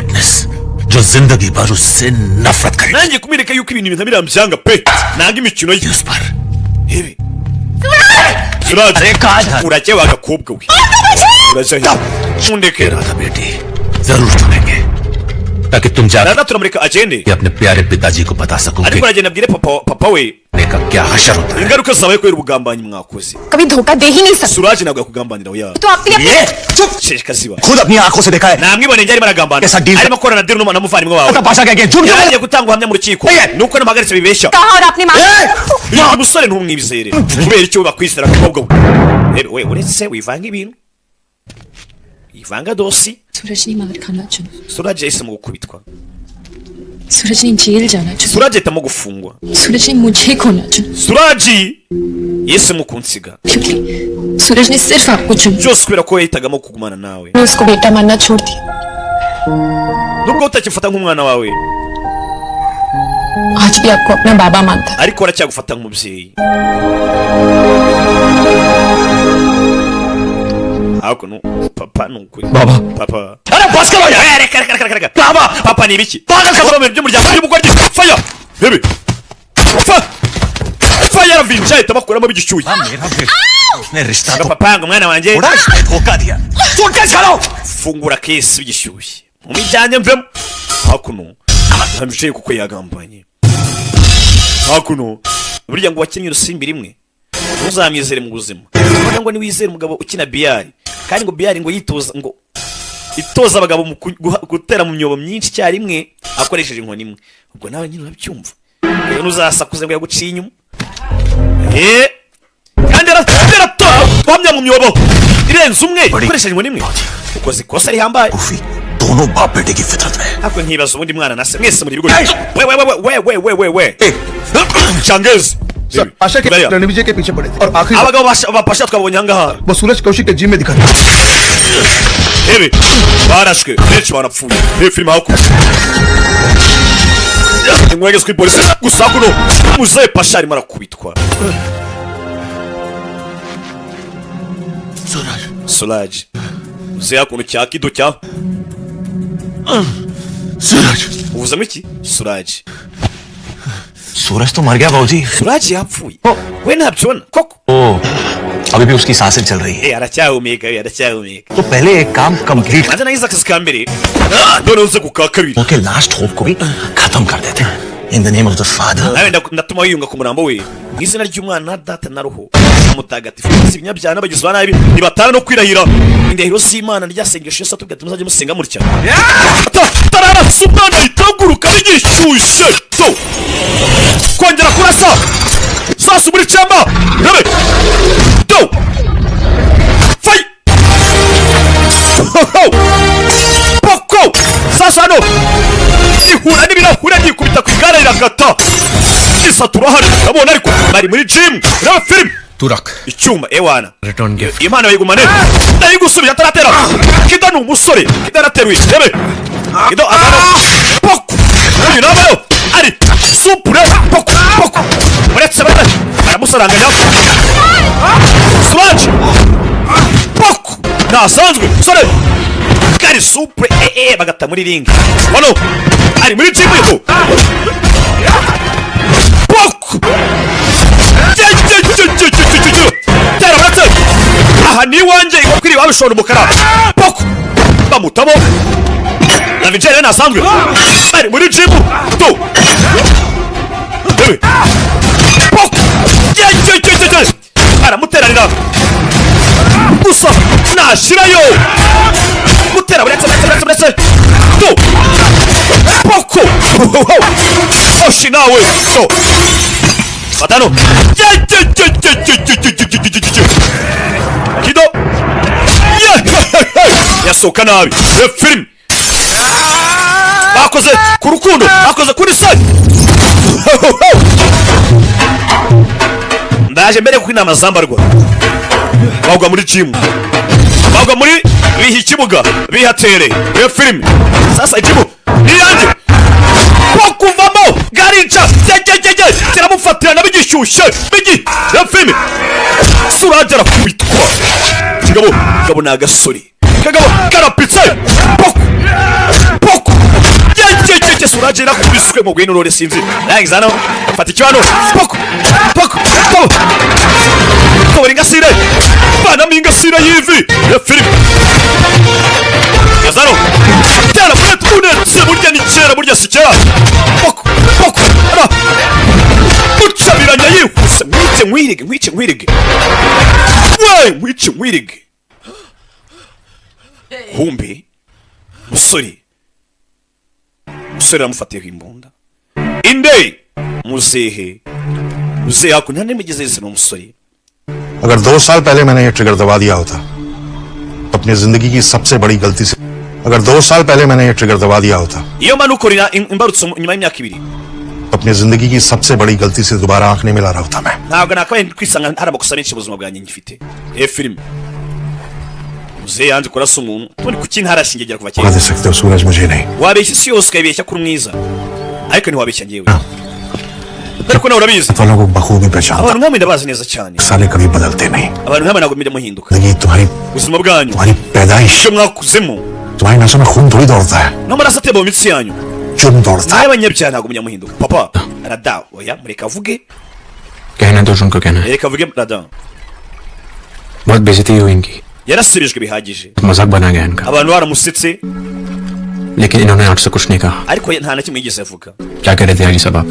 D: जो जिंदगी भर उससे नफरत करे
C: nanjye kumwereka yuko ibintu bintamira byanga pe nanga imikino ye
D: उस पर
C: ibi urajye wagakobwa we urajye undeke
D: Radha बेटी जरूर सुनेंगे ताकि तुम जाकर
C: turamureka agende
D: अपने प्यारे पिताजी को बता सको
C: ariko uragenda abwire papa we
D: का क्या हशर होता है
C: ingaruka zabaye kubera ubugambanyi mwakoze
G: कभी धोखा दे ही नहीं सकते
C: Suraj ntabwo yakugambanira oya
G: तो अपनी
C: चुप sheshikaziba
N: खुद अपनी आंखों से देखा है
C: namwibone njye arimo aragambana arimo korana diri n'umuvandimwe wawe
N: Pasha क्या झूठ
C: yagiye gutanga ubuhamya mu rukiko nuko namuhagaritse bibeshya
G: कहा और अपनी माँ
C: uyu musore ntumwizere kubera icyo bakwizera akabwa we uretse wivanga ibintu ivanga dosi
Q: सूरज ने मार खाना चुना
C: Suraj yahisemo gukubitwa
Q: सूरज ने जेल जाना चुना
C: Suraj ahitamo gufungwa
Q: सूरज ने मुझे खोना चुना
C: Suraj yahisemo kunsiga
Q: क्योंकि सूरज ने सिर्फ आपको चुना
C: byose kubera ko yahitagamo kugumana nawe
Q: मैं उसको बेटा मानना छोड़ दी
C: nubwo utakifata nk'umwana wawe
Q: आज भी आपको अपना बाबा मानता
C: ariko aracyagufata nk'umubyeyi hakuno papa nukuri papa
N: अरे बस करो यार
C: reka papa ni ibiki pagal by'umuryango by'umugoryi faya bebe faya ravinja ahitamo kuramo bigishyuye
D: उसने रिश्ता तो
C: papa ngo mwana wanjye
D: बड़ा धोखा दिया
C: तू कैसे करो fungura kesi bigishyuye umijyanye mvemo hakuno ntambicaye kuko yagambanye hakuno burya ngo wakinnye urusimbi rimwe ntuzamwizere mu buzima ubona ngo niwizere umugabo ukina biyari kandi ngo biyari ngo itoza abagabo mu gutera mu myobo myinshi icyarimwe akoresheje inkoni imwe ubwo nawe nyine urabyumva rero ntuzasakuze ngo yaguciye inyuma kandi aratora uhamya mu myobo irenze umwe ukoresheje inkoni imwe ukoze ikosa rihambaye
D: दोनों बाप बेटे की फितरत में
C: hapo nkibaza ubundi mwana nase mwese muri bigo we changezi
N: आशा के रणविजय के पीछे पड़े थे और आखिरी
C: abagabo basha twabonye hangaha
N: वो सूरज कौशिक के जिम में दिखा
C: ebi barashwe benshi barapfuye filime hako ingwege skwi polisi gusa kuno muze pasha arimo arakubitwa Suraj uze hakuno cyakido cya
D: सूरज
C: uvuzamo iki Suraj
D: सूरज तो मर गया बाबूजी
C: Suraj yapfuye we ntabyona koko
D: अभी भी उसकी सांसें चल रही है
C: aracyahumeka
D: तो पहले एक काम complete
C: maze nagize akazi ka mbere none uze ku ka kabiri
D: okay last hope को भी खत्म कर देते हैं in the name of the father
C: nawe ndatuma wiyunga ku murambo we mu izina ry'umwana na data na roho mutagatifu ibinyabyaha n'abagizi ba nabi nibatana no kwirahira indahiro z'Imana ryasengesho Yesu atubwira muzajye musenga mutya tarara subana itaguruka bigishyushye to kongera kurasa sasa muri cyamba rebe to fai poko sasa no ihura n'ibirahura gikubita ku igare riragata isatura hari abona ariko bari muri gym reba film
P: तुरक
C: icyuma ewana
P: return gift
C: Imana bayigumane ndayigusubiye ataratera kida ni umusore kida arateruye rebe kido azana poko uyu nabayo ari supure poko uretse bane aramusaranganya Suraj poko nasanzwe sore kari supure bagata muri ring wano ari muri gym yo poko tera uretse aha ni iwanjye iwakwiriye wabishora umukara poko bamutamo na vijere nasanzwe bari muri jimu to poko aramuteranira gusa nashirayo mutera uretse to poko oshi nawe to Matano Kido yasohoka nabi film bakoze ku rukundo bakoze kuri side ndaje mbere kuko inama zambarwa bagwa muri gym bagwa muri bihi kibuga bihatere film sasa gym niyange bakuvamo garinca kiramufatirana bigishyushye bigi ya filime Suraj arakubitwa kigabo ni agasore kagabo karapitse poko poko yegegege Suraj irakubiswe mu gwino rore sinzi rangiza hano fata icyano poko poko ko ingasire bana mingasire yivi ya film yazaro tera fret unetse burya ni kera burya sikera poko poko ara ucabiranya yihuse mwice mwirige we mwirige kumbe musore amufatiye imbunda inde muzehe ako nta nimigeze yese no musore
N: अगर 2 साल पहले मैंने ये ट्रिगर दबा दिया होता तो अपनी जिंदगी की सबसे बड़ी गलती से अगर 2 साल पहले मैंने ये ट्रिगर दबा दिया होता
C: iyo manukorera imbarutso nyuma y'imyaka 2
N: अपनी जिंदगी की सबसे बड़ी गलती से दोबारा आंख नहीं मिला रहा होता मैं
C: ntabwo nakabaye kwisanga hari amakosa menshi mu buzima bwanjye ngifite film muzehe yanze kurasa umuntu tubone kuki ntarashingegera kuva
N: कह सकते हो सूरज मुझे नहीं
C: wabeshya isi yose ukayibeshya kuri mwiza ariko ntiwabeshya ngewe ariko nawe urabizi
N: वालों को बखूबी पहचानता
C: abantu nkamwe ndabazi neza cyane
N: साले कभी बदलते नहीं
C: abantu nkamwe ntabwo mujya muhinduka
N: तुम्हारी
C: ubuzima bwanyu
N: तुम्हारी पैदाइश
C: icyo mwakuzemo
N: तुम्हारी नसों में खून थोड़ी दौड़ता है
C: n'amaraso atemba mu mitsi yanyu
N: जुर्म दौड़ता है
C: n'abanyabyaha ntabwo mujya muhinduka papa rada oya mureka avuge
F: कहना तो उनको कहना है
C: reka avuge rada
F: बहुत बेइज्जती हुई इनकी
C: yarasubijwe bihagije
F: मजाक बना गया इनका
C: abantu baramusetse
F: लेकिन इन्होंने आपसे कुछ नहीं कहा
C: ariko nta na kimwe yigeze avuga
F: क्या कह रहे थे हाजी साहब आप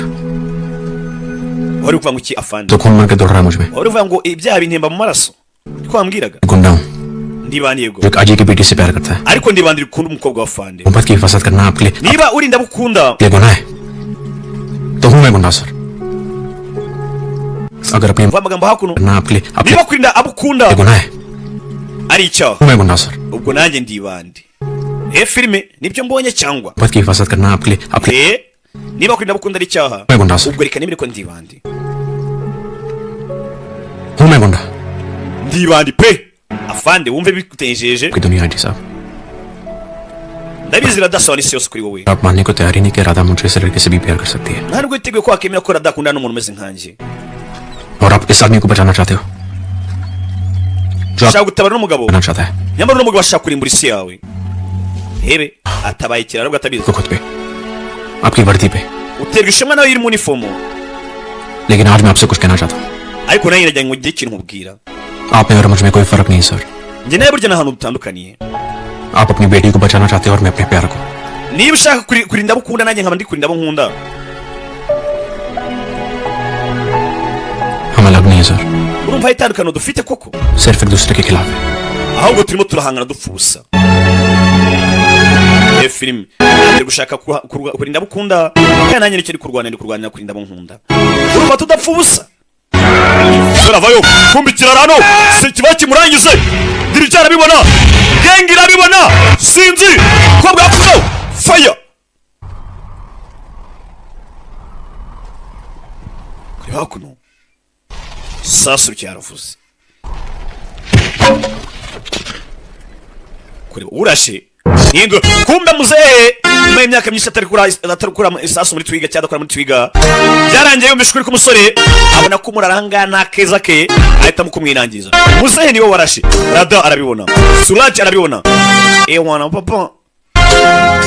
C: wari kuvuga ngo iki afande
F: तो खून मार के दौड़ रहा है मुझ में
C: wari kuvuga ngo ibyaha bintemba mu maraso niko wambwiraga
F: गुंडा हूँ
C: ndibaniye go
F: जो एक आजी की बेटी से प्यार करता है
C: ariko ndibandira ukunda umukobwa wa afande
F: मोहब्बत की हिफाजत करना आपके लिए
C: niba urinda bukunda
F: ये गुनाह है तो हूँ मैं गुंडा सर अगर अपनी
C: amagambo hakuno
F: करना आपके लिए
C: niba kurinda abukunda
F: ये गुनाह है
C: ari icyaha
F: हूँ मैं गुंडा sir
C: ubwo nanjye ndibande filime nibyo mbonye cyangwa
F: मोहब्बत की हिफाजत करना आपके लिए अपने
C: niba kurinda bukunda ari icyaha
F: मैं गुंडा sir
C: ubwo reka nimere ko ndibande
F: हूँ मैं गुंडा
C: ndibande pe afande wumve bikutenjeje
F: की दुनिया हाजी साहब
C: ndabizi radasaba n'isi yose kuri wowe
F: आप मानने को तैयार ही नहीं कि राधा मुझे से लड़के से भी प्यार कर सकती है
C: nta nubwo witeguye ko wakemera ko radakunda n'umuntu umeze nkanjye
F: और आप इस आदमी को बचाना चाहते हो जो
C: ashaka gutabara n'umugabo
F: करना चाहता है
C: nyamara n'umugabo ashaka kurimbura isi yawe hebe atabaye ikirara nubwo atabizi
F: खुद पे आपकी वर्दी पे
C: uterwa ishema nawe iri mu uniformo
F: लेकिन आज मैं आपसे कुछ कहना चाहता हूँ
C: ariko nawe yiragira ngo ngire ikintu mubwira
F: आप में और मुझ में कोई फर्क नहीं sir
C: njye nawe burya n'ahantu dutandukaniye
F: आप अपनी बेटी को बचाना चाहते हो और मैं अपने प्यार को
C: niba ushaka kurinda abo ukunda nanjye nkaba ndi kurinda abo nkunda
F: हम अलग नहीं है sir
C: urumva itandukano dufite koko
F: सिर्फ एक दूसरे के खिलाफ है
C: ahubwo turimo turahangana dupfa ubusa filime ndi gushaka kurinda abo ukunda kandi nanjye nicyo ndi kurwanira kurinda abo nkunda urumva tudapfa ubusa turavayo kumbikira rano si kiba kimurangize dirija arabibona gengi irabibona sinzi ko bwakuno fire kuri hakuno sasu ryaravuze kuri urashe ningo kumbe muzehe nyuma y'imyaka myinshi atarukura isasu muri twiga cyangwa adakora muri twiga byarangiye yumvishwe kuri kumusore abona ko umuraranga nta keza ke ahitamo kumwirangiza muzehe niwe warashe rada arabibona Suraj arabibona wana papa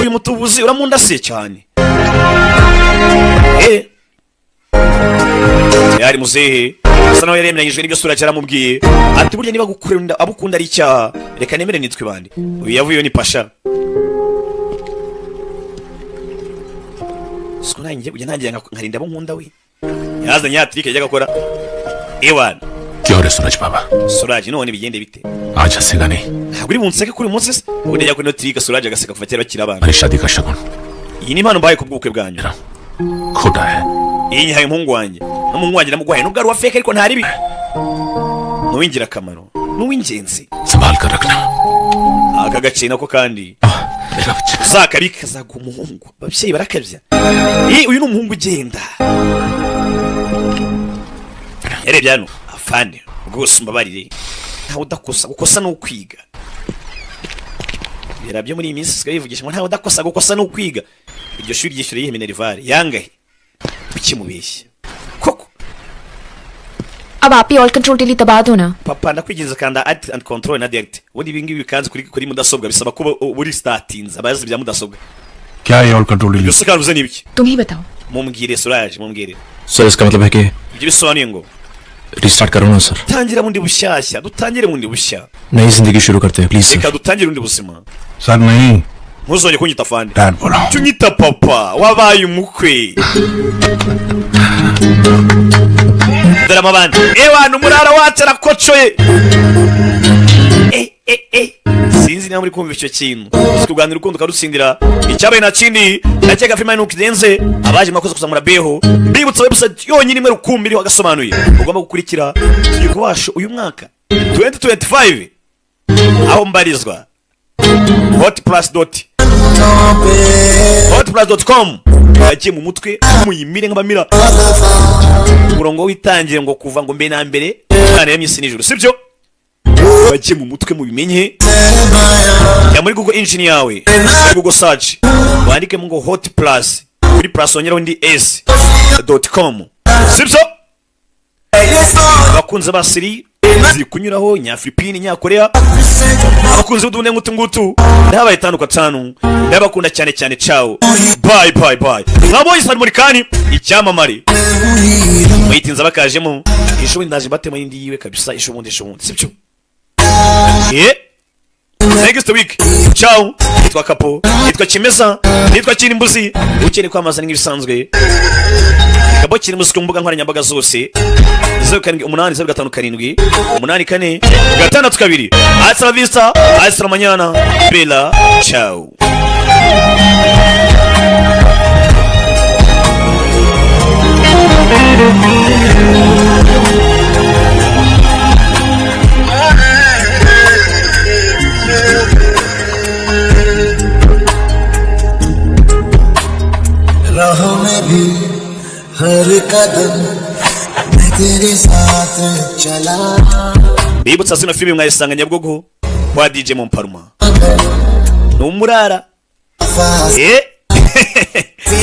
C: uyu mutubuzi uramundasiye cyane yari muzehe asa nawe yaremeranyijwe n'ibyo Suraj yaramubwiye ati burya niba gukunda abukunda ari icyaha reka nemere nitwe bandi uyu yavuyeyo ni pasha siko nanjye ujya ntangira nkarinda abo nkunda we yazanye ya trike yajyaga akora ewana
D: क्या हो रहा है सूरज बाबा
C: Suraj none bigende bite
D: आज हंसेगा नहीं
C: ntabwo uri bunseke kuri uyu munsi se ubundi ajya kuri no trike Suraj agaseka kuva kera bakiri abana
D: हमारी शादी का शगुन
C: iyi ni impano mbaye ku bw'ubukwe bwanyu
D: खोटा है
C: iyi nyihaye umuhungu wanjye n'umuhungu wanjye namuguhaye nubwo ari uwa feke ariko ntari bi ni uw'ingirakamaro ni uw'ingenzi
D: संभाल कर रखना
C: aka gace nako kandi uzakabika kazaguha umuhungu ababyeyi barakabya uyu ni umuhungu ugenda yarebye hano afande rwose umbabarire ntawe udakosa gukosa ni ukwiga birabyo muri iyi minsi sigaye bivugisha ngo ntawe udakosa gukosa ni ukwiga iryo shuri ryishyura yihe minerivare yangahe ukimubeshya koko
G: अब आप ही all control के लिए दबा दो ना
C: papa ndakwigiriza kanda add and control na direct ubundi ibi ngibi bikanze kuri mudasobwa bisaba kuba uri startinze abazi bya mudasobwa.
P: क्या है all control delete?
C: Byose karuze nibiki?
Q: तुम ही बताओ.
C: Mumbwire Suraj, mumbwire.
F: सर इसका मतलब है कि
C: Ibyo bisobanuye ngo
F: restart करो ना sir.
C: tangira bundi bushyashya, dutangire bundi bushya.
F: नई जिंदगी शुरू करते हैं please sir.
C: Reka dutangire bundi buzima.
P: Sir नहीं.
C: Ntuzongere kunyita fande.
P: डैड बोला.
C: Tunyita papa, wabaye umukwe. Drama band. Ewana umurara wacu arakocoye. Sinzi niba muri kumva icyo kintu. Tuganira urukundo karutsindira. Icyabaye na kindi, nakeka filime nuko idenze, abaje mwakoze kuzamura beho. Bibutsa website yonyine imwe rukumbi iriho Agasobanuye. Ugomba gukurikira tuyikubasha uyu mwaka 2025. Aho mbarizwa. hotplus.com yagiye mu mutwe muyimire nk'abamira. Umurongo witangire ngo kuva ngo mbe na mbere Imana yamyisi nijoro, sibyo? Bagiye mu mutwe mubimenye. Ya muri Google engine yawe, Google search, wandike ngo hotplus, kuri plus ongeraho ndi s.com, sibyo? Abakunze basiri ziri kunyuraho nyafilipini nyakorea, abakunze udune ngutu ndabaye 5 ndabakunda cyane cyane. Ciao, bye bye bye. Nkabo isari muri kani icyamamare muyitinza bakajemo ishubundi ndaje batema indi yiwe kabisa ishubundi sibyo? Next week. Ciao. Nitwa Kapo, nitwa Kimeza, nitwa Kirimbuzi. Ukeneye kwamaza nk'ibisanzwe Kapo Kirimbuzi ku mbuga nkoranyambaga zose 0787 Hasta la vista, hasta la mañana. Bella, ciao.
O: राहों में भी हर कदम मैं तेरे साथ चला.
C: Bibutsa zino filime mwayisanga Nyabugogo kwa DJ Momparuma. Numurara.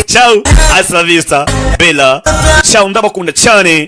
C: Ciao, hasta la vista, Bella. Ciao, ndabakunda cyane.